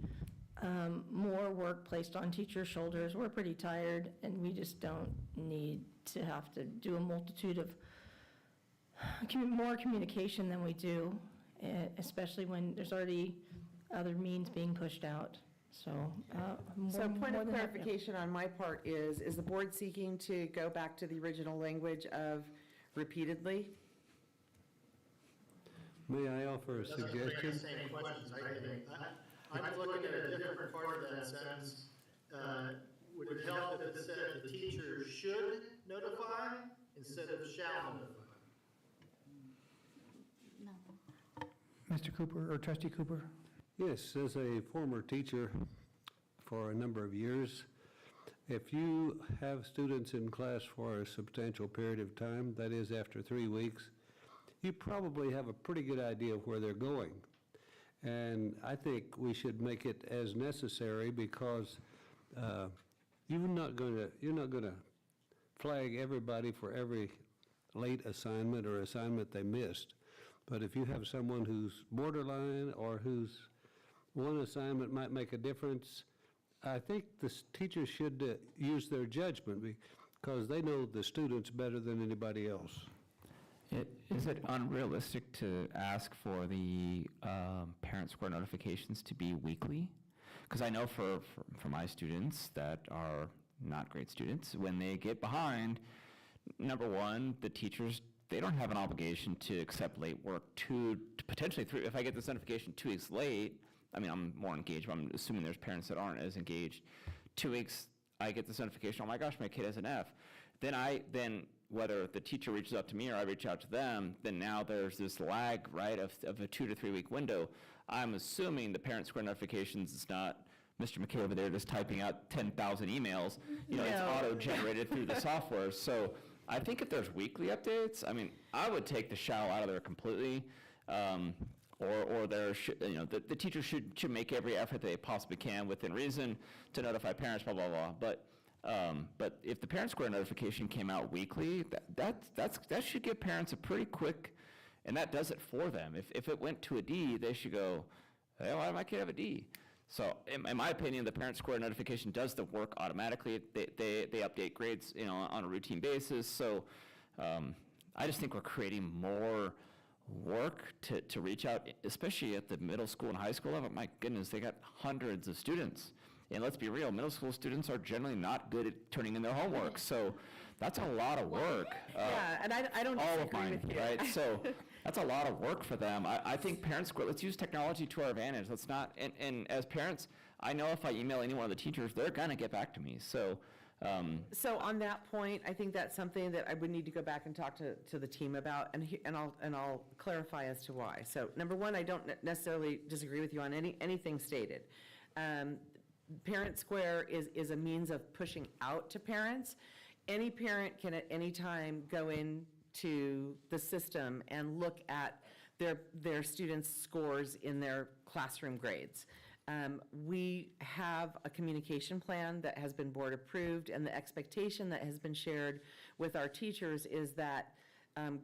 more work placed on teachers' shoulders. We're pretty tired, and we just don't need to have to do a multitude of more communication than we do, especially when there's already other means being pushed out. So, point of clarification on my part is the board seeking to go back to the original language of repeatedly? May I offer a suggestion? Same questions. I'm looking at a different part of that sentence. Would it help if it said the teacher should notify instead of shall notify? No. Mr. Cooper, or Trustee Cooper? Yes, as a former teacher for a number of years, if you have students in class for a substantial period of time, that is after 3 weeks, you probably have a pretty good idea of where they're going. And I think we should make it as necessary because you're not going to flag everybody for every late assignment or assignment they missed. But if you have someone who's borderline or whose one assignment might make a difference, I think the teachers should use their judgment because they know the students better than anybody else. Is it unrealistic to ask for the parent square notifications to be weekly? Because I know for my students that are not great students, when they get behind, number one, the teachers, they don't have an obligation to accept late work potentially 3. If I get this notification 2 weeks late, I mean, I'm more engaged, but I'm assuming there's parents that aren't as engaged. 2 weeks, I get this notification, oh my gosh, my kid has an F. Then whether the teacher reaches out to me or I reach out to them, then now there's this lag, right, of a 2 to 3 week window. I'm assuming the parent square notifications is not Mr. McKay over there just typing out 10,000 emails. It's auto-generated through the software. So I think if there's weekly updates, I mean, I would take the shall out of there completely. Or the teacher should make every effort they possibly can within reason to notify parents, blah, blah, blah. But if the parent square notification came out weekly, that should give parents a pretty quick, and that does it for them. If it went to a D, they should go, hey, why did my kid have a D? So in my opinion, the parent square notification does the work automatically. They update grades on a routine basis. So I just think we're creating more work to reach out, especially at the middle school and high school level. My goodness, they got hundreds of students. And let's be real, middle school students are generally not good at turning in their homework. So that's a lot of work. And I don't all disagree of mine, with you. right? So that's a lot of work for them. I think parents, let's use technology to our advantage. Let's not, and as parents, I know if I email any one of the teachers, they're gonna get back to me. So on that point, I think that's something that I would need to go back and talk to the team about, and I'll clarify as to why. So number one, I don't necessarily disagree with you on anything stated. Parent Square is a means of pushing out to parents. Any parent can at any time go into the system and look at their students' scores in their classroom grades. We have a communication plan that has been board approved, and the expectation that has been shared with our teachers is that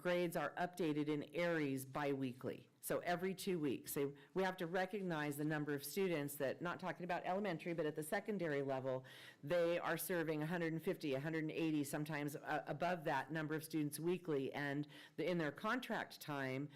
grades are updated in ARIES biweekly. So every 2 weeks. So we have to recognize the number of students that, not talking about elementary, but at the secondary level, they are serving 150, 180, sometimes above that number of students weekly. And in their contract time,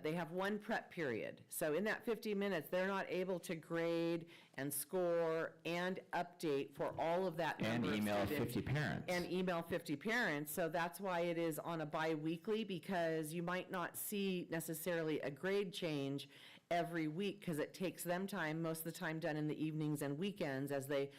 they have one prep period. So in that 50 minutes, they're not able to grade and score and update for all of that number of students. And email 50 parents. And email 50 parents. So that's why it is on a bi-weekly, because you might not see necessarily a grade change every week, because it takes them time, most of the time done in the evenings and weekends, as they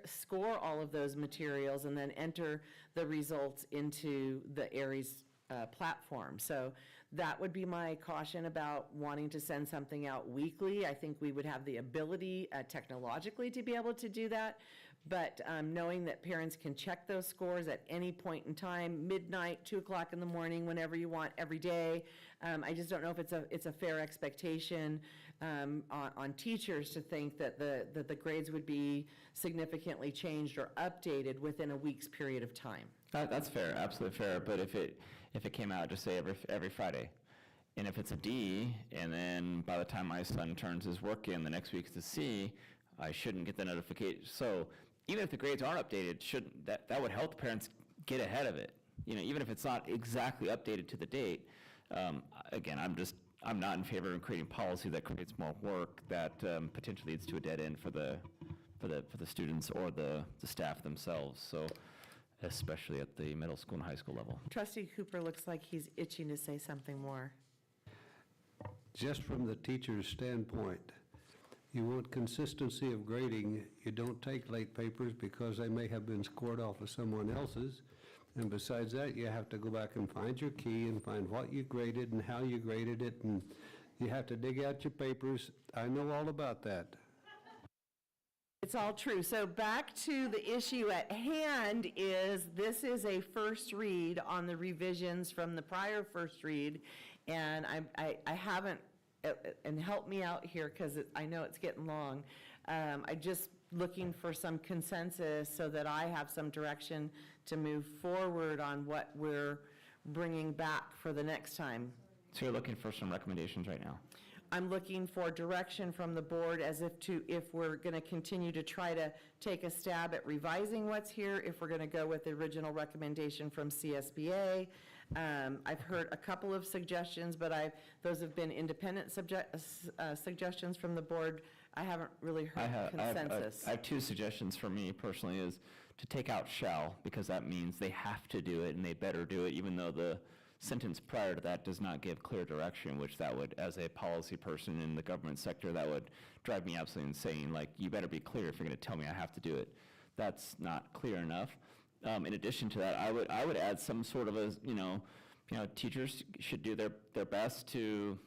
score all of those materials and then enter the results into the ARIES platform. So that would be my caution about wanting to send something out weekly. I think we would have the ability technologically to be able to do that, but knowing that parents can check those scores at any point in time, midnight, 2 o'clock in the morning, whenever you want, every day. I just don't know if it's a fair expectation on teachers to think that the grades would be significantly changed or updated within a week's period of time. That's fair, absolutely fair. But if it came out, just say every Friday, and if it's a D, and then by the time my son turns his work in, the next week's a C, I shouldn't get the notification. So even if the grades aren't updated, that would help the parents get ahead of it. You know, even if it's not exactly updated to the date. Again, I'm not in favor of creating policy that creates more work that potentially leads to a dead end for the students or the staff themselves. So, especially at the middle school and high school level. Trustee Cooper looks like he's itching to say something more. Just from the teacher's standpoint, you want consistency of grading. You don't take late papers because they may have been scored off of someone else's. And besides that, you have to go back and find your key and find what you graded and how you graded it, and you have to dig out your papers. I know all about that. It's all true. So back to the issue at hand this is a first read on the revisions from the prior first read, and I haven't, and help me out here because I know it's getting long. I'm just looking for some consensus so that I have some direction to move forward on what we're bringing back for the next time. So you're looking for some recommendations right now? I'm looking for direction from the board as if we're going to continue to try to take a stab at revising what's here, if we're going to go with the original recommendation from CSBA. I've heard a couple of suggestions, but those have been independent suggestions from the board. I haven't really heard consensus. I have two suggestions for me personally is to take out shall, because that means they have to do it and they better do it, even though the sentence prior to that does not give clear direction, which that would, as a policy person in the government sector, that would drive me absolutely insane. Like, you better be clear if you're going to tell me I have to do it. That's not clear enough. In addition to that, I would add some sort of a, teachers should do their best to,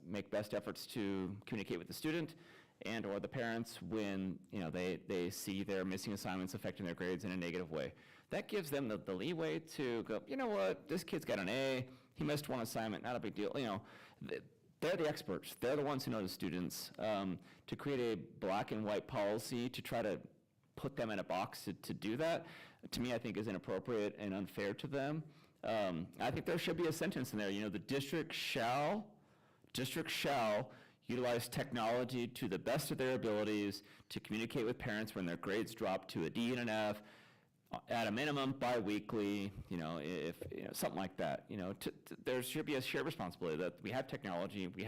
make best efforts to communicate with the student and or the parents when, they see their missing assignments affecting their grades in a negative way. That gives them the leeway to go, you know what, this kid's got an A, he missed one assignment, not a big deal. They're the experts. They're the ones who know the students. To create a black and white policy to try to put them in a box to do that, to me, I think is inappropriate and unfair to them. I think there should be a sentence in there, the district shall utilize technology to the best of their abilities to communicate with parents when their grades drop to a D and an F, at a minimum bi-weekly, if something like that. There should be a shared responsibility that we have technology, we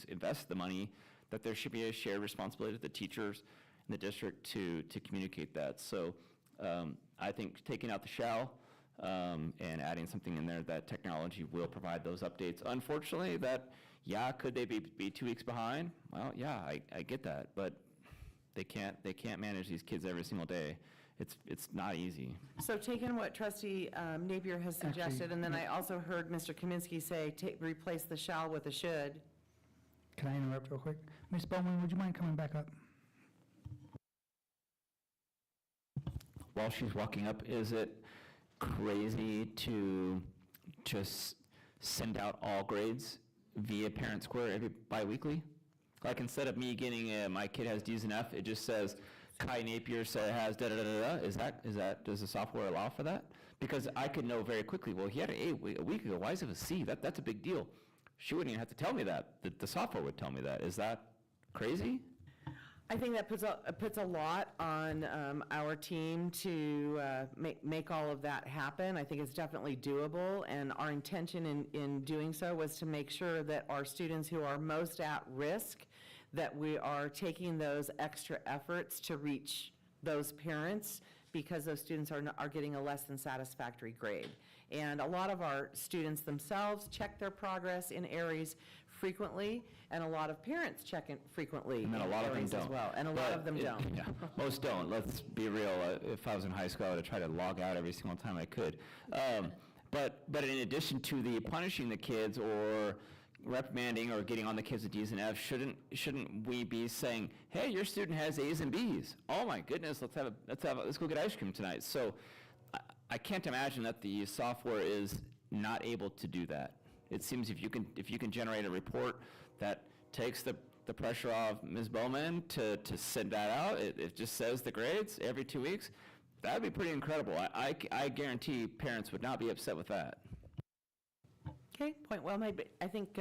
invest the money, that there should be a shared responsibility to the teachers in the district to communicate that. So I think taking out the shall and adding something in there that technology will provide those updates. Unfortunately, could they be 2 weeks behind? Well, yeah, I get that, but they can't manage these kids every single day. It's not easy. So taking what Trustee Napier has suggested, and then I also heard Mr. Kaminsky say replace the shall with a should. Can I interrupt real quick? Ms. Bowman, would you mind coming back up? While she's walking up, is it crazy to just send out all grades via Parent Square every bi-weekly? Like instead of me getting my kid has D's and F, it just says Kai Napier has da da da da da. Is that does the software allow for that? Because I could know very quickly. Well, he had an A a week ago. Why does he have a C? That's a big deal. She wouldn't even have to tell me that. The software would tell me that. Is that crazy? I think that puts a lot on our team to make all of that happen. I think it's definitely doable, and our intention in doing so was to make sure that our students who are most at risk, that we are taking those extra efforts to reach those parents, because those students are getting a less than satisfactory grade. And a lot of our students themselves check their progress in ARIES frequently, and a lot of parents check it frequently And then a in lot of them ARIES don't. as well, and a lot of them don't. Yeah, most don't. Let's be real. If I was in high school, I would have tried to log out every single time I could. But in addition to the punishing the kids or reprimanding or getting on the kids with D's and F's, shouldn't we be saying, hey, your student has A's and B's? Oh my goodness, let's go get ice cream tonight. So I can't imagine that the software is not able to do that. It seems if you can generate a report that takes the pressure off Ms. Bowman to send that out, it just says the grades every 2 weeks, that would be pretty incredible. I guarantee parents would not be upset with that. Okay, point well made, but I think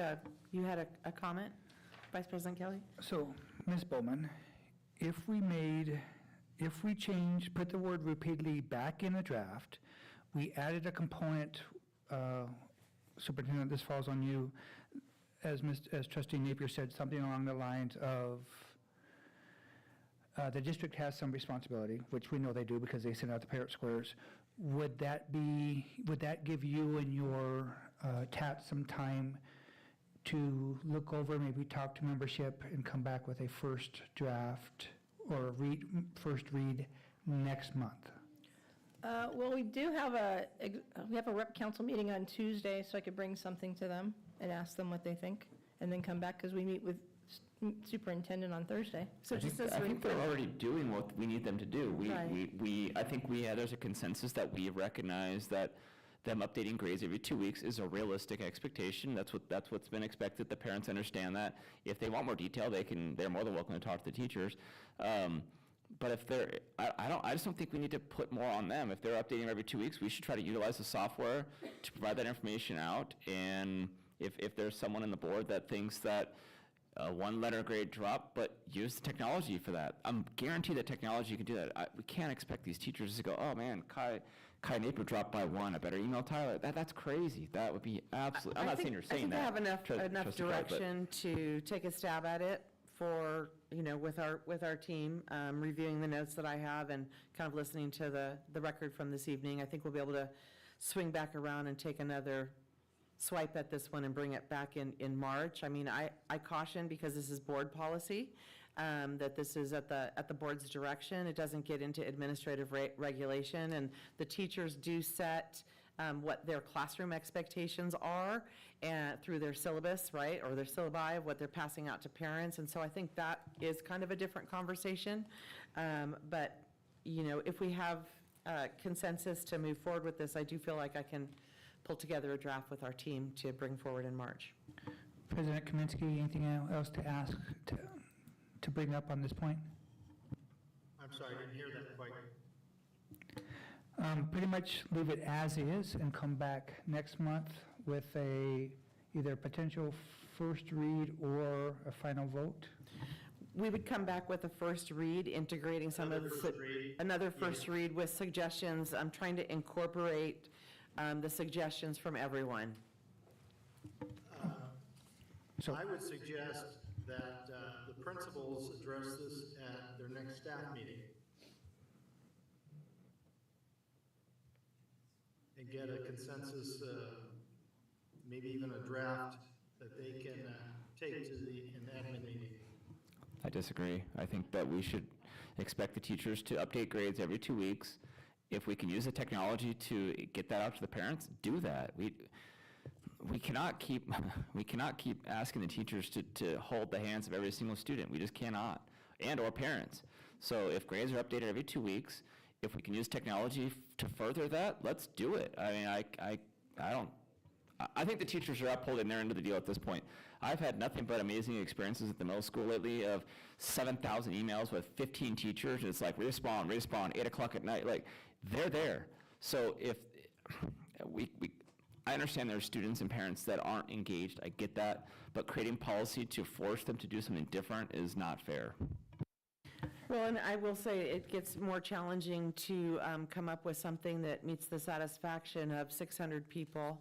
you had a comment, Vice President Kelly? So, Ms. Bowman, if we put the word repeatedly back in the draft, we added a component, Superintendent, this falls on you, as Trustee Napier said, something along the lines of, the district has some responsibility, which we know they do because they send out the parent squares. Would that give you and your TAT some time to look over, maybe talk to membership and come back with a first draft or first read next month? Well, we have a rep council meeting on Tuesday, so I could bring something to them and ask them what they think, and then come back, because we meet with superintendent on Thursday. So I think they're already doing what we need them to do. I think there's a consensus that we recognize that them updating grades every 2 weeks is a realistic expectation. That's what's been expected. The parents understand that. If they want more detail, they're more than welcome to talk to the teachers. But if I just don't think we need to put more on them. If they're updating every 2 weeks, we should try to utilize the software to provide that information out. And if there's someone on the board that thinks that one letter grade drop, but use the technology for that. I'm guaranteed that technology can do that. We can't expect these teachers to go, oh man, Kai Napier dropped by 1. I better email Tyler. That's crazy. That would be absolutely. I'm not saying you're saying that. I think I have enough direction to take a stab at it for, with our team, reviewing the notes that I have and kind of listening to the record from this evening. I think we'll be able to swing back around and take another swipe at this one and bring it back in March. I mean, I caution, because this is board policy, that this is at the board's direction. It doesn't get into administrative regulation, and the teachers do set what their classroom expectations are through their syllabus, right, or their syllabi of what they're passing out to parents. And so I think that is kind of a different conversation. But, if we have consensus to move forward with this, I do feel like I can pull together a draft with our team to bring forward in March. President Kaminsky, anything else to ask, to bring up on this point? I'm sorry, I didn't hear that quite. Pretty much leave it as is and come back next month with either a potential first read or a final vote? We would come back with a first read, integrating another first read with suggestions. I'm trying to incorporate the suggestions from everyone. I would suggest that the principals address this at their next staff meeting and get a consensus, maybe even a draft that they can take to an admin meeting. I disagree. I think that we should expect the teachers to update grades every 2 weeks. If we can use the technology to get that out to the parents, do that. We cannot keep asking the teachers to hold the hands of every single student. We just cannot, or parents. So if grades are updated every 2 weeks, if we can use technology to further that, let's do it. I mean, I think the teachers are upholding their end of the deal at this point. I've had nothing but amazing experiences at the middle school lately of 7,000 emails with 15 teachers, and it's like, respond, 8 o'clock at night, like, they're there. So if I understand there are students and parents that aren't engaged, I get that, but creating policy to force them to do something different is not fair. Well, and I will say it gets more challenging to come up with something that meets the satisfaction of 600 people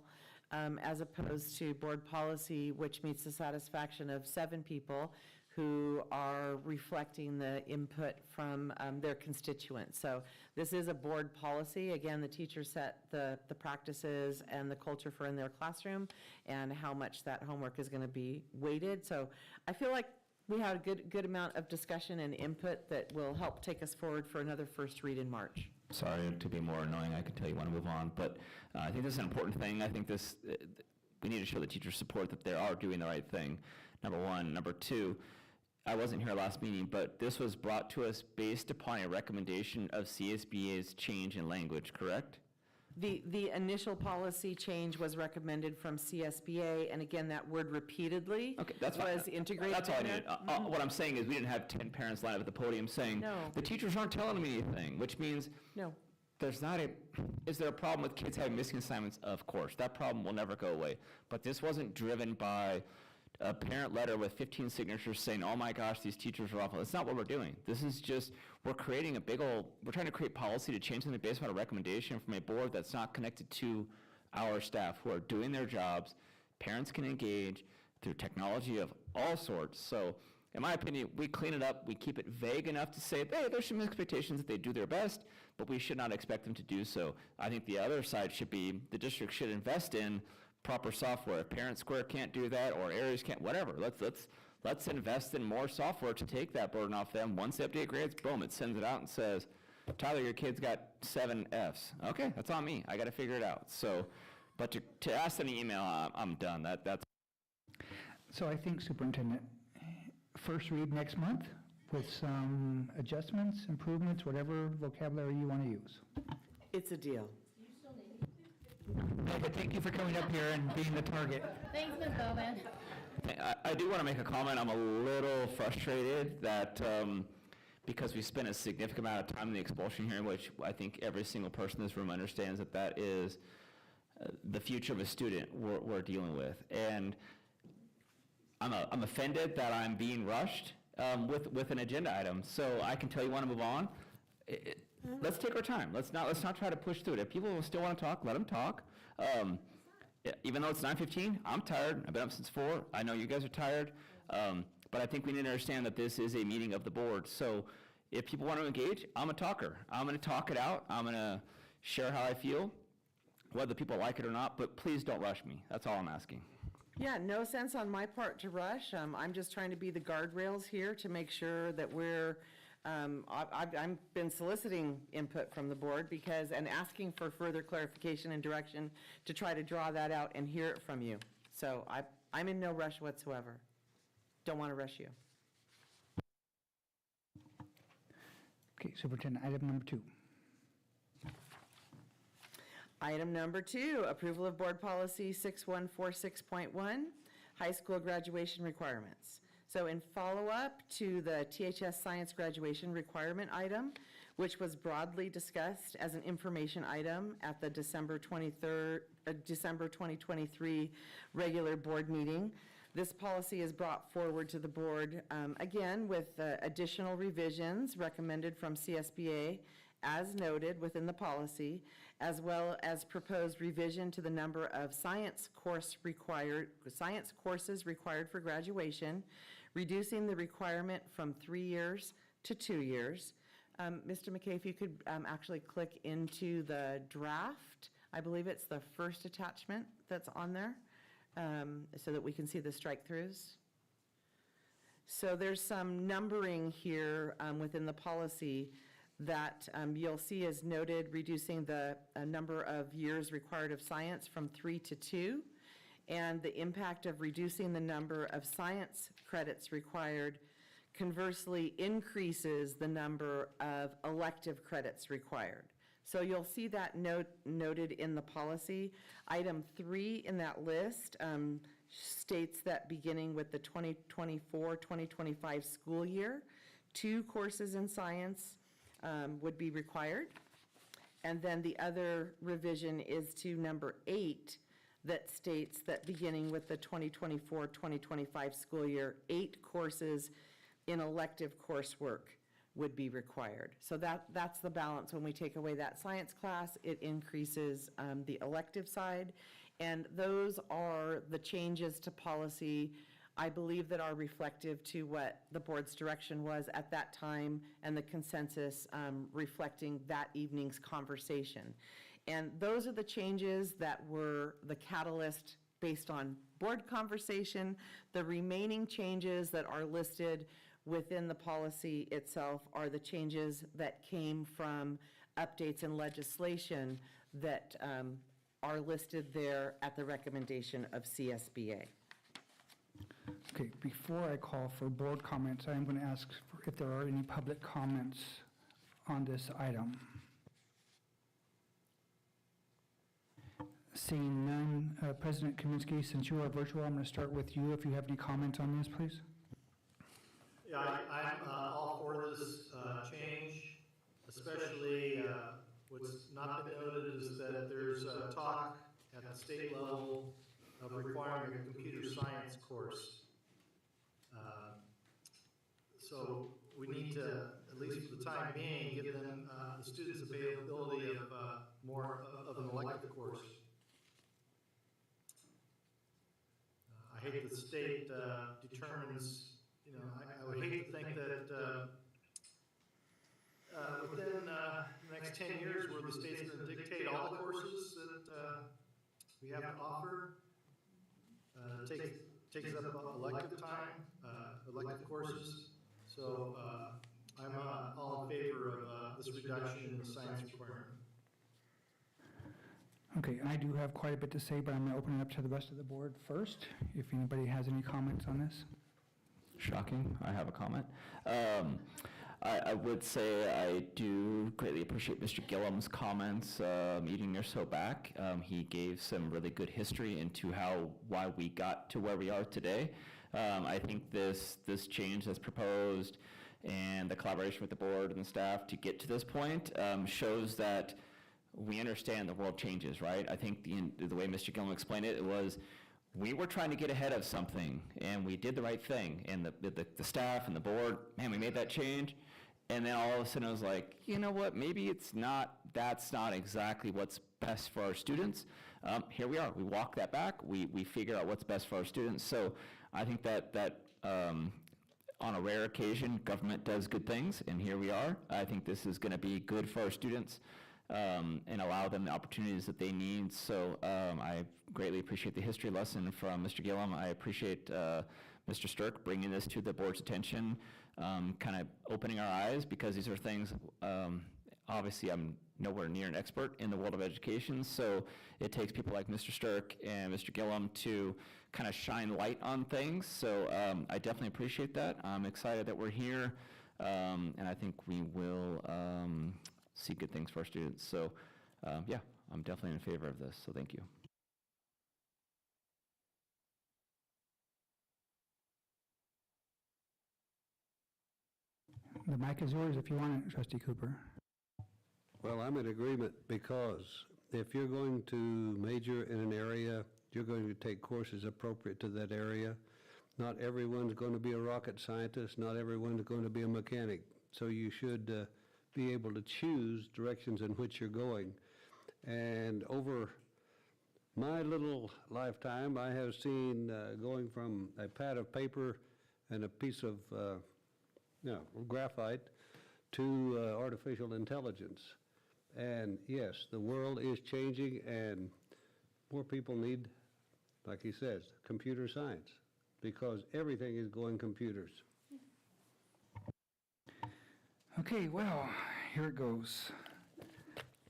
as opposed to board policy, which meets the satisfaction of 7 people who are reflecting the input from their constituents. So this is a board policy. Again, the teachers set the practices and the culture for in their classroom and how much that homework is going to be weighted. So I feel like we had a good amount of discussion and input that will help take us forward for another first read in March. Sorry to be more annoying, I could tell you want to move on, but I think this is an important thing. I think this, we need to show the teachers support that they are doing the right thing, number one. Number two, I wasn't here last meeting, but this was brought to us based upon a recommendation of CSBA's change in language, correct? The initial policy change was recommended from CSBA, and again, that word repeatedly was integrated. That's all I in there. needed. What I'm saying is we didn't have 10 parents line up at the podium saying, No. the teachers aren't telling me anything, which means No. there's not a, is there a problem with kids having missing assignments? Of course, that problem will never go away. But this wasn't driven by a parent letter with 15 signatures saying, oh my gosh, these teachers are awful. That's not what we're doing. This is just, we're creating a big old, we're trying to create policy to change something based on a recommendation from a board that's not connected to our staff who are doing their jobs. Parents can engage through technology of all sorts. So in my opinion, we clean it up, we keep it vague enough to say, hey, there's some expectations that they do their best, but we should not expect them to do so. I think the other side should be, the district should invest in proper software. If Parent Square can't do that, or Aries can't, whatever, let's invest in more software to take that burden off them. Once they update grades, boom, it sends it out and says, Tyler, your kid's got 7 Fs. Okay, that's on me. I got to figure it out. So, but to ask an email, I'm done. That's. So I think, Superintendent, first read next month with some adjustments, improvements, whatever vocabulary you want to use. It's a deal. Thank you for coming up here and being the target. Thanks, Ms. Bowman. I do want to make a comment. I'm a little frustrated that because we spent a significant amount of time in the expulsion hearing, which I think every single person in this room understands that is the future of a student we're dealing with. And I'm offended that I'm being rushed with an agenda item. So I can tell you want to move on. Let's take our time. Let's not try to push through it. If people still want to talk, let them talk. Even though it's 9:15, I'm tired. I've been up since 4. I know you guys are tired. But I think we need to understand that this is a meeting of the board. So if people want to engage, I'm a talker. I'm going to talk it out. I'm going to share how I feel, whether people like it or not, but please don't rush me. That's all I'm asking. Yeah, no sense on my part to rush. I'm just trying to be the guardrails here to make sure that we're I've been soliciting input from the board and asking for further clarification and direction to try to draw that out and hear it from you. So I'm in no rush whatsoever. Don't want to rush you. Okay, Superintendent, item number 2. Item number 2, approval of board policy 6146.1, high school graduation requirements. So in follow-up to the THS science graduation requirement item, which was broadly discussed as an information item at the December 2023 regular board meeting, this policy is brought forward to the board, again, with additional revisions recommended from CSBA as noted within the policy, as well as proposed revision to the number of science courses required for graduation, reducing the requirement from 3 years to 2 years. Mr. McKay, if you could actually click into the draft, I believe it's the first attachment that's on there, so that we can see the strike-throughs. So there's some numbering here within the policy that you'll see is noted, reducing the number of years required of science from 3 to 2, and the impact of reducing the number of science credits required conversely increases the number of elective credits required. So you'll see that noted in the policy. Item 3 in that list states that beginning with the 2024-2025 school year, 2 courses in science would be required. And then the other revision is to number 8 that states that beginning with the 2024-2025 school year, 8 courses in elective coursework would be required. So that's the balance. When we take away that science class, it increases the elective side. And those are the changes to policy, I believe, that are reflective to what the board's direction was at that time and the consensus reflecting that evening's conversation. And those are the changes that were the catalyst based on board conversation. The remaining changes that are listed within the policy itself are the changes that came from updates in legislation that are listed there at the recommendation of CSBA. Okay, before I call for board comments, I am going to ask if there are any public comments on this item. Seeing none, President Kaminsky, since you are virtual, I'm going to start with you. If you have any comments on this, please. Yeah, I'm all for this change, especially what's not been noted is that there's talk at the state level of requiring a computer science course. So we need to, at least for the time being, give them, the students availability of more of an elective course. I hate that the state determines, you know, I would hate to think that within the next 10 years where the state's going to dictate all the courses that we have to offer, takes up elective time, elective courses. So I'm all in favor of this reduction in the science requirement. Okay, I do have quite a bit to say, but I'm going to open it up to the rest of the board first, if anybody has any comments on this. Shocking, I have a comment. I would say I do greatly appreciate Mr. Gillum's comments meeting or so back. He gave some really good history into why we got to where we are today. I think this change that's proposed and the collaboration with the board and the staff to get to this point shows that we understand the world changes, right? I think the way Mr. Gillum explained it, was we were trying to get ahead of something, and we did the right thing. And the staff and the board, man, we made that change. And then all of a sudden it was like, you know what, maybe that's not exactly what's best for our students. Here we are, we walk that back, we figure out what's best for our students. So I think that on a rare occasion, government does good things, and here we are. I think this is gonna be good for our students. And allow them the opportunities that they need. So I greatly appreciate the history lesson from Mr. Gillum. I appreciate Mr. Stirk bringing this to the board's attention, kind of opening our eyes, because these are things, obviously I'm nowhere near an expert in the world of education, so it takes people like Mr. Stirk and Mr. Gillum to kind of shine light on things. So I definitely appreciate that. I'm excited that we're here, and I think we will see good things for our students. So yeah, I'm definitely in favor of this, so thank you. The mic is yours if you want it, Trustee Cooper. Well, I'm in agreement, because if you're going to major in an area, you're going to take courses appropriate to that area. Not everyone's going to be a rocket scientist, not everyone's going to be a mechanic. So you should be able to choose directions in which you're going. And over my little lifetime, I have seen going from a pad of paper and a piece of graphite to artificial intelligence. And yes, the world is changing, and more people need, like he says, computer science, because everything is going computers. Okay, well, here it goes.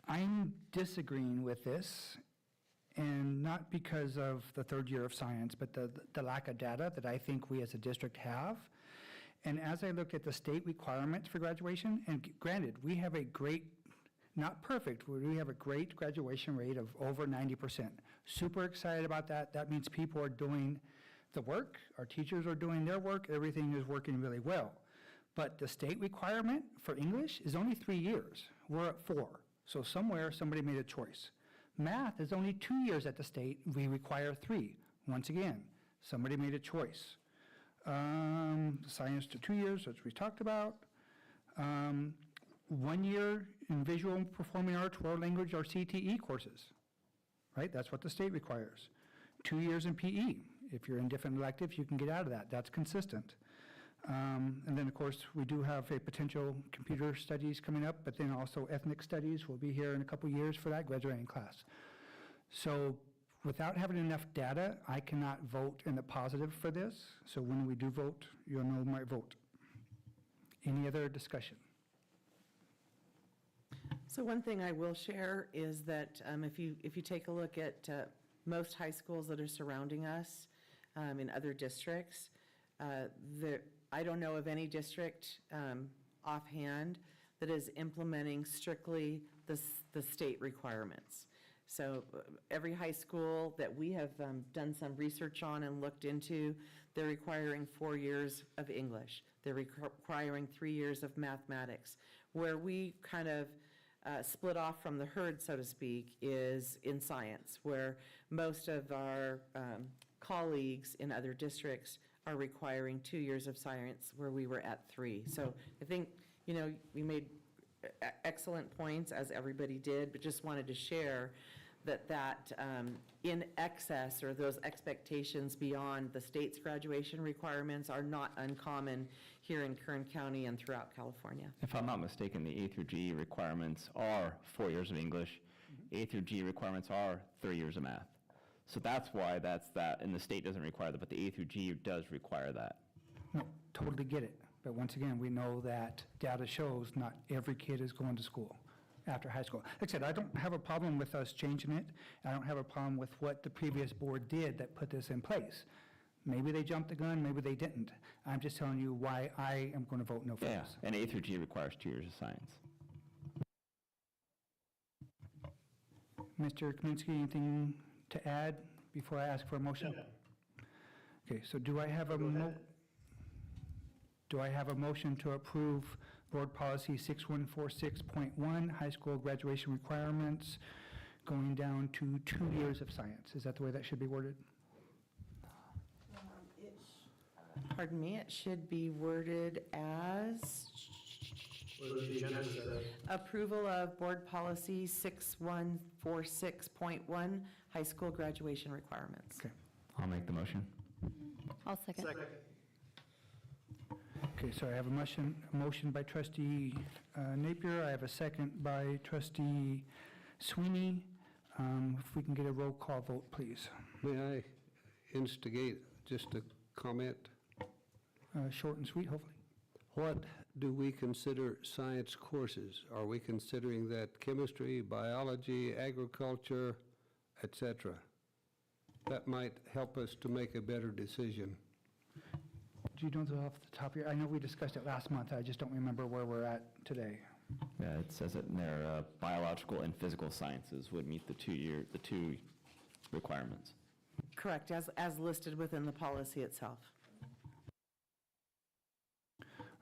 I'm disagreeing with this, and not because of the third year of science, but the lack of data that I think we as a district have. And as I look at the state requirements for graduation, and granted, we have a great Not perfect, but we have a great graduation rate of over 90%. Super excited about that. That means people are doing the work, our teachers are doing their work, everything is working really well. But the state requirement for English is only 3 years. We're at 4. So somewhere, somebody made a choice. Math is only 2 years at the state. We require 3. Once again, somebody made a choice. Science to 2 years, as we talked about. 1 year in visual and performing arts, world language, or CTE courses, right? That's what the state requires. 2 years in PE. If you're in different electives, you can get out of that. That's consistent. And then, of course, we do have a potential computer studies coming up, but then also ethnic studies will be here in a couple years for that graduating class. So without having enough data, I cannot vote in the positive for this. So when we do vote, you'll know my vote. Any other discussion? So one thing I will share is that if you take a look at most high schools that are surrounding us in other districts, I don't know of any district offhand that is implementing strictly the state requirements. So every high school that we have done some research on and looked into, they're requiring 4 years of English. They're requiring 3 years of mathematics. Where we kind of split off from the herd, so to speak, is in science, where most of our colleagues in other districts are requiring 2 years of science, where we were at 3. So I think, we made excellent points, as everybody did, but just wanted to share that in excess, or those expectations beyond the state's graduation requirements, are not uncommon here in Kern County and throughout California. If I'm not mistaken, the A through G requirements are 4 years of English. A through G requirements are 3 years of math. So that's why that's that, and the state doesn't require that, but the A through G does require that. No, totally get it. But once again, we know that data shows not every kid is going to school after high school. Like I said, I don't have a problem with us changing it. I don't have a problem with what the previous board did that put this in place. Maybe they jumped the gun, maybe they didn't. I'm just telling you why I am going to vote no for this. And A through G requires 2 years of science. Mr. Kaminsky, anything to add before I ask for a motion? Okay, so do I have a motion to approve Board Policy 6146.1, high school graduation requirements, going down to 2 years of science? Is that the way that should be worded? Pardon me, it should be worded as approval of Board Policy 6146.1, high school graduation requirements. Okay. I'll make the motion. I'll second. Okay, so I have a motion by trustee Napier. I have a second by trustee Sweeney. If we can get a roll call vote, please. May I instigate just a comment? Short and sweet, hopefully. What do we consider science courses? Are we considering that chemistry, biology, agriculture, etc.? That might help us to make a better decision. Do you know off the top of your, I know we discussed it last month, I just don't remember where we're at today. Yeah, it says it in there, biological and physical sciences would meet the 2 requirements. Correct, as listed within the policy itself.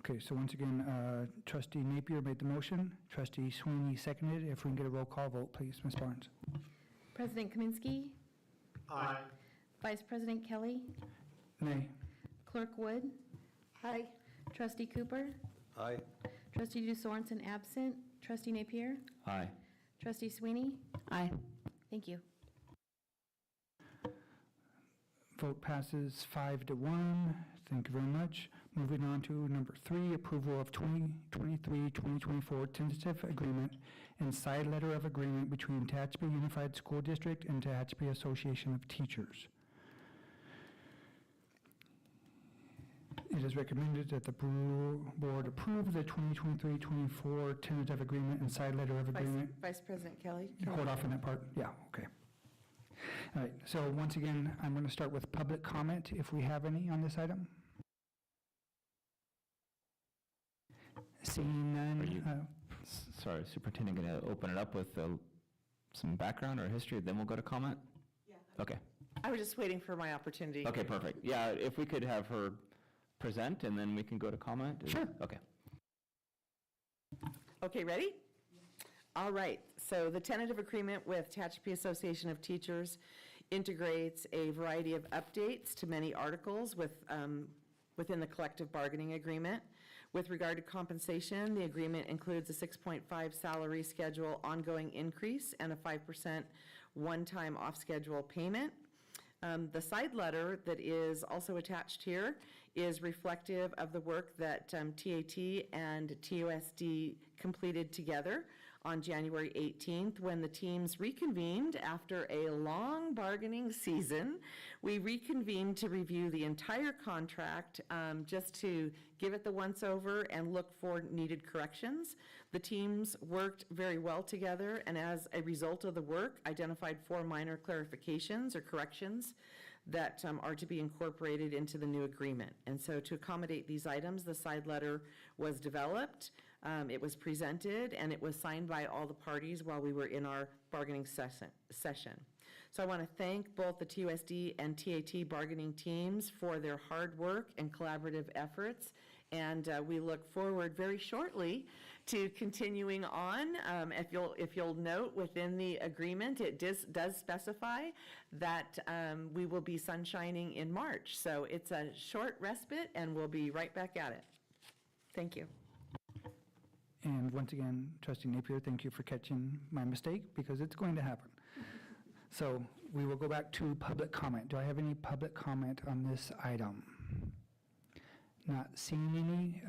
Okay, so once again, trustee Napier made the motion, trustee Sweeney seconded. If we can get a roll call vote, please, Ms. Barnes. President Kaminsky? Aye. Vice President Kelly? Nay. Clerk Wood? Aye. Trustee Cooper? Aye. Trustee DeSorensen absent. Trustee Napier? Aye. Trustee Sweeney? Aye. Thank you. Vote passes 5-1. Thank you very much. Moving on to number 3, approval of 2023-2024 tentative agreement and side letter of agreement between Tehachapi Unified School District and Tehachapi Association of Teachers. It is recommended that the board approve the 2023-24 tentative agreement and side letter of agreement. Vice President Kelly? You hold off on that part? Yeah, okay. All right, so once again, I'm going to start with public comment, if we have any on this item. Seeing none. Sorry, Superintendent, going to open it up with some background or history, then we'll go to comment? Yeah. Okay. I was just waiting for my opportunity. Okay, perfect. Yeah, if we could have her present and then we can go to comment? Sure. Okay. Okay, ready? All right, so the tentative agreement with Tehachapi Association of Teachers integrates a variety of updates to many articles within the collective bargaining agreement. With regard to compensation, the agreement includes a 6.5 salary schedule ongoing increase and a 5% one-time off-schedule payment. The side letter that is also attached here is reflective of the work that TAT and TUSD completed together on January 18th when the teams reconvened after a long bargaining season. We reconvened to review the entire contract just to give it the once-over and look for needed corrections. The teams worked very well together, and as a result of the work, identified 4 minor clarifications or corrections that are to be incorporated into the new agreement. And so to accommodate these items, the side letter was developed, it was presented, and it was signed by all the parties while we were in our bargaining session. So I want to thank both the TUSD and TAT bargaining teams for their hard work and collaborative efforts, and we look forward very shortly to continuing on. If you'll note within the agreement, it does specify that we will be sunshining in March. So it's a short respite, and we'll be right back at it. Thank you. And once again, Trustee Napier, thank you for catching my mistake, because it's going to happen. So we will go back to public comment. Do I have any public comment on this item? Not seeing any.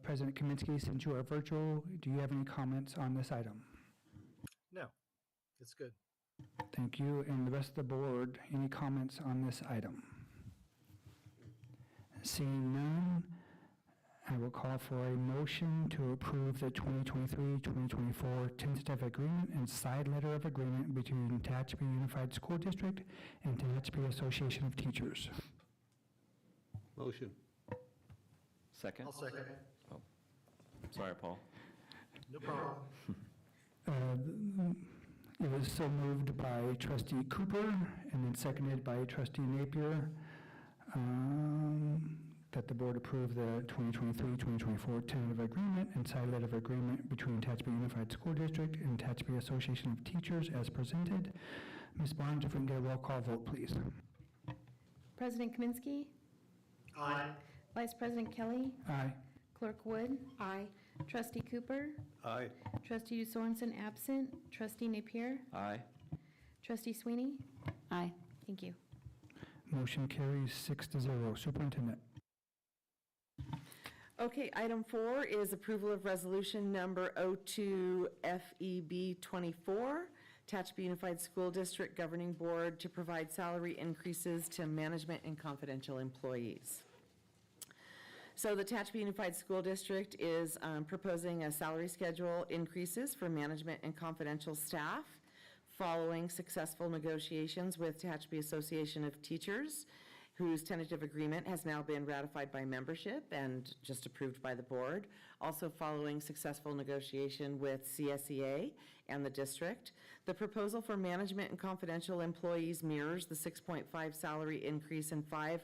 President Kaminsky, since you are virtual, do you have any comments on this item? No, it's good. Thank you. And the rest of the board, any comments on this item? Seeing none, I will call for a motion to approve the 2023-2024 tentative agreement and side letter of agreement between Tehachapi Unified School District and Tehachapi Association of Teachers. Motion. Second? I'll second. Oh, sorry, Paul. No problem. It was so moved by Trustee Cooper and then seconded by Trustee Napier that the board approve the 2023-2024 tentative agreement and side letter of agreement between Tehachapi Unified School District and Tehachapi Association of Teachers as presented. Ms. Barnes, if we can get a roll call vote, please. President Kaminsky? Aye. Vice President Kelly? Aye. Clerk Wood? Aye. Trustee Cooper? Aye. Trustee Sorensen absent. Trustee Napier? Aye. Trustee Sweeney? Aye. Thank you. Motion carries 6-0. Superintendent. Okay, item 4 is approval of resolution number 02-FEB24, Tehachapi Unified School District Governing Board to provide salary increases to management and confidential employees. So the Tehachapi Unified School District is proposing a salary schedule increases for management and confidential staff following successful negotiations with Tehachapi Association of Teachers, whose tentative agreement has now been ratified by membership and just approved by the board. Also following successful negotiation with CSEA and the district. The proposal for management and confidential employees mirrors the 6.5 salary increase and 5%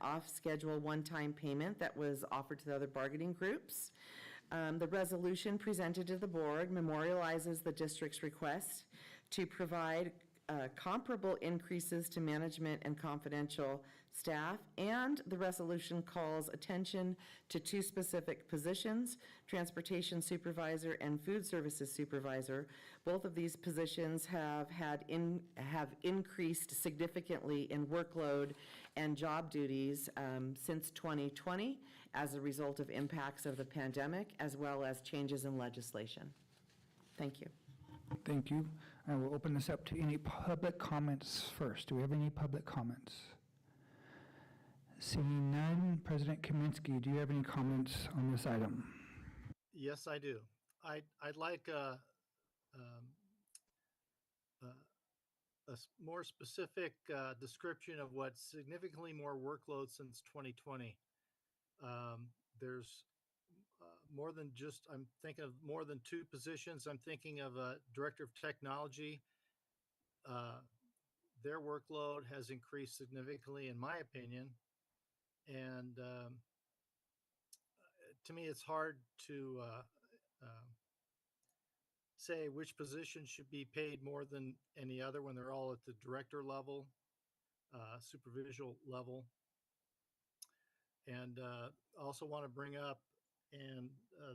off schedule one-time payment that was offered to the other bargaining groups. The resolution presented to the board memorializes the district's request to provide comparable increases to management and confidential staff, and the resolution calls attention to 2 specific positions, transportation supervisor and food services supervisor. Both of these positions have increased significantly in workload and job duties since 2020 as a result of impacts of the pandemic, as well as changes in legislation. Thank you. Thank you. I will open this up to any public comments first. Do we have any public comments? Seeing none, President Kaminsky, do you have any comments on this item? Yes, I do. I'd like a more specific description of what's significantly more workload since 2020. There's I'm thinking of more than 2 positions. I'm thinking of a director of technology. Their workload has increased significantly, in my opinion. And to me, it's hard to say which position should be paid more than any other when they're all at the director level, supervision level. And also want to bring up, and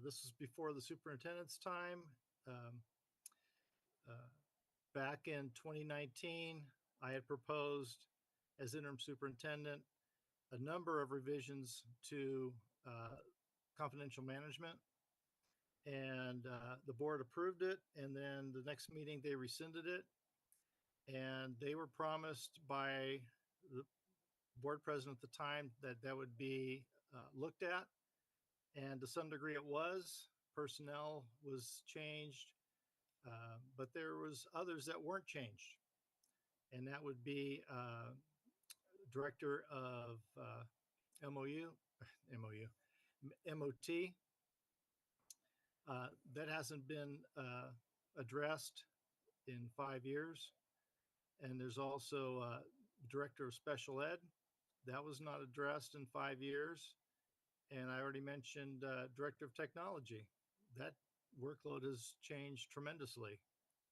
this was before the superintendent's time, back in 2019, I had proposed as interim superintendent a number of revisions to confidential management, and the board approved it, and then the next meeting they rescinded it, and they were promised by the board president at the time that that would be looked at, and to some degree it was. Personnel was changed, but there was others that weren't changed, and that would be director of MOT. That hasn't been addressed in 5 years. And there's also director of special ed. That was not addressed in 5 years. And I already mentioned director of technology. That workload has changed tremendously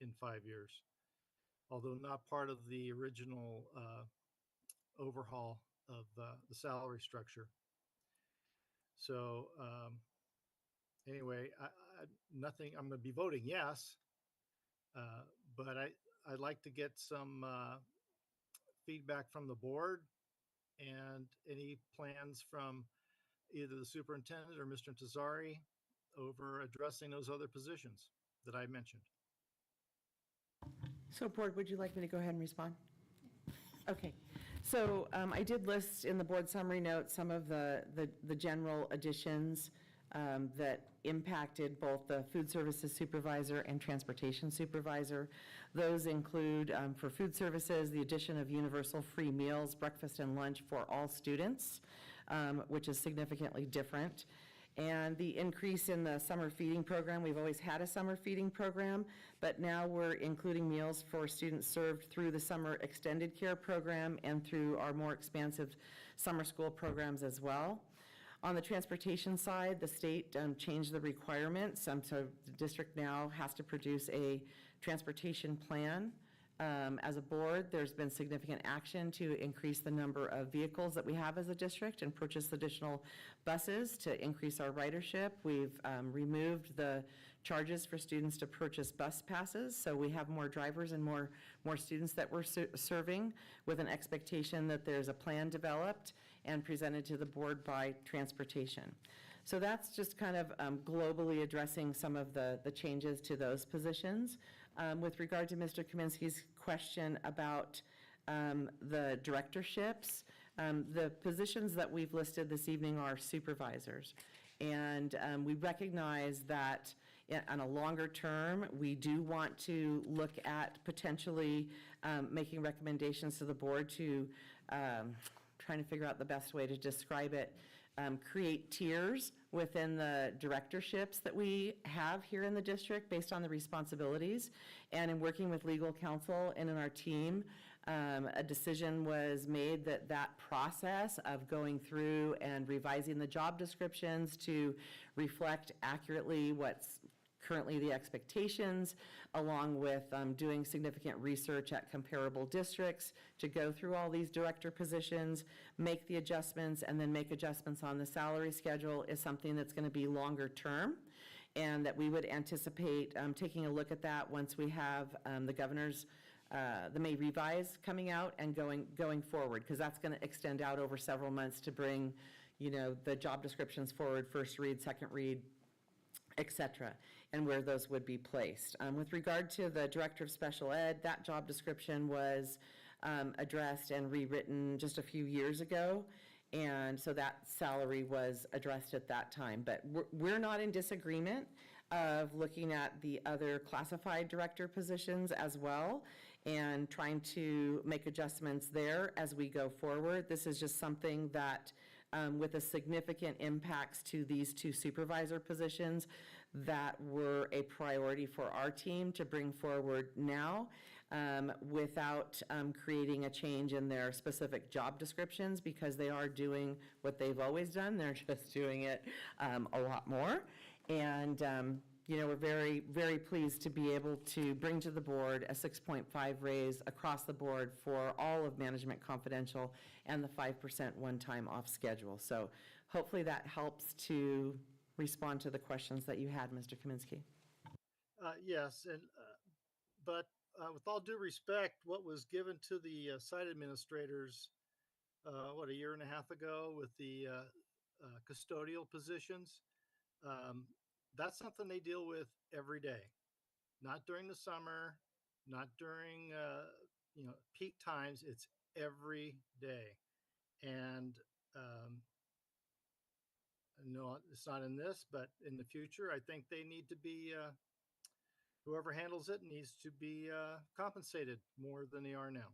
in 5 years, although not part of the original overhaul of the salary structure. So anyway, nothing, I'm going to be voting yes, but I'd like to get some feedback from the board and any plans from either the superintendent or Mr. Tazari over addressing those other positions that I mentioned. So board, would you like me to go ahead and respond? Okay. So I did list in the board summary note some of the general additions that impacted both the food services supervisor and transportation supervisor. Those include, for food services, the addition of universal free meals, breakfast and lunch for all students, which is significantly different. And the increase in the summer feeding program. We've always had a summer feeding program, but now we're including meals for students served through the summer extended care program and through our more expansive summer school programs as well. On the transportation side, the state changed the requirements, so the district now has to produce a transportation plan. As a board, there's been significant action to increase the number of vehicles that we have as a district and purchase additional buses to increase our ridership. We've removed the charges for students to purchase bus passes, so we have more drivers and more students that we're serving, with an expectation that there's a plan developed and presented to the board by transportation. So that's just kind of globally addressing some of the changes to those positions. With regard to Mr. Kaminsky's question about the directorships, the positions that we've listed this evening are supervisors. And we recognize that on a longer term, we do want to look at potentially making recommendations to the board to, trying to figure out the best way to describe it, create tiers within the directorships that we have here in the district based on the responsibilities. And in working with legal counsel and in our team, a decision was made that that process of going through and revising the job descriptions to reflect accurately what's currently the expectations, along with doing significant research at comparable districts to go through all these director positions, make the adjustments, and then make adjustments on the salary schedule is something that's going to be longer term, and that we would anticipate taking a look at that once we have the governor's the May revise coming out and going forward, because that's going to extend out over several months to bring, the job descriptions forward, first read, second read, et cetera, and where those would be placed. With regard to the Director of Special Ed, that job description was addressed and rewritten just a few years ago, and so that salary was addressed at that time. But we're not in disagreement of looking at the other classified director positions as well and trying to make adjustments there as we go forward. This is just something that with a significant impacts to these two supervisor positions that were a priority for our team to bring forward now without creating a change in their specific job descriptions, because they are doing what they've always done. They're just doing it a lot more. And we're very, very pleased to be able to bring to the board a 6.5 raise across the board for all of Management Confidential and the 5% one-time off schedule. So hopefully that helps to respond to the questions that you had, Mr. Kaminsky. Yes, but with all due respect, what was given to the site administrators, a year and a half ago with the custodial positions, that's something they deal with every day, not during the summer, not during peak times. It's every day, and no, it's not in this, but in the future, I think they need to be. Whoever handles it needs to be compensated more than they are now,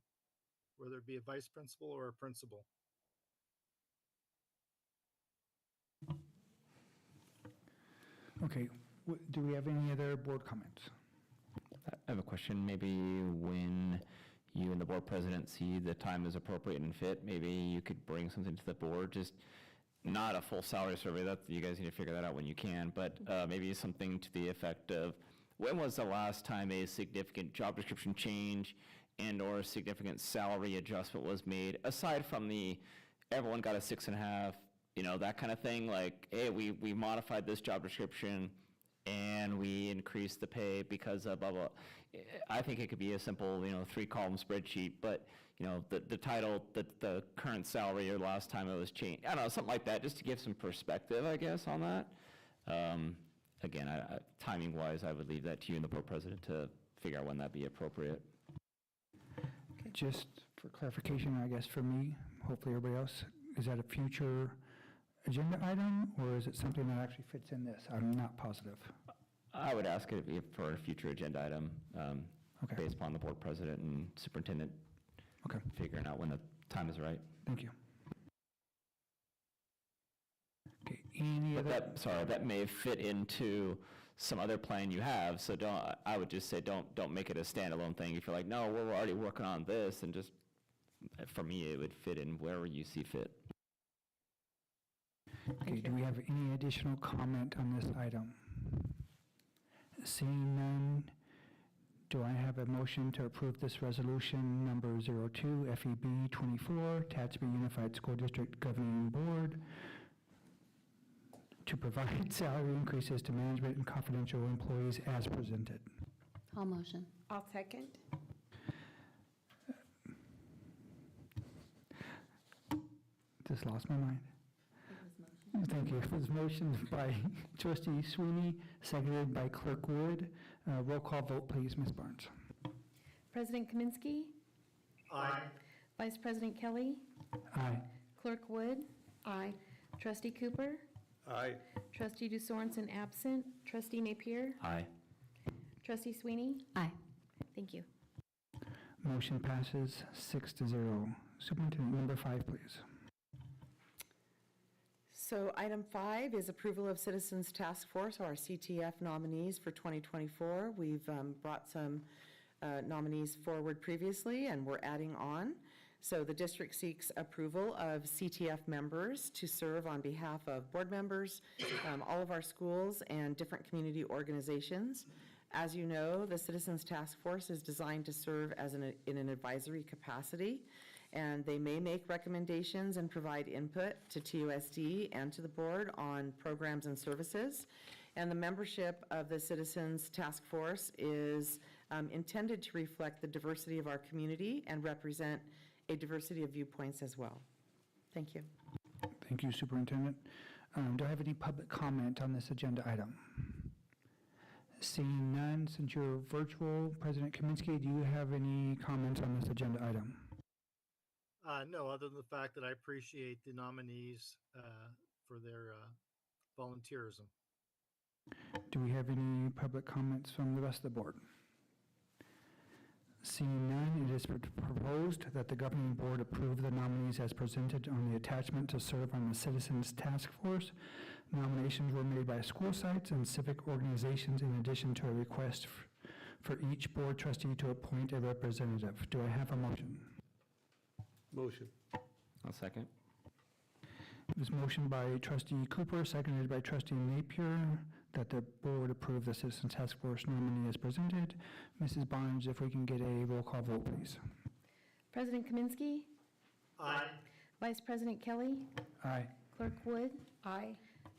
whether it be a vice principal or a principal. Okay, do we have any other board comments? I have a question. Maybe when you and the board president see the time is appropriate and fit, maybe you could bring something to the board, just not a full salary survey, that you guys need to figure that out when you can, but maybe something to the effect of, when was the last time a significant job description change and or a significant salary adjustment was made, aside from the everyone got a 6.5, that kind of thing, like, hey, we modified this job description and we increased the pay because of blah, blah. I think it could be a simple, 3-column spreadsheet, but, the title, the current salary or last time it was changed, I don't know, something like that, just to give some perspective, I guess, on that. Again, timing-wise, I would leave that to you and the board president to figure out when that'd be appropriate. Just for clarification, I guess for me, hopefully everybody else, is that a future agenda item, or is it something that actually fits in this? I'm not positive. I would ask it for a future agenda item, based upon the board president and superintendent figuring out when the time is right. Thank you. Okay, any other? That may fit into some other plan you have, so I would just say don't make it a standalone thing. If you're like, no, we're already working on this, and just, for me, it would fit in wherever you see fit. Okay, do we have any additional comment on this item? Seeing none, do I have a motion to approve this resolution number 02 FEB 24, Tehachapi Unified School District Governing Board, to provide salary increases to management and confidential employees as presented? All motion. I'll second. Just lost my mind. Thank you. It was motioned by Trustee Sweeney, seconded by Clerk Wood. Roll call vote, please, Ms. Barnes. President Kaminsky? Aye. Vice President Kelly? Aye. Clerk Wood? Aye. Trustee Cooper? Aye. Trustee DeSorensen absent. Trustee Napier? Aye. Trustee Sweeney? Aye. Thank you. Motion passes 6-0. Superintendent, number 5, please. So item 5 is approval of Citizens Task Force, or our CTF nominees for 2024. We've brought some nominees forward previously, and we're adding on. So the district seeks approval of CTF members to serve on behalf of board members, all of our schools, and different community organizations. As you know, the Citizens Task Force is designed to serve as in an advisory capacity, and they may make recommendations and provide input to TUSD and to the board on programs and services. And the membership of the Citizens Task Force is intended to reflect the diversity of our community and represent a diversity of viewpoints as well. Thank you. Thank you, Superintendent. Do I have any public comment on this agenda item? Seeing none, since you're virtual, President Kaminsky, do you have any comments on this agenda item? No, other than the fact that I appreciate the nominees for their volunteerism. Do we have any public comments from the rest of the board? Seeing none, it is proposed that the governing board approve the nominees as presented on the attachment to serve on the Citizens Task Force. Nominations were made by school sites and civic organizations in addition to a request for each board trustee to appoint a representative. Do I have a motion? Motion. I'll second. It was motioned by trustee Cooper, seconded by trustee Napier, that the board approve the Citizens Task Force nominee as presented. Mrs. Barnes, if we can get a roll call vote, please. President Kaminsky? Aye. Vice President Kelly? Aye. Clerk Wood? Aye.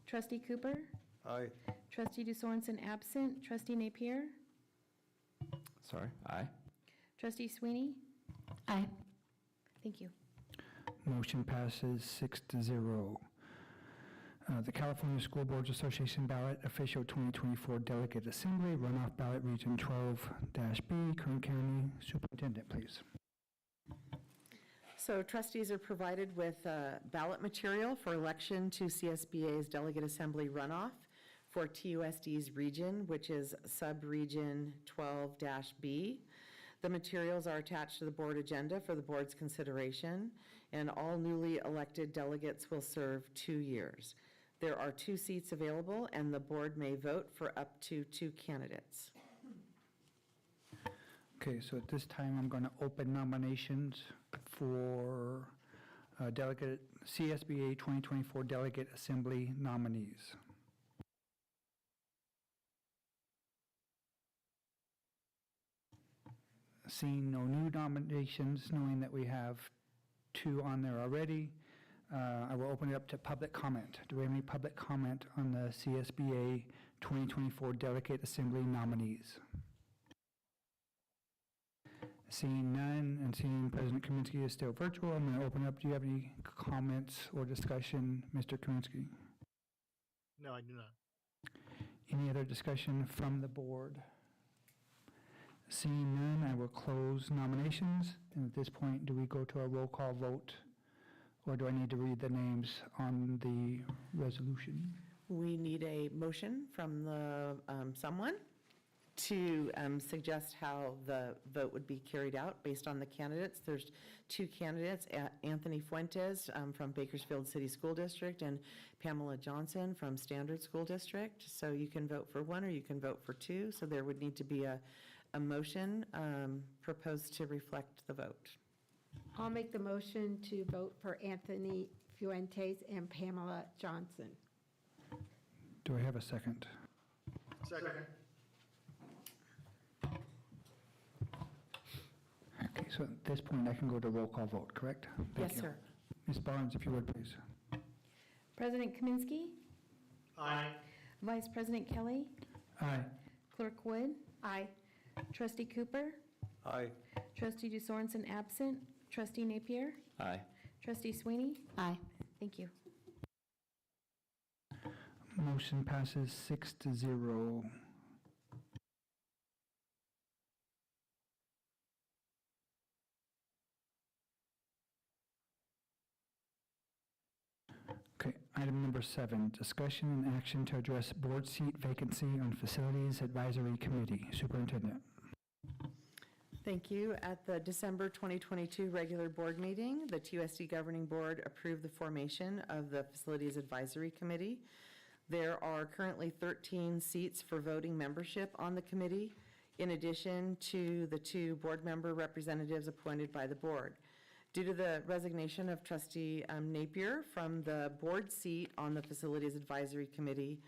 Trustee Cooper? Aye. Trustee DeSorensen absent. Trustee Napier? Sorry, aye. Trustee Sweeney? Aye. Thank you. Motion passes 6-0. The California School Boards Association ballot, official 2024 delegate assembly, runoff ballot, region 12-B, Kern County. Superintendent, please. So trustees are provided with ballot material for election to CSBA's delegate assembly runoff for TUSD's region, which is sub-region 12-B. The materials are attached to the board agenda for the board's consideration, and all newly elected delegates will serve 2 years. There are 2 seats available, and the board may vote for up to 2 candidates. Okay, so at this time, I'm going to open nominations for delegate CSBA 2024 delegate assembly nominees. Seeing no new nominations, knowing that we have 2 on there already, I will open it up to public comment. Do we have any public comment on the CSBA 2024 delegate assembly nominees? Seeing none and seeing President Kaminsky is still virtual, I'm going to open up. Do you have any comments or discussion, Mr. Kaminsky? No, I do not. Any other discussion from the board? Seeing none, I will close nominations. And at this point, do we go to a roll call vote, or do I need to read the names on the resolution? We need a motion from the someone to suggest how the vote would be carried out based on the candidates. There's 2 candidates, Anthony Fuentes from Bakersfield City School District and Pamela Johnson from Standard School District. So you can vote for one or you can vote for 2. So there would need to be a motion proposed to reflect the vote. I'll make the motion to vote for Anthony Fuentes and Pamela Johnson. Do I have a second? Second. Okay, so at this point, I can go to roll call vote, correct? Thank Yes, you. sir. Ms. Barnes, if you would, please. President Kaminsky? Aye. Vice President Kelly? Aye. Clerk Wood? Aye. Trustee Cooper? Aye. Trustee DeSorensen absent. Trustee Napier? Aye. Trustee Sweeney? Aye. Thank you. Motion passes 6-0. Okay, item number 7, discussion and action to address board seat vacancy on Facilities Advisory Committee. Superintendent. Thank you. At the December 2022 regular board meeting, the TUSD Governing Board approved the formation of the Facilities Advisory Committee. There are currently 13 seats for voting membership on the committee, in addition to the 2 board member representatives appointed by the board. Due to the resignation of Trustee Napier from the board seat on the Facilities Advisory Committee,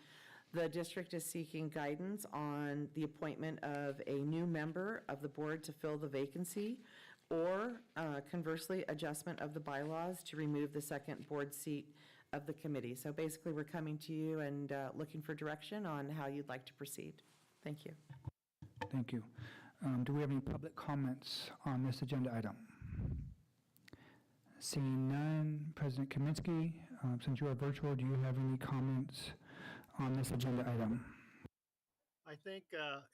the district is seeking guidance on the appointment of a new member of the board to fill the vacancy, or conversely, adjustment of the bylaws to remove the second board seat of the committee. So basically, we're coming to you and looking for direction on how you'd like to proceed. Thank you. Thank you. Do we have any public comments on this agenda item? Seeing none, President Kaminsky, since you are virtual, do you have any comments on this agenda item? I think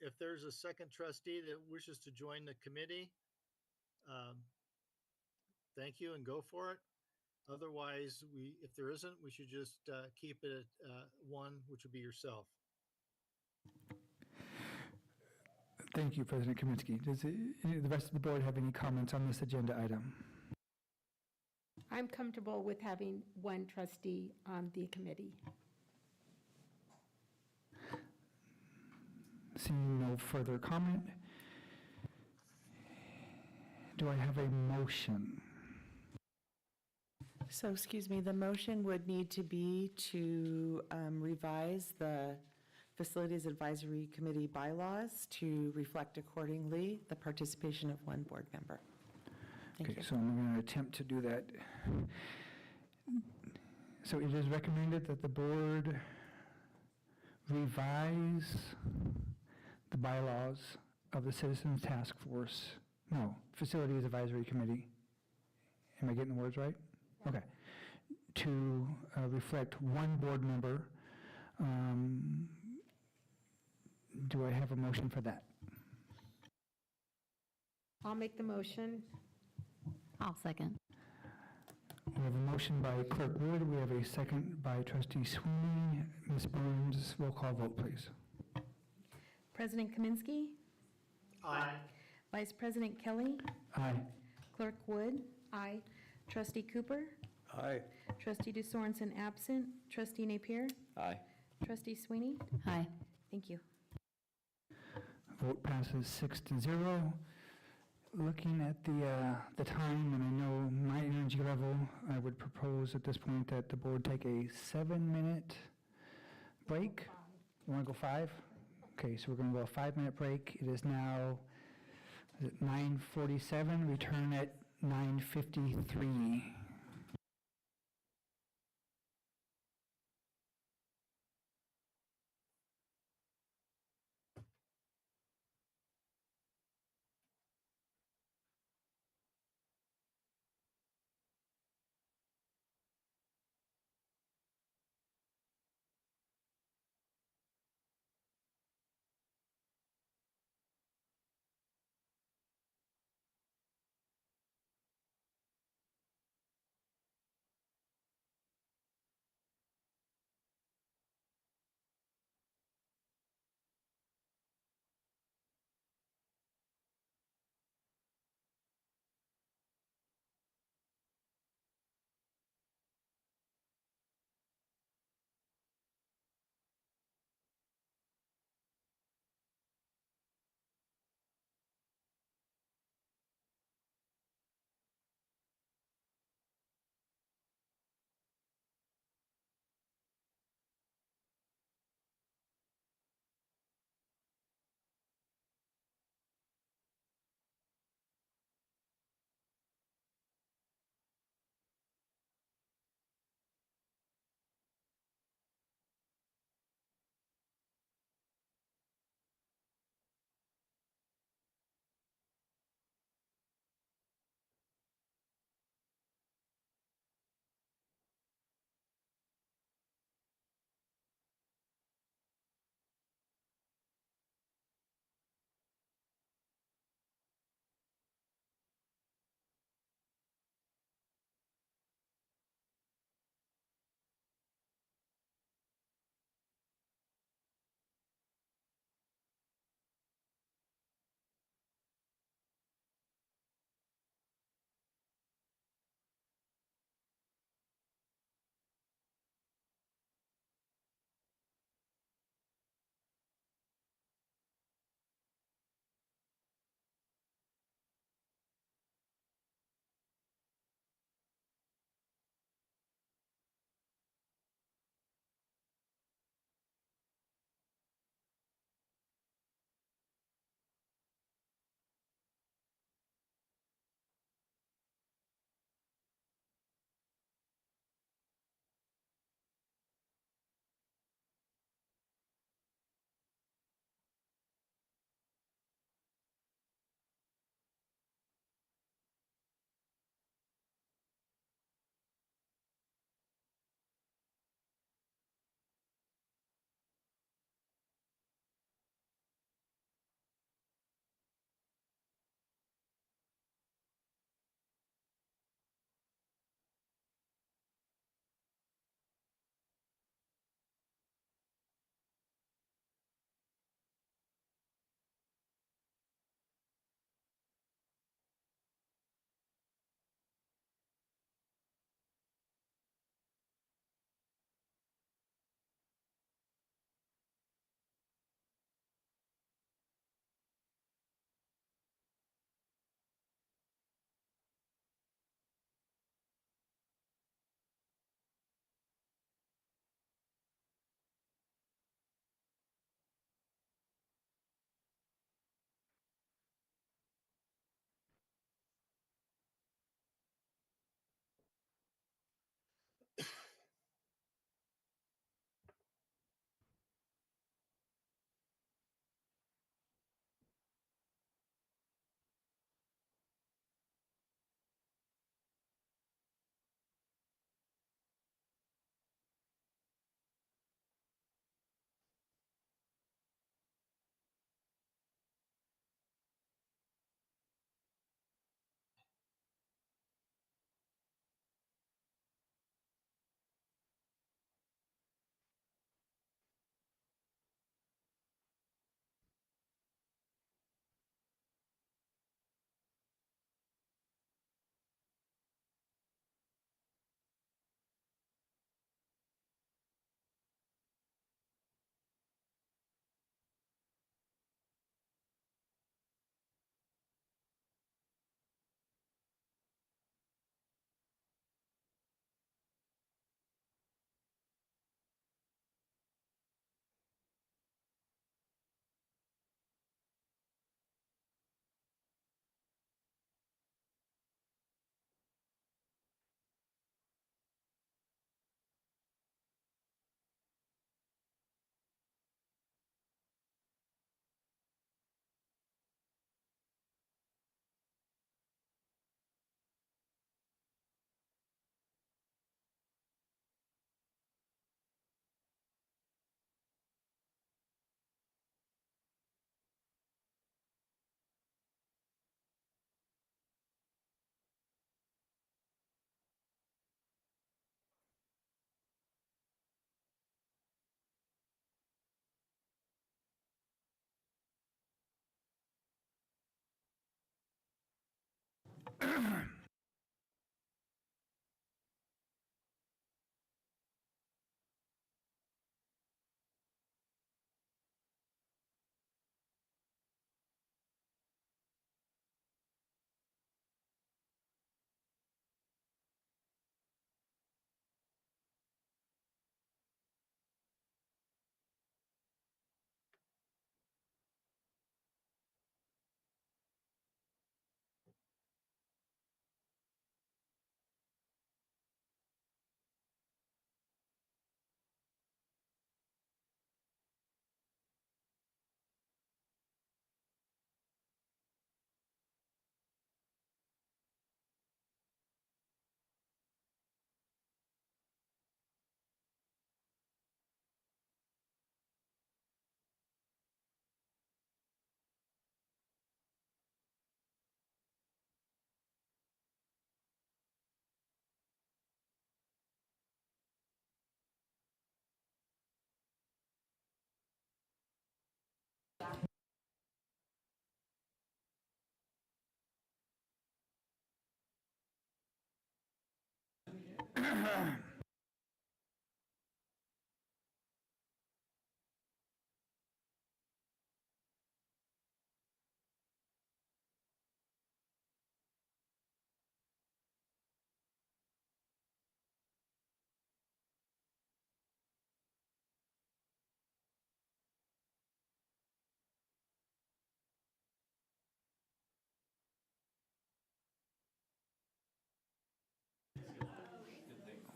if there's a second trustee that wishes to join the committee, thank you and go for it. Otherwise, if there isn't, we should just keep it at 1, which would be yourself. Thank you, President Kaminsky. Does the rest of the board have any comments on this agenda item? I'm comfortable with having one trustee on the committee. Seeing no further comment, do I have a motion? So, excuse me, the motion would need to be to revise the Facilities Advisory Committee bylaws to reflect accordingly the participation of one board member. Thank Okay, you. so I'm going to attempt to do that. So it is recommended that the board revise the bylaws of the Citizens Task Force, no, Facilities Advisory Committee. Am I getting the words right? Okay. To reflect one board member. Do I have a motion for that? I'll make the motion. I'll second. We have a motion by Clerk Wood. We have a second by Trustee Sweeney. Ms. Burns, roll call vote, please. President Kaminsky. Aye. Vice President Kelly. Aye. Clerk Wood. Aye. Trustee Cooper. Aye. Trustee DeSorensen absent. Trustee Napier. Aye. Trustee Sweeney. Aye. Thank you. Vote passes 6-0. Looking at the time, and I know my energy level, I would propose at this point that the board take a 7-minute break. You want to go 5? Okay, so we're going to go a 5-minute break. It is now 9:47. Return at 9:53.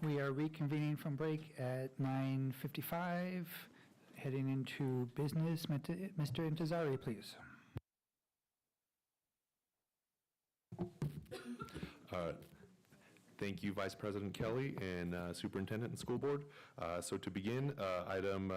We are reconvening from break at 9:55, heading into business. Mr. Intezari, please. Thank you, Vice President Kelly and Superintendent and School Board. So to begin, item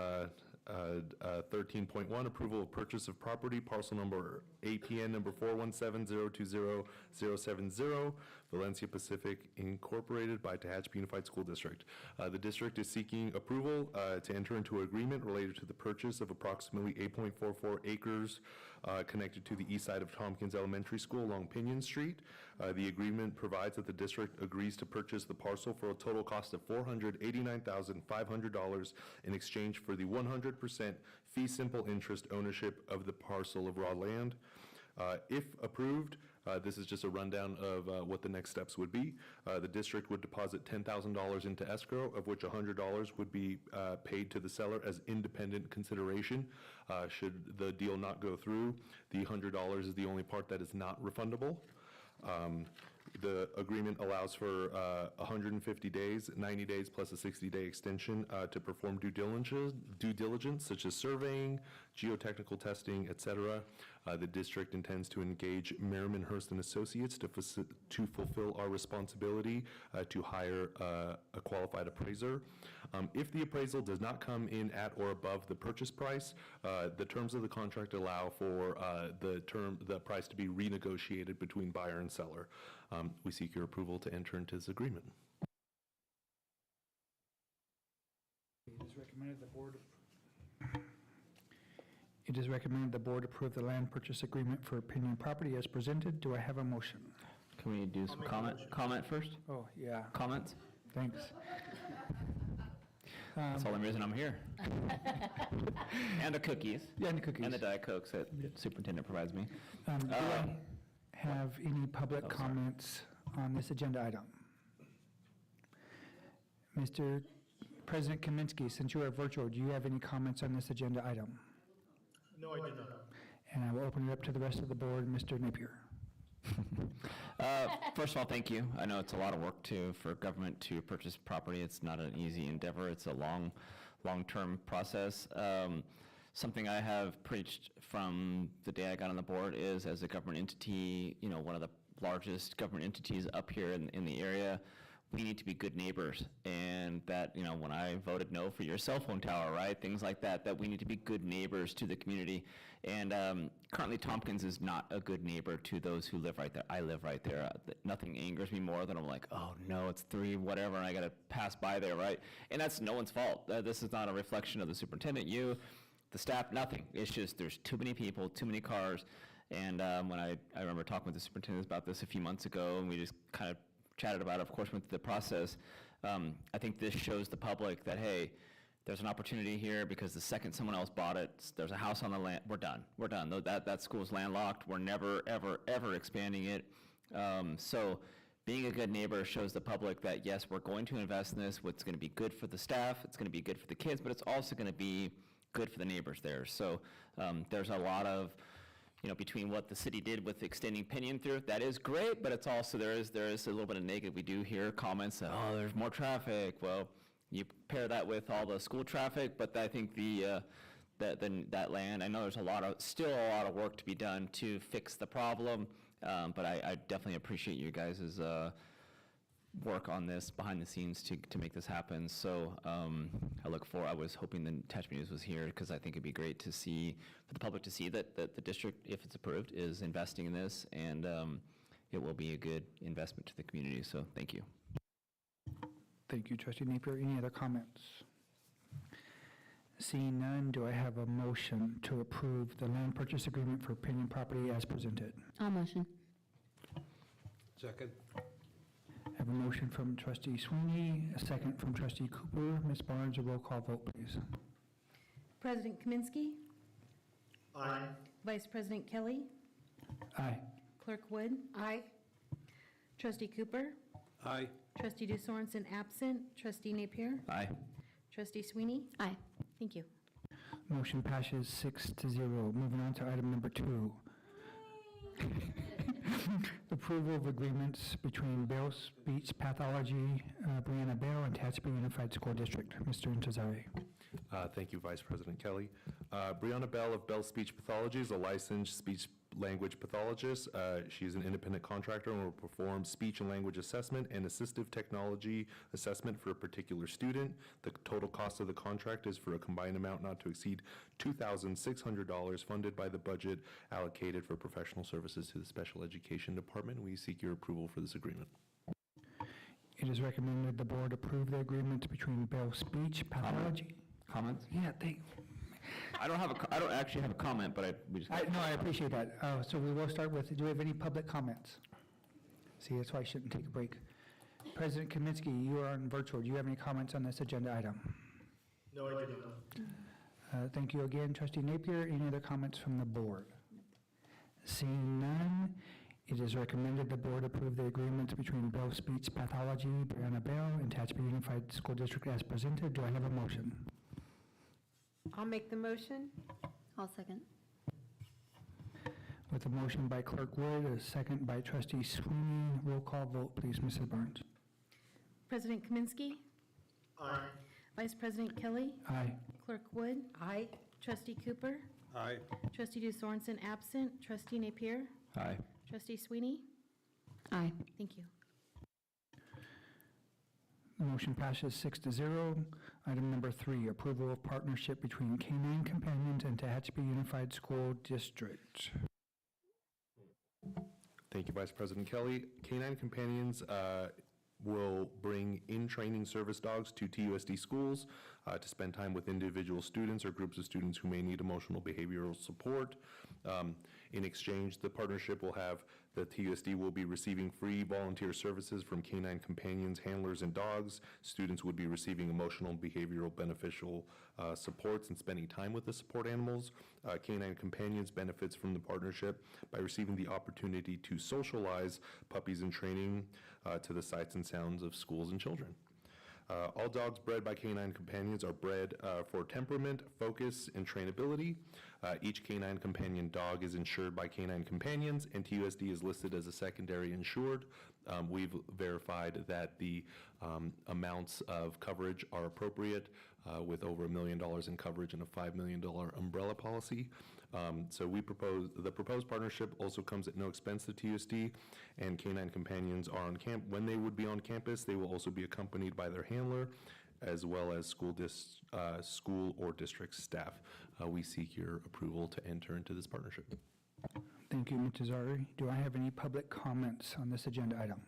13.1, approval of purchase of property, parcel number APN number 417-020-070, Valencia Pacific Incorporated by Tehachapi Unified School District. The district is seeking approval to enter into an agreement related to the purchase of approximately 8.44 acres connected to the east side of Tompkins Elementary School along Pinion Street. The agreement provides that the district agrees to purchase the parcel for a total cost of $489,500 in exchange for the 100% fee simple interest ownership of the parcel of raw land. If approved, this is just a rundown of what the next steps would be. The district would deposit $10,000 into escrow, of which $100 would be paid to the seller as independent consideration. Should the deal not go through, the $100 is the only part that is not refundable. The agreement allows for 150 days, 90 days plus a 60-day extension to perform due diligence such as surveying, geotechnical testing, etc. The district intends to engage Merriman Hurst and Associates to fulfill our responsibility to hire a qualified appraiser. If the appraisal does not come in at or above the purchase price, the terms of the contract allow for the price to be renegotiated between buyer and seller. We seek your approval to enter into this agreement. It is recommended the board approve the land purchase agreement for Pinion property as presented. Do I have a motion? Can we do some comment first? Oh, yeah. Comments? Thanks. That's the only reason I'm here. And the cookies. Yeah, and the cookies. And the Diet Cokes that Superintendent provides me. Do I have any public comments on this agenda item? Mr. President Kaminsky, since you are virtual, do you have any comments on this agenda item? No, I do not. And I will open it up to the rest of the board. Mr. Napier. First of all, thank you. I know it's a lot of work for government to purchase property. It's not an easy endeavor. It's a long-term process. Something I have preached from the day I got on the board is, as a government entity, one of the largest government entities up here in the area, we need to be good neighbors. And that, when I voted no for your cell phone tower, right, things like that we need to be good neighbors to the community. And currently Tompkins is not a good neighbor to those who live right there. I live right there. Nothing angers me more than I'm like, oh no, it's 3 whatever, and I gotta pass by there, right? And that's no one's fault. This is not a reflection of the superintendent, you, the staff, nothing. It's just there's too many people, too many cars, And when I remember talking with the superintendent about this a few months ago, and we just kind of chatted about it, of course, went through the process. I think this shows the public that, hey, there's an opportunity here because the second someone else bought it, there's a house on the land, we're done. We're done. That school's landlocked. We're never, ever, ever expanding it. So being a good neighbor shows the public that, yes, we're going to invest in this. What's going to be good for the staff, it's going to be good for the kids, but it's also going to be good for the neighbors there. So there's a lot of, between what the city did with extending Pinion through, that is great, but it's also, there is a little bit of negative. We do hear comments that, oh, there's more traffic. Well, you pair that with all the school traffic, but I think that land, I know there's still a lot of work to be done to fix the problem, but I definitely appreciate you guys' work on this behind the scenes to make this happen. So I was hoping the Tehachapi News was here because I think it'd be great to see, for the public to see that the district, if it's approved, is investing in this, and it will be a good investment to the community. So thank you. Thank you, Trustee Napier. Any other comments? Seeing none, do I have a motion to approve the land purchase agreement for Pinion property as presented? I'll motion. Second. I have a motion from Trustee Sweeney, a second from Trustee Cooper. Ms. Barnes, a roll call vote, please. President Kaminsky. Aye. Vice President Kelly. Aye. Clerk Wood. Aye. Trustee Cooper. Aye. Trustee DeSorensen absent. Trustee Napier. Aye. Trustee Sweeney. Aye. Thank you. Motion passes 6-0. Moving on to item number 2. Approval of agreements between Bell Speech Pathology, Brianna Bell, and Tehachapi Unified School District. Mr. Intezari. Thank you, Vice President Kelly. Brianna Bell of Bell Speech Pathology is a licensed speech language pathologist. She is an independent contractor and will perform speech and language assessment and assistive technology assessment for a particular student. The total cost of the contract is for a combined amount not to exceed $2,600 funded by the budget allocated for professional services to the Special Education Department. We seek your approval for this agreement. It is recommended the board approve the agreement between Bell Speech Pathology. Comments? Yeah, I don't actually have a comment, but I appreciate that. So we will start with, do we have any public comments? See, that's why I shouldn't take a break. President Kaminsky, you are on virtual. Do you have any comments on this agenda item? No, I do not. Thank you again, Trustee Napier. Any other comments from the board? Seeing none, it is recommended the board approve the agreement between Bell Speech Pathology, Brianna Bell, and Tehachapi Unified School District as presented. Do I have a motion? I'll make the motion. I'll second. With a motion by Clerk Wood, a second by Trustee Sweeney. Roll call vote, please, Mrs. Barnes. President Kaminsky. Aye. Vice President Kelly. Aye. Clerk Wood. Aye. Trustee Cooper. Aye. Trustee DeSorensen absent. Trustee Napier. Aye. Trustee Sweeney. Aye. Thank you. The motion passes 6-0. Item number 3, approval of partnership between Canine Companions and Tehachapi Unified School District. Thank you, Vice President Kelly. Canine Companions will bring in-training service dogs to TUSD schools to spend time with individual students or groups of students who may need emotional behavioral support. In exchange, the partnership will have the TUSD will be receiving free volunteer services from Canine Companions, handlers, and dogs. Students would be receiving emotional and behavioral beneficial supports and spending time with the support animals. Canine Companions benefits from the partnership by receiving the opportunity to socialize puppies in training to the sights and sounds of schools and children. All dogs bred by Canine Companions are bred for temperament, focus, and trainability. Each Canine Companion dog is insured by Canine Companions, and TUSD is listed as a secondary insured. We've verified that the amounts of coverage are appropriate with over $1 million in coverage and a $5 million umbrella policy. So the proposed partnership also comes at no expense to TUSD, and Canine Companions are on when they would be on campus, they will also be accompanied by their handler, as well as school or district staff. We seek your approval to enter into this partnership. Thank you, Ms. Zari. Do I have any public comments on this agenda item?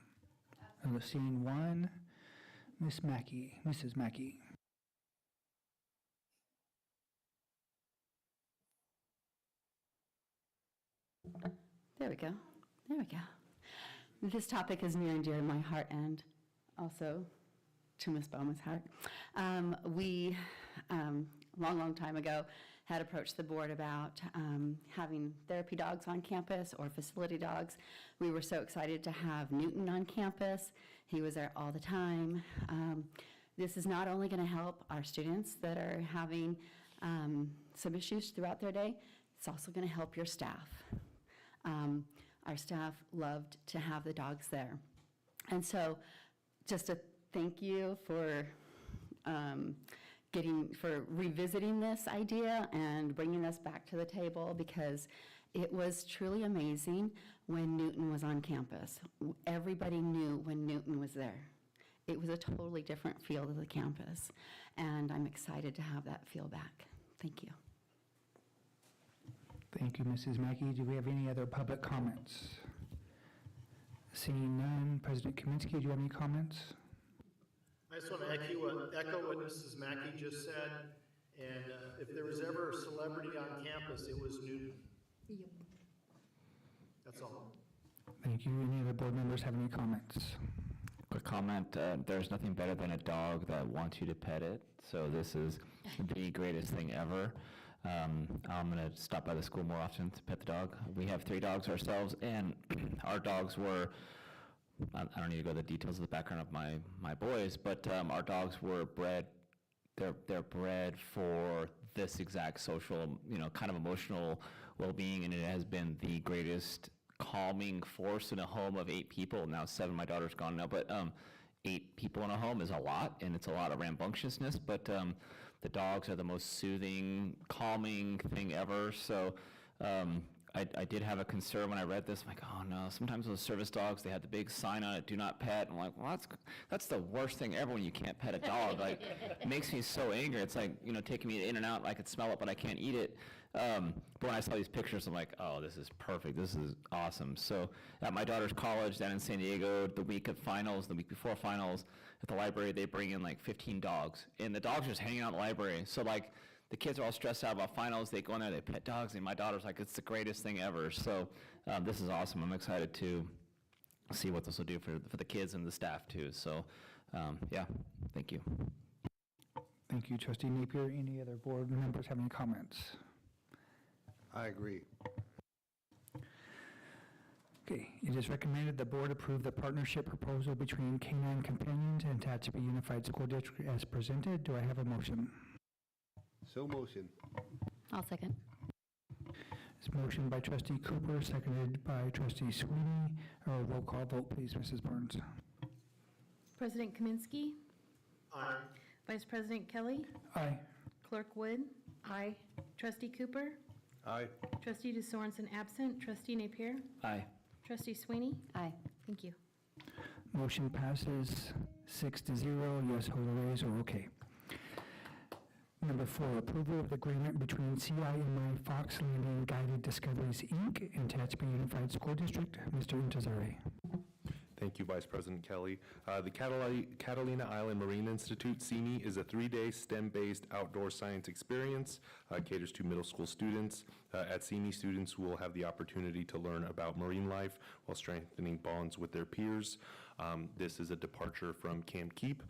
Seeing one, Mrs. Mackey. There we go. There we go. This topic is near and dear to my heart and also to Ms. Bowman's heart. We, long time ago, had approached the board about having therapy dogs on campus or facility dogs. We were so excited to have Newton on campus. He was there all the time. This is not only going to help our students that are having some issues throughout their day, it's also going to help your staff. Our staff loved to have the dogs there. And so just a thank you for revisiting this idea and bringing us back to the table, because it was truly amazing when Newton was on campus. Everybody knew when Newton was there. It was a totally different feel to the campus, and I'm excited to have that feel back. Thank you. Thank you, Mrs. Mackey. Do we have any other public comments? Seeing none, President Kaminsky, do you have any comments? I just want to echo what Mrs. Mackey just said, and if there was ever a celebrity on campus, it was Newton. That's all. Thank you. Any other board members have any comments? Quick comment, there's nothing better than a dog that wants you to pet it, so this is the greatest thing ever. I'm going to stop by the school more often to pet the dog. We have 3 dogs ourselves, and our dogs were, I don't need to go to the details of the background of my boys, but our dogs were bred, they're bred for this exact social, kind of emotional well-being, and it has been the greatest calming force in a home of 8 people. Now 7, my daughter's gone now, but 8 people in a home is a lot, and it's a lot of rambunctiousness, but the dogs are the most soothing, calming thing ever. So I did have a concern when I read this. I'm like, oh no, sometimes those service dogs, they have the big sign on it, do not pet. I'm like, well, that's the worst thing ever when you can't pet a dog. Like, it makes me so angry. It's like, taking me in and out, I could smell it, but I can't eat it. But when I saw these pictures, I'm like, oh, this is perfect. This is awesome. So at my daughter's college down in San Diego, the week before finals, at the library, they bring in like 15 dogs. And the dogs are just hanging out in the library. So like, the kids are all stressed out about finals. They go in there, they pet dogs, and my daughter's like, it's the greatest thing ever. So this is awesome. I'm excited to see what this will do for the kids and the staff too. So yeah, thank you. Thank you, Trustee Napier. Any other board members have any comments? I agree. Okay, it is recommended the board approve the partnership proposal between Canine Companions and Tehachapi Unified School District as presented. Do I have a motion? So motion. I'll second. It's motion by Trustee Cooper, seconded by Trustee Sweeney. Roll call vote, please, Mrs. Barnes. President Kaminsky. Aye. Vice President Kelly. Aye. Clerk Wood. Aye. Trustee Cooper. Aye. Trustee DeSorensen absent. Trustee Napier. Aye. Trustee Sweeney. Aye. Thank you. Motion passes 6-0. Yes, holidays are okay. Number 4, approval of the agreement between CIMI Fox Landing Guided Discoveries, Inc. and Tehachapi Unified School District. Mr. Intezari. Thank you, Vice President Kelly. The Catalina Island Marine Institute, CIMI, is a 3-day STEM-based outdoor science experience, caters to middle school students. At CIMI, students will have the opportunity to learn about marine life while strengthening bonds with their peers. This is a departure from Camp Keep,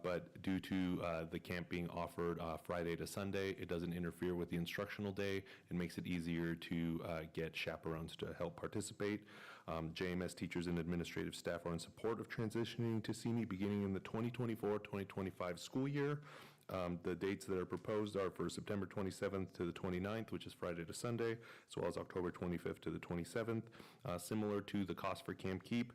but due to the camp being offered Friday to Sunday, it doesn't interfere with the instructional day. It makes it easier to get chaperones to help participate. JMS teachers and administrative staff are in support of transitioning to CIMI beginning in the 2024-2025 school year. The dates that are proposed are for September 27th to the 29th, which is Friday to Sunday, as well as October 25th to the 27th. Similar to the cost for Camp Keep,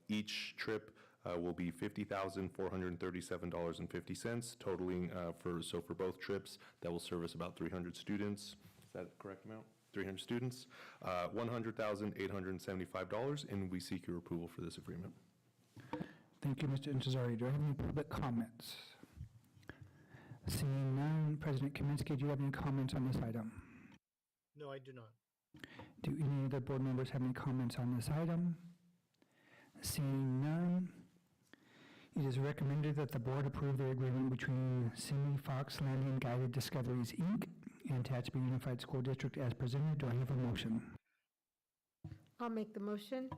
each trip will be $50,437.50, totaling for both trips that will service about 300 students. Is that the correct amount? 300 students, $100,875, and we seek your approval for this agreement. Thank you, Mr. Intezari. Do I have any public comments? Seeing none, President Kaminsky, do you have any comments on this item? No, I do not. Do any other board members have any comments on this item? Seeing none, it is recommended that the board approve the agreement between CIMI Fox Landing Guided Discoveries, Inc. and Tehachapi Unified School District as presented. Do I have a motion? I'll make the motion.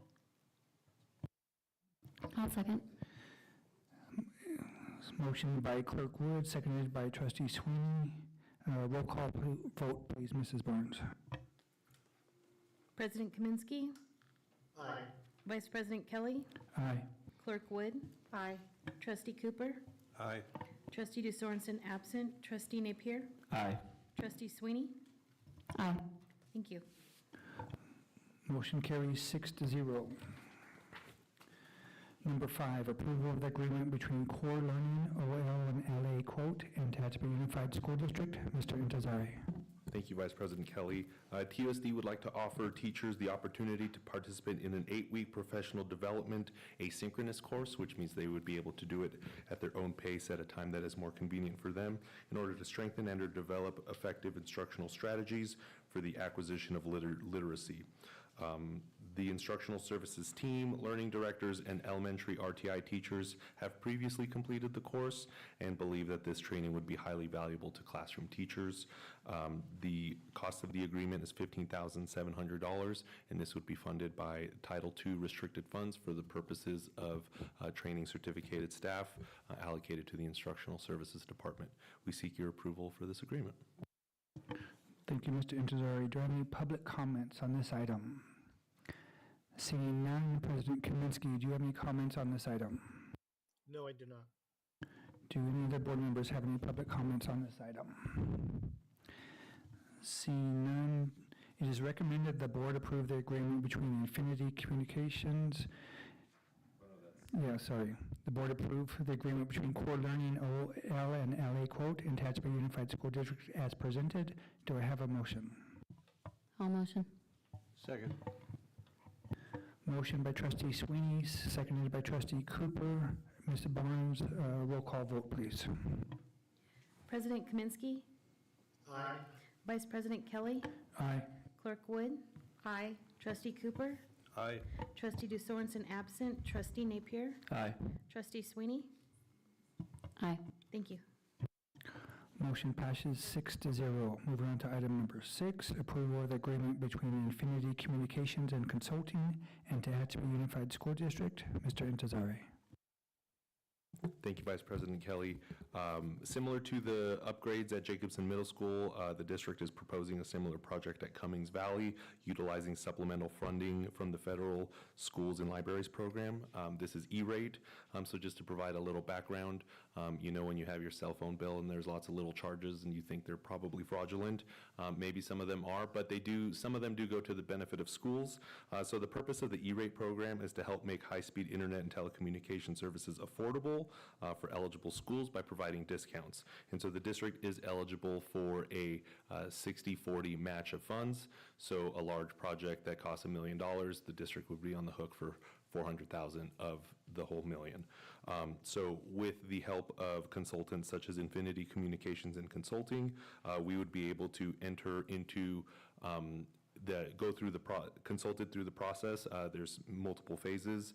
I'll second. Motion by Clerk Wood, seconded by Trustee Sweeney. Roll call vote, please, Mrs. Barnes. President Kaminsky. Aye. Vice President Kelly. Aye. Clerk Wood. Aye. Trustee Cooper. Aye. Trustee DeSorensen absent. Trustee Napier. Aye. Trustee Sweeney. Aye. Thank you. Motion carries 6-0. Number 5, approval of the agreement between Core Learning, OL and LA Quote, and Tehachapi Unified School District. Mr. Intezari. Thank you, Vice President Kelly. TUSD would like to offer teachers the opportunity to participate in an 8-week professional development asynchronous course, which means they would be able to do it at their own pace at a time that is more convenient for them in order to strengthen and or develop effective instructional strategies for the acquisition of literacy. The instructional services team, learning directors, and elementary RTI teachers have previously completed the course and believe that this training would be highly valuable to classroom teachers. The cost of the agreement is $15,700, and this would be funded by Title II restricted funds for the purposes of training certificated staff allocated to the Instructional Services Department. We seek your approval for this agreement. Thank you, Mr. Intezari. Do I have any public comments on this item? Seeing none, President Kaminsky, do you have any comments on this item? No, I do not. Do any other board members have any public comments on this item? Seeing none, it is recommended the board approve the agreement between Infinity Communications. The board approve the agreement between Core Learning, OL and LA Quote, and Tehachapi Unified School District as presented. Do I have a motion? All motion. Second. Motion by Trustee Sweeney, seconded by Trustee Cooper. Mr. Barnes, roll call vote, please. President Kaminsky. Aye. Vice President Kelly. Aye. Clerk Wood. Aye. Trustee Cooper. Aye. Trustee DeSorensen absent. Trustee Napier. Aye. Trustee Sweeney. Aye. Thank you. Motion passes 6-0. Moving on to item number 6, approval of the agreement between Infinity Communications and Consulting and Tehachapi Unified School District. Mr. Intezari. Thank you, Vice President Kelly. Similar to the upgrades at Jacobson Middle School, the district is proposing a similar project at Cummings Valley, utilizing supplemental funding from the Federal Schools and Libraries Program. This is E-rate, so just to provide a little background, you know when you have your cell phone bill and there's lots of little charges and you think they're probably fraudulent, maybe some of them are, but some of them do go to the benefit of schools. So the purpose of the E-rate program is to help make high-speed internet and telecommunication services affordable for eligible schools by providing discounts. And so the district is eligible for a 60-40 match of funds. So a large project that costs $1 million, the district would be on the hook for $400,000 of the whole million. So with the help of consultants such as Infinity Communications and Consulting, we would be able to enter into consulted through the process. There's multiple phases.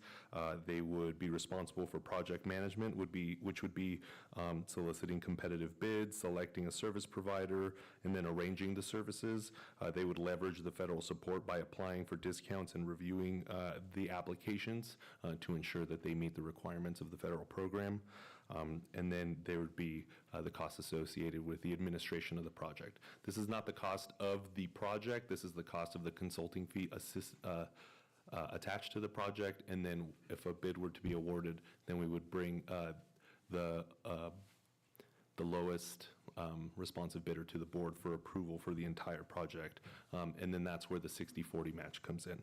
They would be responsible for project management, which would be soliciting competitive bids, selecting a service provider, and then arranging the services. They would leverage the federal support by applying for discounts and reviewing the applications to ensure that they meet the requirements of the federal program. And then there would be the cost associated with the administration of the project. This is not the cost of the project, this is the cost of the consulting fee attached to the project, and then if a bid were to be awarded, then we would bring the lowest responsive bidder to the board for approval for the entire project, and then that's where the 60-40 match comes in.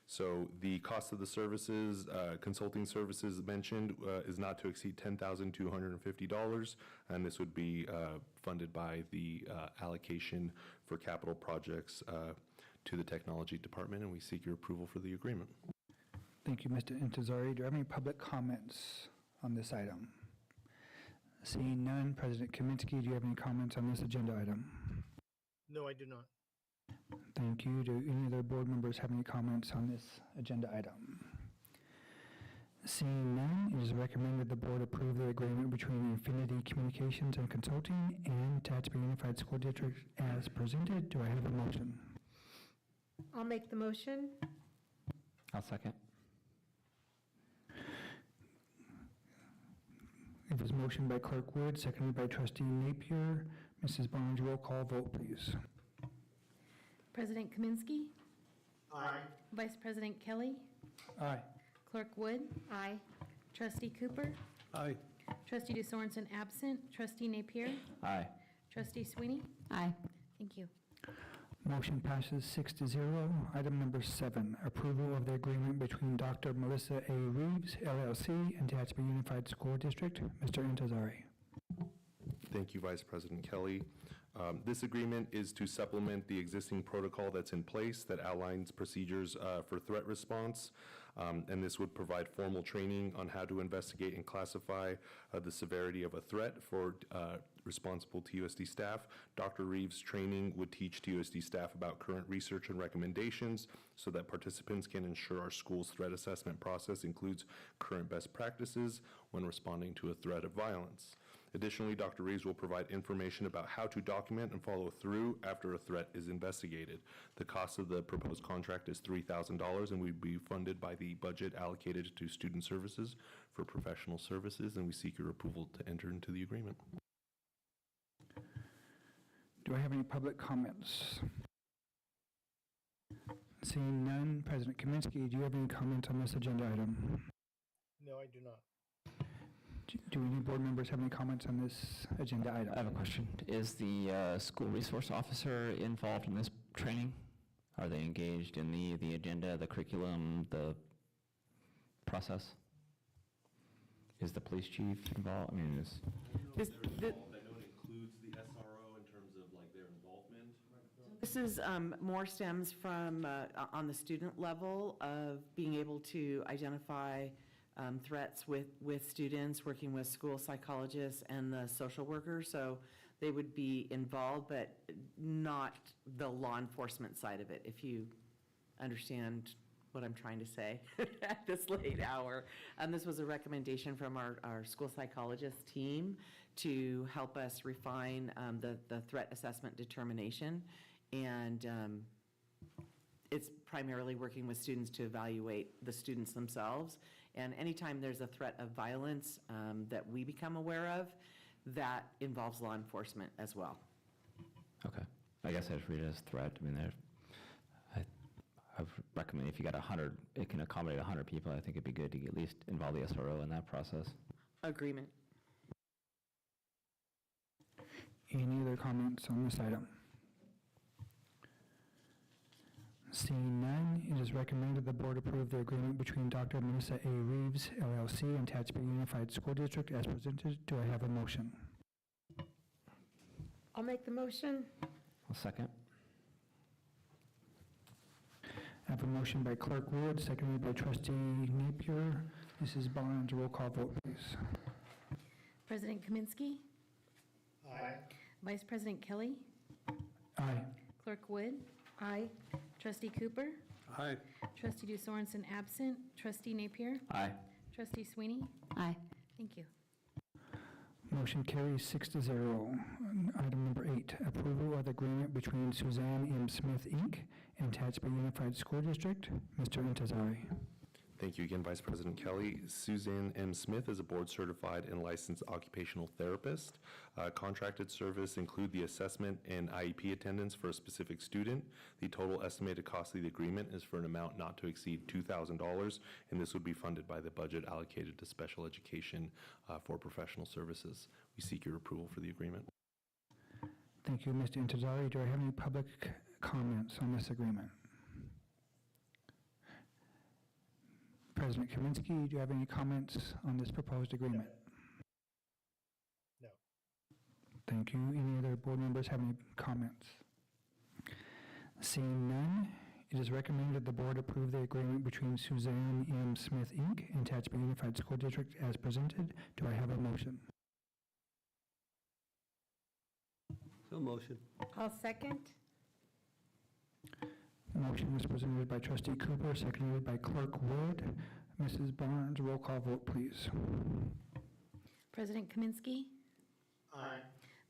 So the cost of the services, consulting services mentioned, is not to exceed $10,250, and this would be funded by the allocation for capital projects to the technology department, and we seek your approval for the agreement. Thank you, Mr. Intezari. Do you have any public comments on this item? Seeing none, President Kaminsky, do you have any comments on this agenda item? No, I do not. Thank you. Do any other board members have any comments on this agenda item? Seeing none, it is recommended the board approve the agreement between Infinity Communications and Consulting and Tehachapi Unified School District as presented. Do I have a motion? I'll make the motion. I'll second. It was motioned by Clerk Wood, seconded by Trustee Napier. Mrs. Barnes, roll call vote, please. President Kaminsky. Aye. Vice President Kelly. Aye. Clerk Wood. Aye. Trustee Cooper. Aye. Trustee DeSorensen absent. Trustee Napier. Aye. Trustee Sweeney. Aye. Thank you. Motion passes 6-0. Item number 7, approval of the agreement between Dr. Melissa A. Reeves, LLC, and Tehachapi Unified School District. Mr. Intezari. Thank you, Vice President Kelly. This agreement is to supplement the existing protocol that's in place that outlines procedures for threat response. And this would provide formal training on how to investigate and classify the severity of a threat for responsible TUSD staff. Dr. Reeves' training would teach TUSD staff about current research and recommendations so that participants can ensure our school's threat assessment process includes current best practices when responding to a threat of violence. Additionally, Dr. Reeves will provide information about how to document and follow through after a threat is investigated. The cost of the proposed contract is $3,000 and would be funded by the budget allocated to student services for professional services, and we seek your approval to enter into the agreement. Do I have any public comments? Seeing none, President Kaminsky, do you have any comments on this agenda item? No, I do not. Do any board members have any comments on this agenda item? I have a question. Is the school resource officer involved in this training? Are they engaged in the agenda, the curriculum, the process? Is the police chief involved? I mean, is... I know it includes the SRO in terms of like their involvement. This is more stems from on the student level of being able to identify threats with students, working with school psychologists and the social workers. So they would be involved, but not the law enforcement side of it, if you understand what I'm trying to say at this late hour. This was a recommendation from our school psychologist team to help us refine the threat assessment determination. And it's primarily working with students to evaluate the students themselves. And anytime there's a threat of violence that we become aware of, that involves law enforcement as well. Okay. I guess I just read it as threat. I mean, I would recommend if you got 100, it can accommodate 100 people. I think it'd be good to at least involve the SRO in that process. Agreement. Any other comments on this item? Seeing none, it is recommended the board approve the agreement between Dr. Melissa A. Reeves, LLC, and Tehachapi Unified School District as presented. Do I have a motion? I'll make the motion. I'll second. I have a motion by Clerk Wood, seconded by Trustee Napier. Mrs. Barnes, roll call vote, please. President Kaminsky. Aye. Vice President Kelly. Aye. Clerk Wood. Aye. Trustee Cooper. Aye. Trustee DeSorensen absent. Trustee Napier. Aye. Trustee Sweeney. Aye. Thank you. Motion carries 6-0. Item number 8, approval of the agreement between Suzanne M. Smith, Inc. and Tehachapi Unified School District. Mr. Intezari. Thank you again, Vice President Kelly. Suzanne M. Smith is a board-certified and licensed occupational therapist. Contracted service include the assessment and IEP attendance for a specific student. The total estimated cost of the agreement is for an amount not to exceed $2,000, and this would be funded by the budget allocated to special education for professional services. We seek your approval for the agreement. Thank you, Mr. Intezari. Do I have any public comments on this agreement? President Kaminsky, do you have any comments on this proposed agreement? No. Thank you. Any other board members have any comments? Seeing none, it is recommended the board approve the agreement between Suzanne M. Smith, Inc. and Tehachapi Unified School District as presented. Do I have a motion? So motion. I'll second. The motion was presented by Trustee Cooper, seconded by Clerk Wood. Mrs. Barnes, roll call vote, please. President Kaminsky. Aye.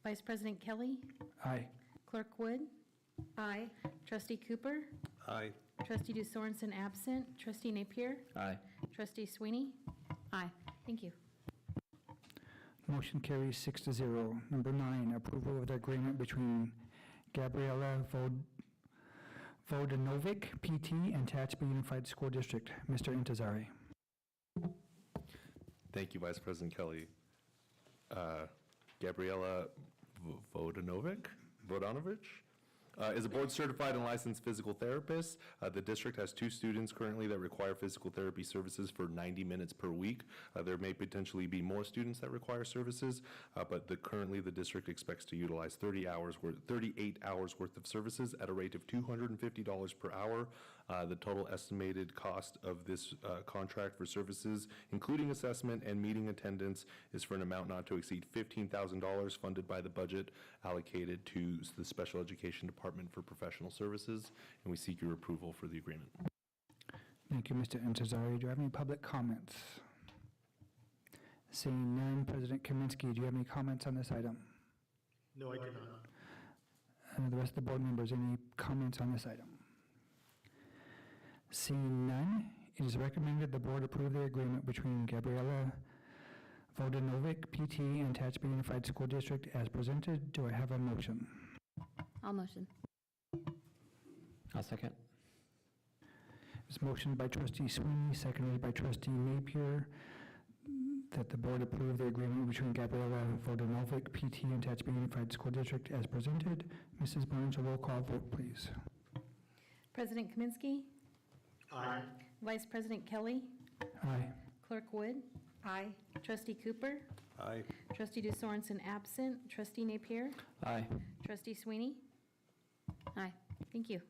Vice President Kelly. Aye. Clerk Wood. Aye. Trustee Cooper? Aye. Trustee DeSorensen absent. Trustee Napier? Aye. Trustee Sweeney? Aye. Thank you. Motion carries 6-0. Number 9, approval of the agreement between Gabriella Vodanovic, PT, and Tehachapi Unified School District. Mr. Intezari. Thank you, Vice President Kelly. Gabriella Vodanovic is a board-certified and licensed physical therapist. The district has 2 students currently that require physical therapy services for 90 minutes per week. There may potentially be more students that require services, but currently the district expects to utilize 38 hours worth of services at a rate of $250 per hour. The total estimated cost of this contract for services, including assessment and meeting attendance, is for an amount not to exceed $15,000 funded by the budget allocated to the Special Education Department for Professional Services, and we seek your approval for the agreement. Thank you, Mr. Intezari. Do I have any public comments? Seeing none, President Kaminsky, do you have any comments on this item? No, I do not. And the rest of the board members, any comments on this item? Seeing none, it is recommended the board approve the agreement between Gabriella Vodanovic, PT, and Tehachapi Unified School District as presented. Do I have a motion? I'll motion. I'll second. It's motioned by Trustee Sweeney, seconded by Trustee Napier, that the board approve the agreement between Gabriella Vodanovic, PT, and Tehachapi Unified School District as presented. Mrs. Barnes, a roll call vote, please. President Kaminsky? Aye. Vice President Kelly? Aye. Clerk Wood? Aye. Trustee Cooper? Aye. Trustee DeSorensen absent. Trustee Napier? Aye. Trustee Sweeney? Aye. Thank you.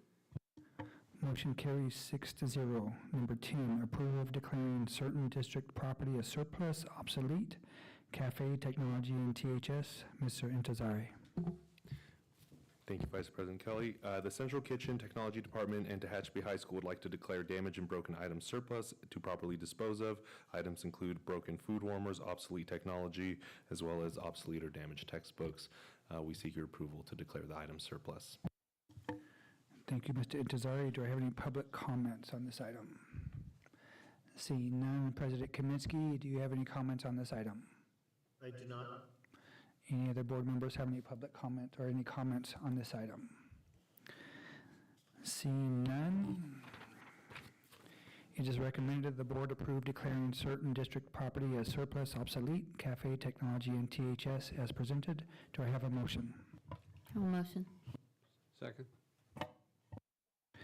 Motion carries 6-0. Number 10, approval of declaring certain district property as surplus, obsolete, cafe, technology, and THS. Mr. Intezari. Thank you, Vice President Kelly. The Central Kitchen Technology Department and Tehachapi High School would like to declare damaged and broken items surplus to properly dispose of. Items include broken food warmers, obsolete technology, as well as obsolete or damaged textbooks. We seek your approval to declare the items surplus. Thank you, Mr. Intezari. Do I have any public comments on this item? Seeing none, President Kaminsky, do you have any comments on this item? I do not. Any other board members have any public comment or any comments on this item? Seeing none, it is recommended the board approve declaring certain district property as surplus, obsolete, cafe, technology, and THS as presented. Do I have a motion? I'll motion. Second.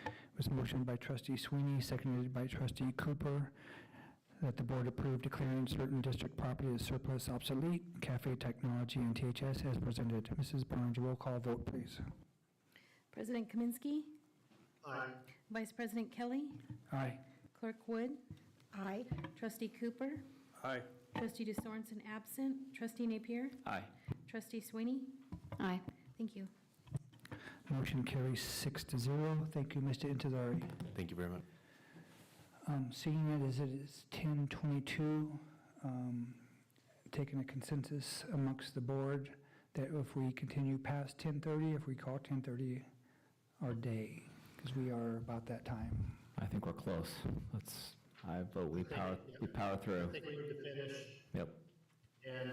It was motioned by Trustee Sweeney, seconded by Trustee Cooper, that the board approve declaring certain district property as surplus, obsolete, cafe, technology, and THS as presented. Mrs. Barnes, roll call vote, please. President Kaminsky? Aye. Vice President Kelly? Aye. Clerk Wood? Aye. Trustee Cooper? Aye. Trustee DeSorensen absent. Trustee Napier? Aye. Trustee Sweeney? Aye. Thank you. Motion carries 6-0. Thank you, Mr. Intezari. Thank you very much. Seeing it as it is 10:22, taking a consensus amongst the board that if we continue past 10:30, if we call 10:30 our day, because we are about that time. I think we're close. I vote we power through. I think we need to finish Yep. and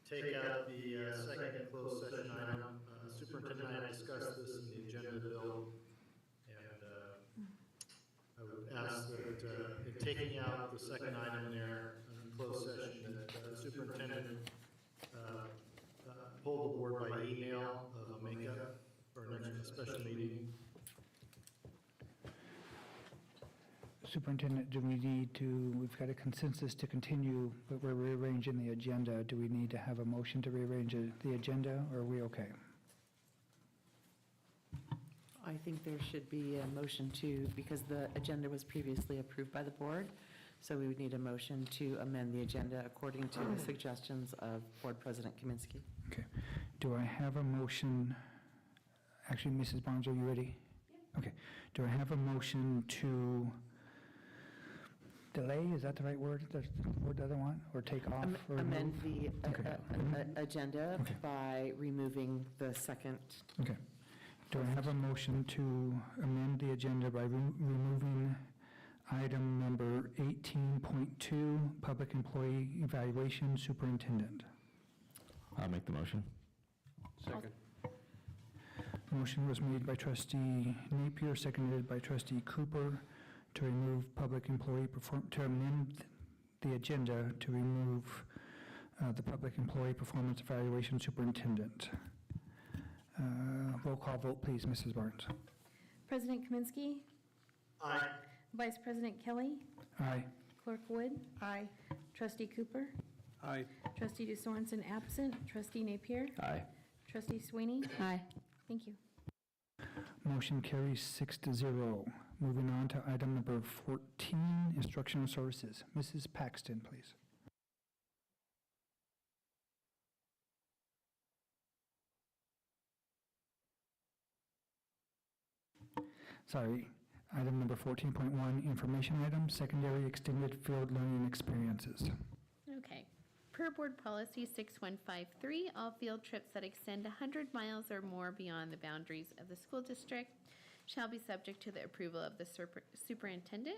take out the second closed session item. Superintendent and I discussed this in the agenda bill, and I would ask that in taking out the second item there in closed session, that the superintendent poll the board by email of a makeup for our next special meeting. Superintendent, do we need to, we've got a consensus to continue, but we're rearranging the agenda. Do we need to have a motion to rearrange the agenda, or are we okay? I think there should be a motion to, because the agenda was previously approved by the board, so we would need a motion to amend the agenda according to the suggestions of Board President Kaminsky. Okay. Do I have a motion? Actually, Mrs. Barnes, are you ready? Yep. Okay. Do I have a motion to delay? Is that the right word? The word the other one? Or take off? Or Amend remove? the agenda by removing the second. Okay. Do I have a motion to amend the agenda by removing item number 18.2, Public Employee Evaluation Superintendent? I'll make the motion. Second. Motion was made by trustee Napier, seconded by trustee Cooper to remove public employee to amend the agenda to remove the public employee performance evaluation superintendent. Roll call vote, please, Mrs. Barnes. President Kaminsky. Aye. Vice President Kelly. Aye. Clerk Wood. Aye. Trustee Cooper. Aye. Trustee DeSorensen absent. Trustee Napier. Aye. Trustee Sweeney. Aye. Thank you. Motion carries 6-0. Moving on to item number 14, instructional services. Mrs. Paxton, please. Sorry, item number 14.1, information item, secondary extended field learning experiences. Okay. Per Board Policy 6153, all field trips that extend 100 miles or more beyond the boundaries of the school district shall be subject to the approval of the superintendent.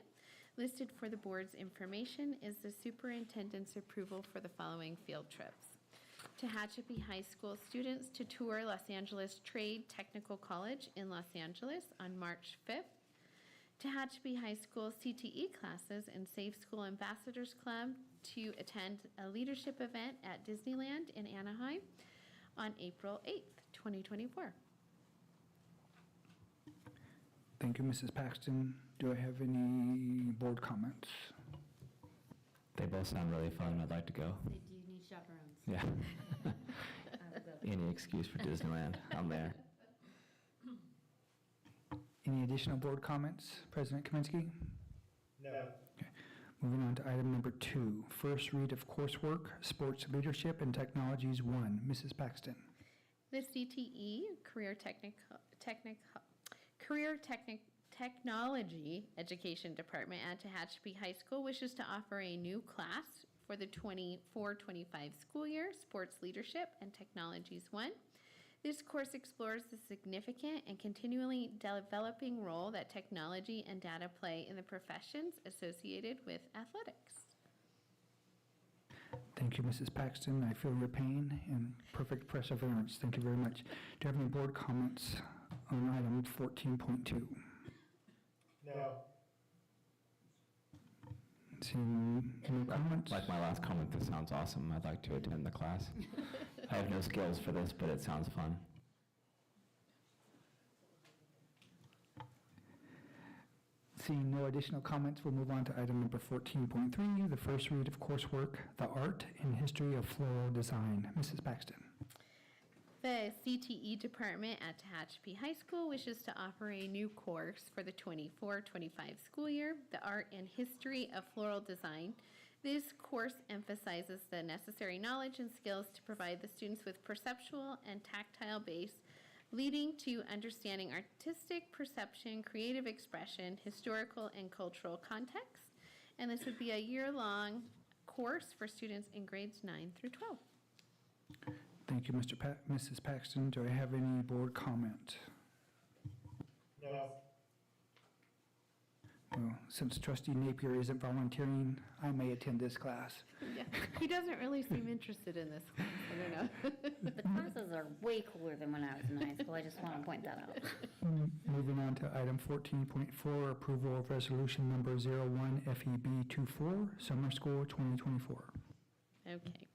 Listed for the board's information is the superintendent's approval for the following field trips. Tehachapi High School students to tour Los Angeles Trade Technical College in Los Angeles on March 5th. Tehachapi High School CTE classes and Safe School Ambassadors Club to attend a leadership event at Disneyland in Anaheim on April 8th, 2024. Thank you, Mrs. Paxton. Do I have any board comments? They both sound really fun. I'd like to go. They do need chaperones. Yeah. Any excuse for Disneyland. I'm there. Any additional board comments? President Kaminsky? No. Moving on to item number 2, first read of coursework, sports leadership and technologies 1. Mrs. Paxton. The CTE, Technology Education Department at Tehachapi High School wishes to offer a new class for the 24-25 school year, Sports Leadership and Technologies 1. This course explores the significant and continually developing role that technology and data play in the professions associated with athletics. Thank you, Mrs. Paxton. I feel your pain and perfect perseverance. Thank you very much. Do you have any board comments on item 14.2? No. Seeing no comments? Like my last comment, this sounds awesome. I'd like to attend the class. I have no skills for this, but it sounds fun. Seeing no additional comments, we'll move on to item number 14.3, the first read of coursework, the art and history of floral design. Mrs. Paxton. The CTE department at Tehachapi High School wishes to offer a new course for the 24-25 school year, the art and history of floral design. This course emphasizes the necessary knowledge and skills to provide the students with perceptual and tactile base, leading to understanding artistic perception, creative expression, historical and cultural context. And this would be a year-long course for students in grades 9 through 12. Thank you, Mrs. Paxton. Do I have any board comment? No. Well, since trustee Napier isn't volunteering, I may attend this class. Yeah, he doesn't really seem interested in this class, I don't know. The classes are way cooler than when I was in high school. I just want to point that out. Moving on to item 14.4, approval of resolution number 01 FEB 24, summer school 2024. Okay.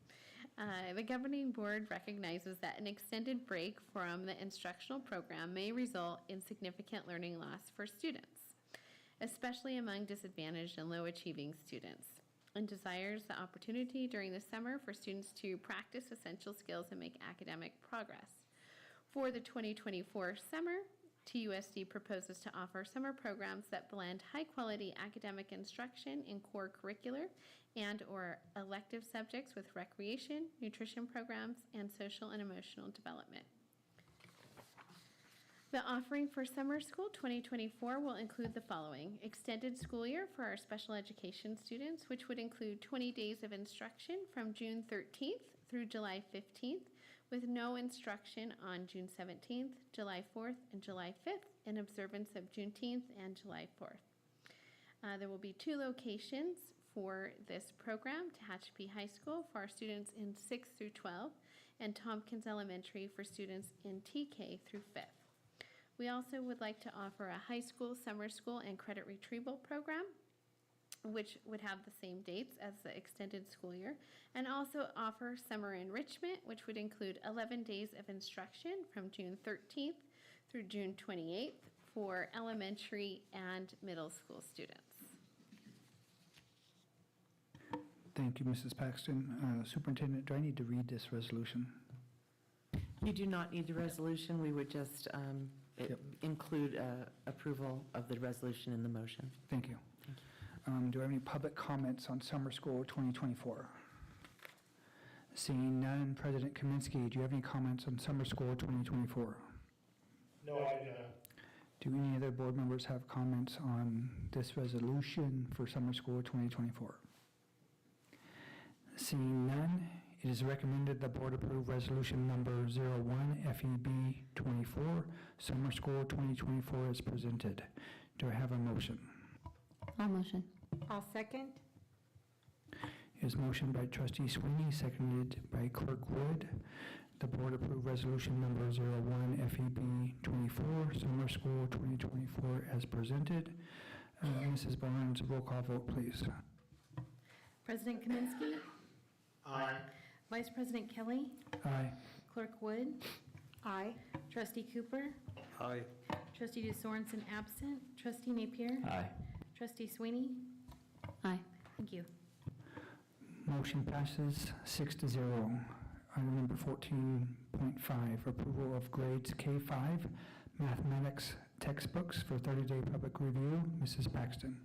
The governing board recognizes that an extended break from the instructional program may result in significant learning loss for students, especially among disadvantaged and low-achieving students, and desires the opportunity during the summer for students to practice essential skills and make academic progress. For the 2024 summer, TUSD proposes to offer summer programs that blend high-quality academic instruction in core curricular and/or elective subjects with recreation, nutrition programs, and social and emotional development. The offering for summer school 2024 will include the following: extended school year for our special education students, which would include 20 days of instruction from June 13th through July 15th, with no instruction on June 17th, July 4th, and July 5th in observance of Juneteenth and July 4th. There will be 2 locations for this program, Tehachapi High School for our students in 6th through 12th, and Tompkins Elementary for students in TK through 5th. We also would like to offer a high school, summer school, and credit retrieval program, which would have the same dates as the extended school year, and also offer summer enrichment, which would include 11 days of instruction from June 13th through June 28th for elementary and middle school students. Thank you, Mrs. Paxton. Superintendent, do I need to read this resolution? You do not need the resolution. We would just include approval of the resolution in the motion. Thank you. Do I have any public comments on summer school 2024? Seeing none, President Kaminsky, do you have any comments on summer school 2024? No, I do not. Do any other board members have comments on this resolution for summer school 2024? Seeing none, it is recommended the board approve resolution number 01 FEB 24, summer school 2024 as presented. Do I have a motion? I'll motion. I'll second. It is motioned by trustee Sweeney, seconded by clerk Wood. The board approve resolution number 01 FEB 24, summer school 2024 as presented. Mrs. Barnes, roll call vote, please. President Kaminsky? Aye. Vice President Kelly? Aye. Clerk Wood? Aye. Trustee Cooper? Aye. Trustee DeSorensen absent. Trustee Napier? Aye. Trustee Sweeney? Aye. Thank you. Motion passes 6-0. Item number 14.5, approval of grades K-5 mathematics textbooks for 30-day public review. Mrs. Paxton.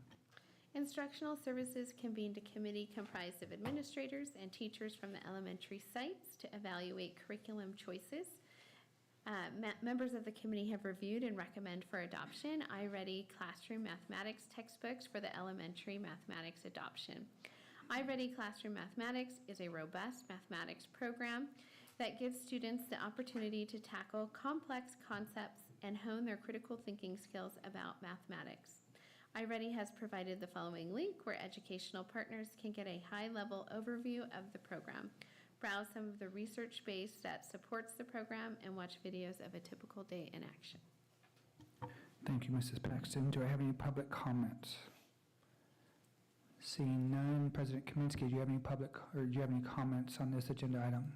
Instructional Services convened a committee comprised of administrators and teachers from the elementary sites to evaluate curriculum choices. Members of the committee have reviewed and recommend for adoption iReady Classroom Mathematics textbooks for the elementary mathematics adoption. iReady Classroom Mathematics is a robust mathematics program that gives students the opportunity to tackle complex concepts and hone their critical thinking skills about mathematics. iReady has provided the following link where educational partners can get a high-level overview of the program, browse some of the research base that supports the program, and watch videos of a typical day in action. Thank you, Mrs. Paxton. Do I have any public comments? Seeing none, President Kaminsky, do you have any comments on this agenda item?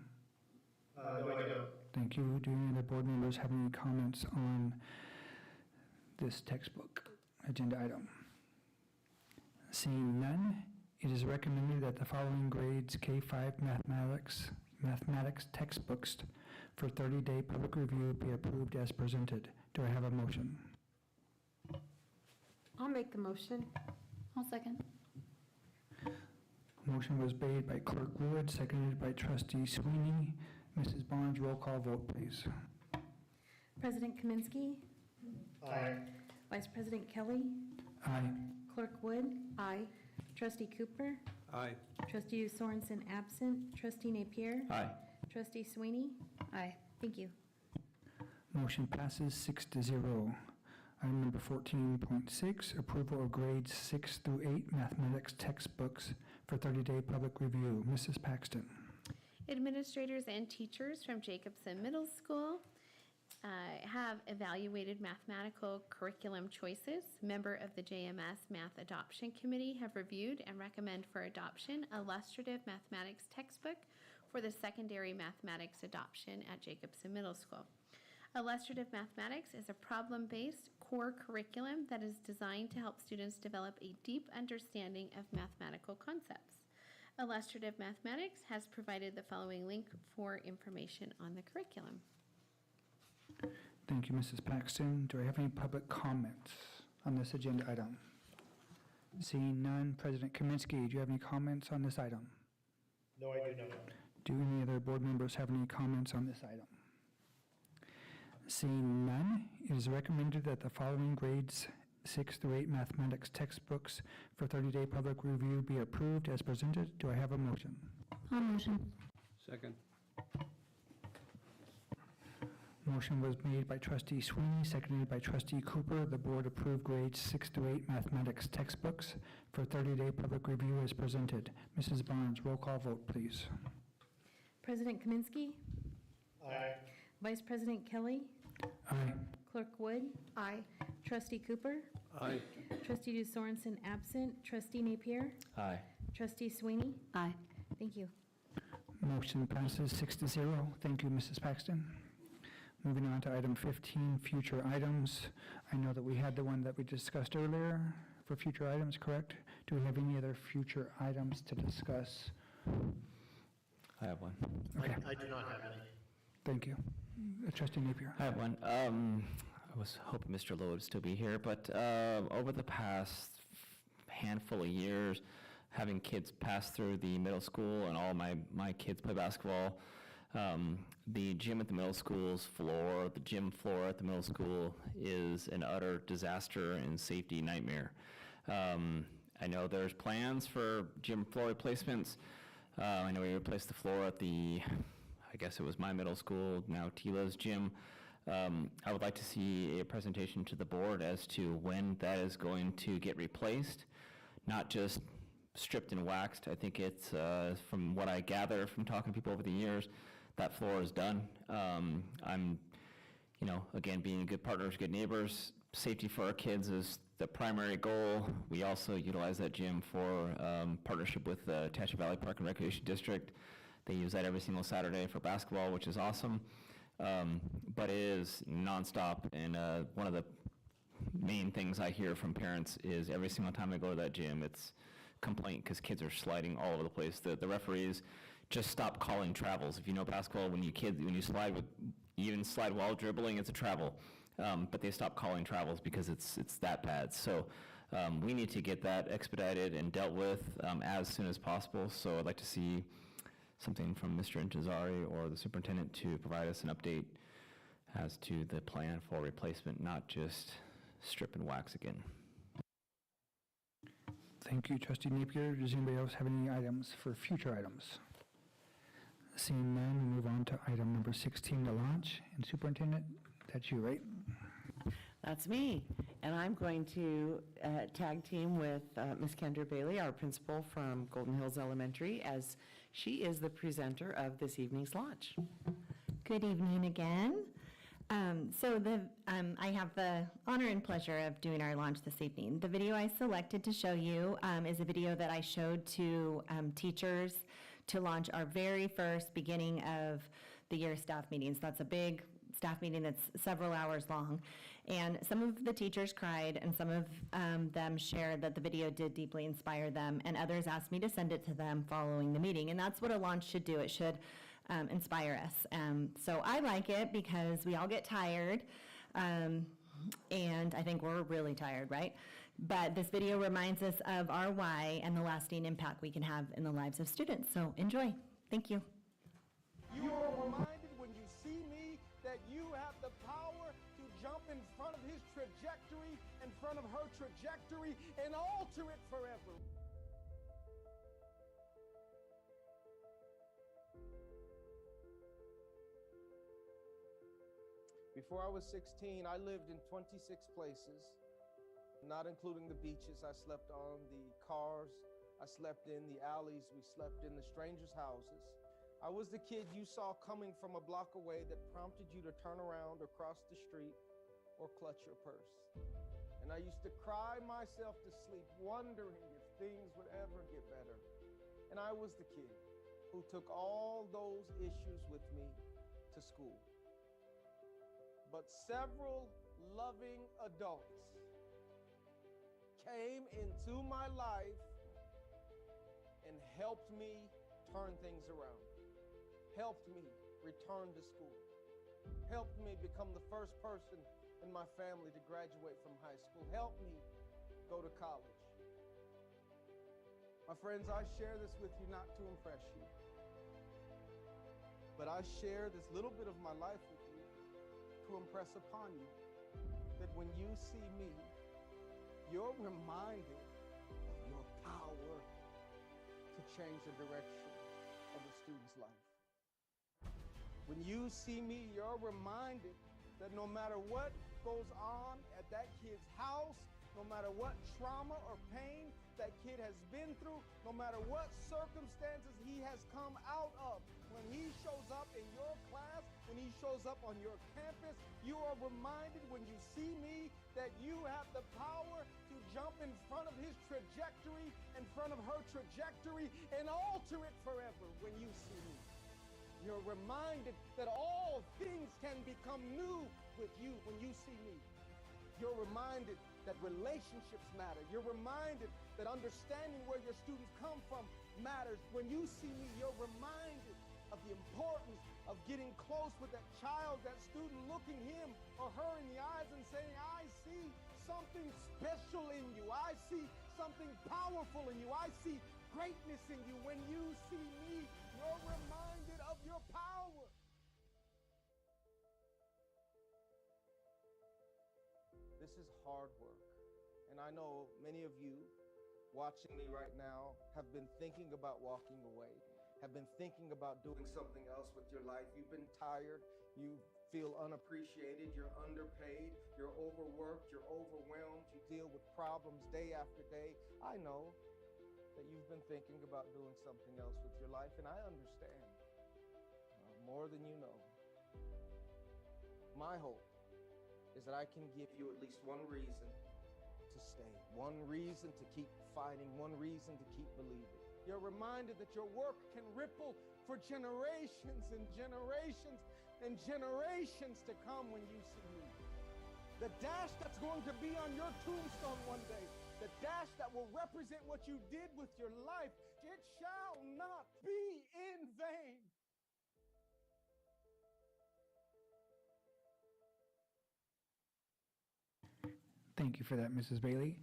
No, I don't. Thank you. Do any other board members have any comments on this textbook agenda item? Seeing none, it is recommended that the following grades K-5 mathematics textbooks for 30-day public review be approved as presented. Do I have a motion? I'll make the motion. I'll second. Motion was made by Clerk Wood, seconded by Trustee Sweeney. Mrs. Barnes, roll call vote, please. President Kaminsky? Aye. Vice President Kelly? Aye. Clerk Wood? Aye. Trustee Cooper? Aye. Trustee Sorensen absent. Trustee Napier? Aye. Trustee Sweeney? Aye. Thank you. Motion passes 6-0. Item number 14.6, approval of grades 6 through 8 mathematics textbooks for 30-day public review. Mrs. Paxton. Administrators and teachers from Jacobson Middle School have evaluated mathematical curriculum choices. Member of the JMS Math Adoption Committee have reviewed and recommend for adoption illustrative mathematics textbook for the secondary mathematics adoption at Jacobson Middle School. Illustrative mathematics is a problem-based core curriculum that is designed to help students develop a deep understanding of mathematical concepts. Illustrative Mathematics has provided the following link for information on the curriculum. Thank you, Mrs. Paxton. Do I have any public comments on this agenda item? Seeing none, President Kaminsky, do you have any comments on this item? No, I do not. Do any other board members have any comments on this item? Seeing none, it is recommended that the following grades 6 through 8 mathematics textbooks for 30-day public review be approved as presented. Do I have a motion? I'll motion. Second. Motion was made by trustee Sweeney, seconded by trustee Cooper. The board approved grades 6 to 8 mathematics textbooks for 30-day public review as presented. Mrs. Barnes, roll call vote, please. President Kaminsky. Aye. Vice President Kelly. Aye. Clerk Wood. Aye. Trustee Cooper. Aye. Trustee Du Sorensen absent. Trustee Napier. Aye. Trustee Sweeney. Aye. Thank you. Motion passes 6-0. Thank you, Mrs. Paxton. Moving on to item 15, future items. I know that we had the one that we discussed earlier for future items, correct? Do we have any other future items to discuss? I have one. Okay, I do not have any. thank you. Trustee Napier. I have one. I was hoping Mr. Lowe would still be here, but over the past handful of years, having kids pass through the middle school and all my kids play basketball, the gym at the middle school's floor, the gym floor at the middle school is an utter disaster and safety nightmare. I know there's plans for gym floor replacements. I know we replaced the floor at I guess it was my middle school, now Tila's gym. I would like to see a presentation to the board as to when that is going to get replaced, not just stripped and waxed. I think it's, from what I gather from talking to people over the years, that floor is done. I'm, again, being good partners, good neighbors, safety for our kids is the primary goal. We also utilize that gym for partnership with the Tehachapi Valley Park and Recreation District. They use that every single Saturday for basketball, which is awesome. But it is nonstop, and one of the main things I hear from parents is every single time I go to that gym, it's complaint because kids are sliding all over the place. The referees just stop calling travels. If you know basketball, when you slide you even slide while dribbling, it's a travel. But they stop calling travels because it's that bad. So we need to get that expedited and dealt with as soon as possible. So I'd like to see something from Mr. Intezari or the superintendent to provide us an update as to the plan for replacement, not just strip and wax again. Thank you, Trustee Napier. Does anybody else have any items for future items? Seeing none, we move on to item number 16, the launch. And Superintendent, that's you, right? That's me. And I'm going to tag team with Ms. Kendra Bailey, our principal from Golden Hills Elementary, as she is the presenter of this evening's launch. Good evening again. I have the honor and pleasure of doing our launch this evening. The video I selected to show you is a video that I showed to teachers to launch our very first beginning of the year staff meetings. That's a big staff meeting that's several hours long. And some of the teachers cried, and some of them shared that the video did deeply inspire them, and others asked me to send it to them following the meeting. And that's what a launch should do. It should inspire us. So I like it because we all get tired, and I think we're really tired, right? But this video reminds us of our why and the lasting impact we can have in the lives of students. So enjoy. Thank you. You are reminded when you see me that you have the power to jump in front of his trajectory, in front of her trajectory, and alter it forever. Before I was 16, I lived in 26 places, not including the beaches. I slept on the cars. I slept in the alleys. We slept in the strangers' houses. I was the kid you saw coming from a block away that prompted you to turn around or cross the street or clutch your purse. And I used to cry myself to sleep, wondering if things would ever get better. And I was the kid who took all those issues with me to school. But several loving adults came into my life and helped me turn things around, helped me return to school, helped me become the first person in my family to graduate from high school, helped me go to college. My friends, I share this with you not to impress you, but I share this little bit of my life with you to impress upon you that when you see me, you're reminded of your power to change the direction of a student's life. When you see me, you're reminded that no matter what goes on at that kid's house, no matter what trauma or pain that kid has been through, no matter what circumstances he has come out of, when he shows up in your class, when he shows up on your campus, you are reminded when you see me that you have the power to jump in front of his trajectory, in front of her trajectory, and alter it forever when you see me. You're reminded that all things can become new with you when you see me. You're reminded that relationships matter. You're reminded that understanding where your students come from matters. When you see me, you're reminded of the importance of getting close with that child, that student, looking him or her in the eyes and saying, I see something special in you. I see something powerful in you. I see greatness in you. When you see me, you're reminded of your power. This is hard work. And I know many of you watching me right now have been thinking about walking away, have been thinking about doing something else with your life. You've been tired. You feel unappreciated. You're underpaid. You're overworked. You're overwhelmed. You deal with problems day after day. I know that you've been thinking about doing something else with your life, and I understand more than you know. My hope is that I can give you at least one reason to stay, one reason to keep fighting, one reason to keep believing. You're reminded that your work can ripple for generations and generations and generations to come when you see me. The dash that's going to be on your tombstone one day, the dash that will represent what you did with your life, it shall not be in vain. Thank you for that, Mrs. Bailey.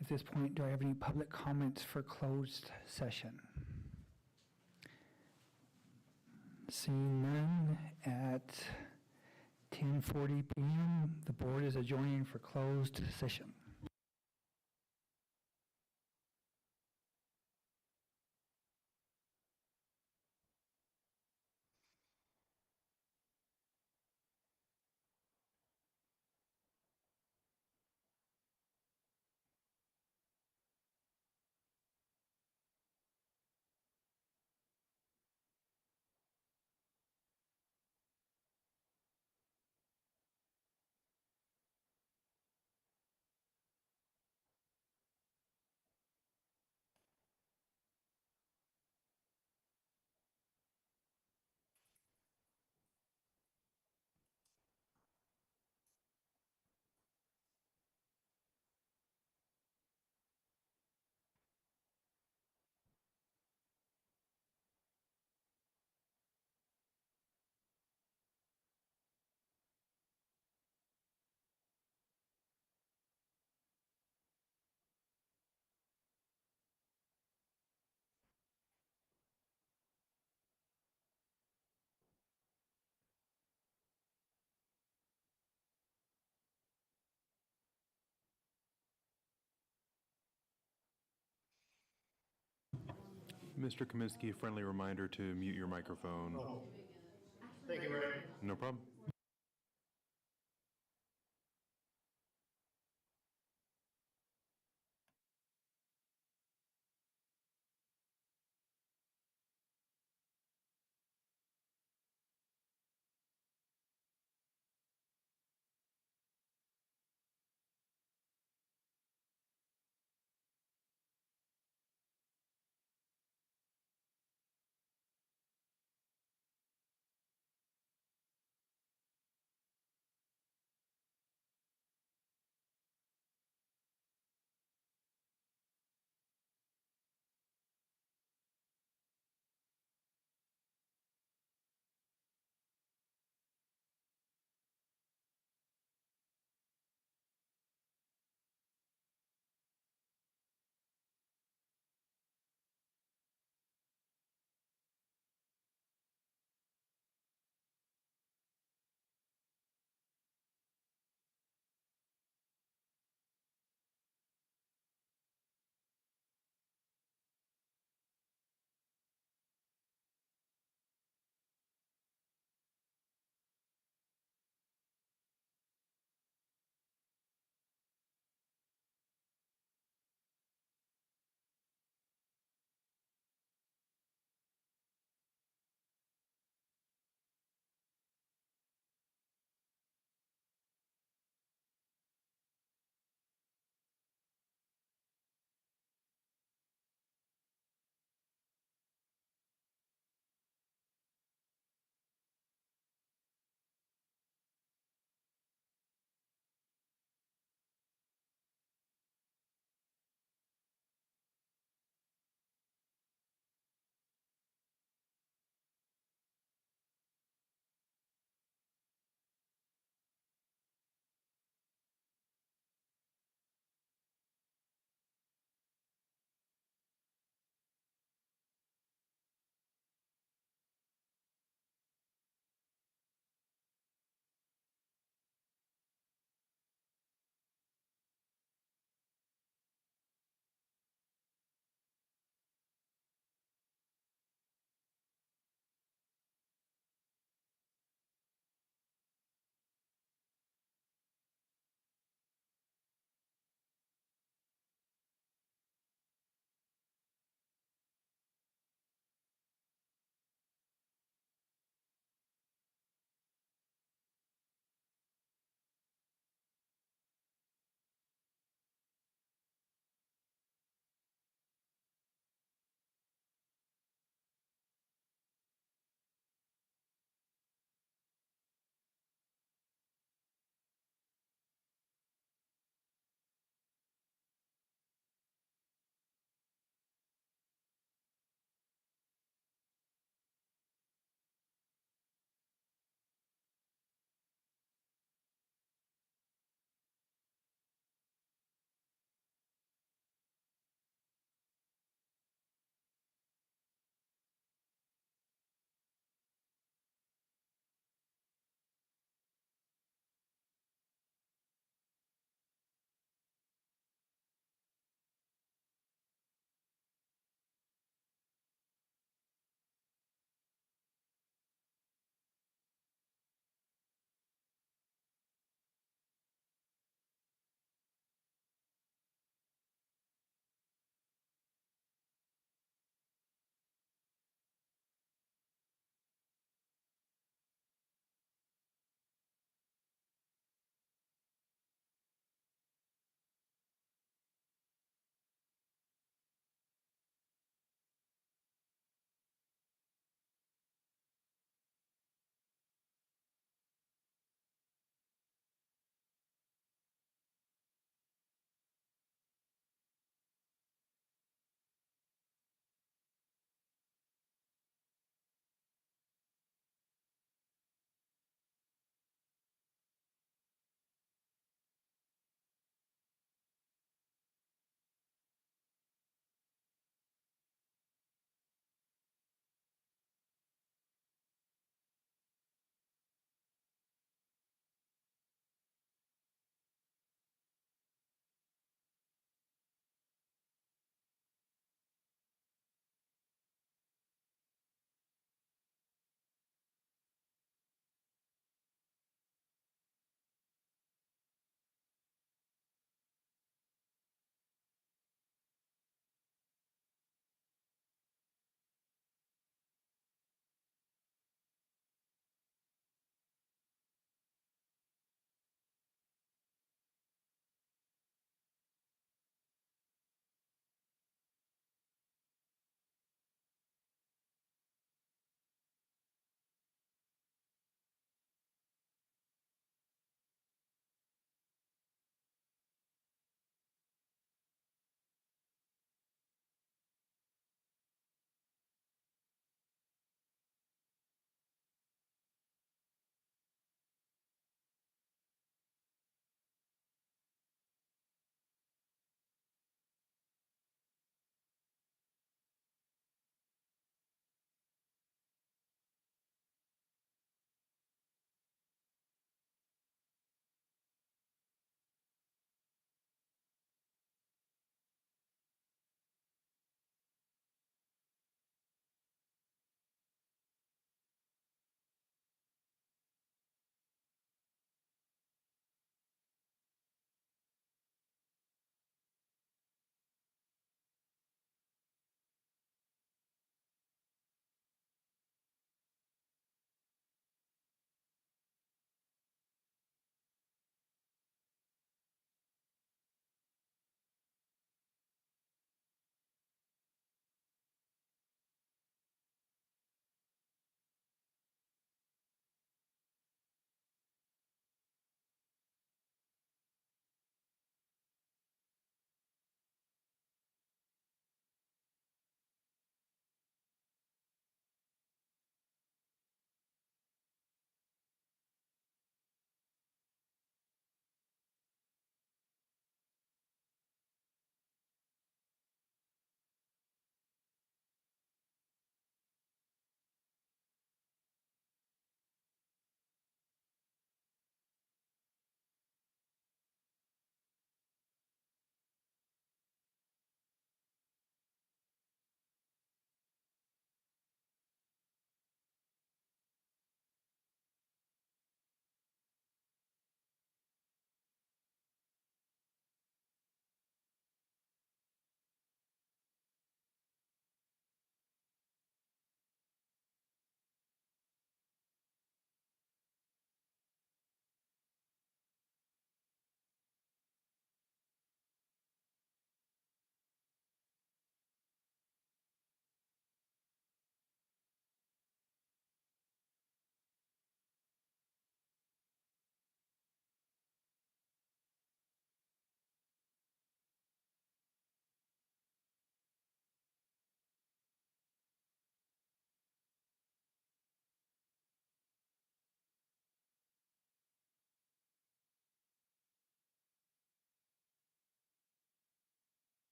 At this point, do I have any public comments for closed session? Seeing none, at 10:40 p.m., the board is adjourning for closed session. Mr. Kaminsky, a friendly reminder to mute your microphone. Oh, thank you, Ray. No problem.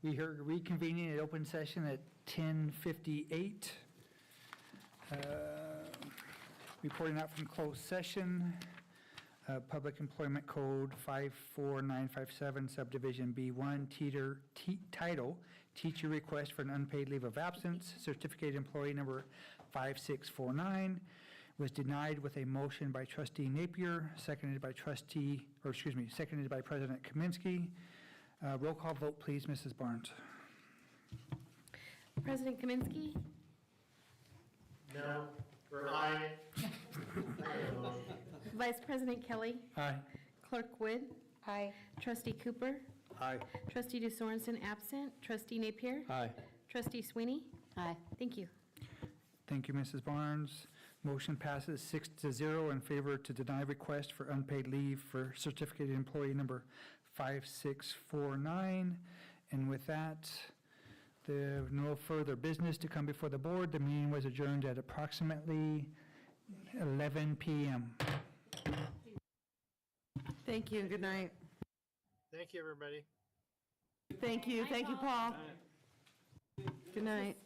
We are reconvening at open session at 10:58. Reporting out from closed session, Public Employment Code 54957, Subdivision B1, title, Teacher Request for an Unpaid Leave of Absence, Certificated Employee Number 5649, was denied with a motion by Trustee Napier, seconded by President Kaminsky. Roll call vote, please, Mrs. Barnes. President Kaminsky? No, or aye. Vice President Kelly? Aye. Clerk Wood? Aye. Trustee Cooper? Aye. Trustee DeSorensen absent. Trustee Napier? Aye. Trustee Sweeney? Aye. Thank you. Thank you, Mrs. Barnes. Motion passes 6-0 in favor to deny request for unpaid leave for certificated employee number 5649. And with that, there's no further business to come before the board. The meeting was adjourned at approximately 11 p.m. Thank you and good night. Thank you, everybody. Thank you, Paul. Good night.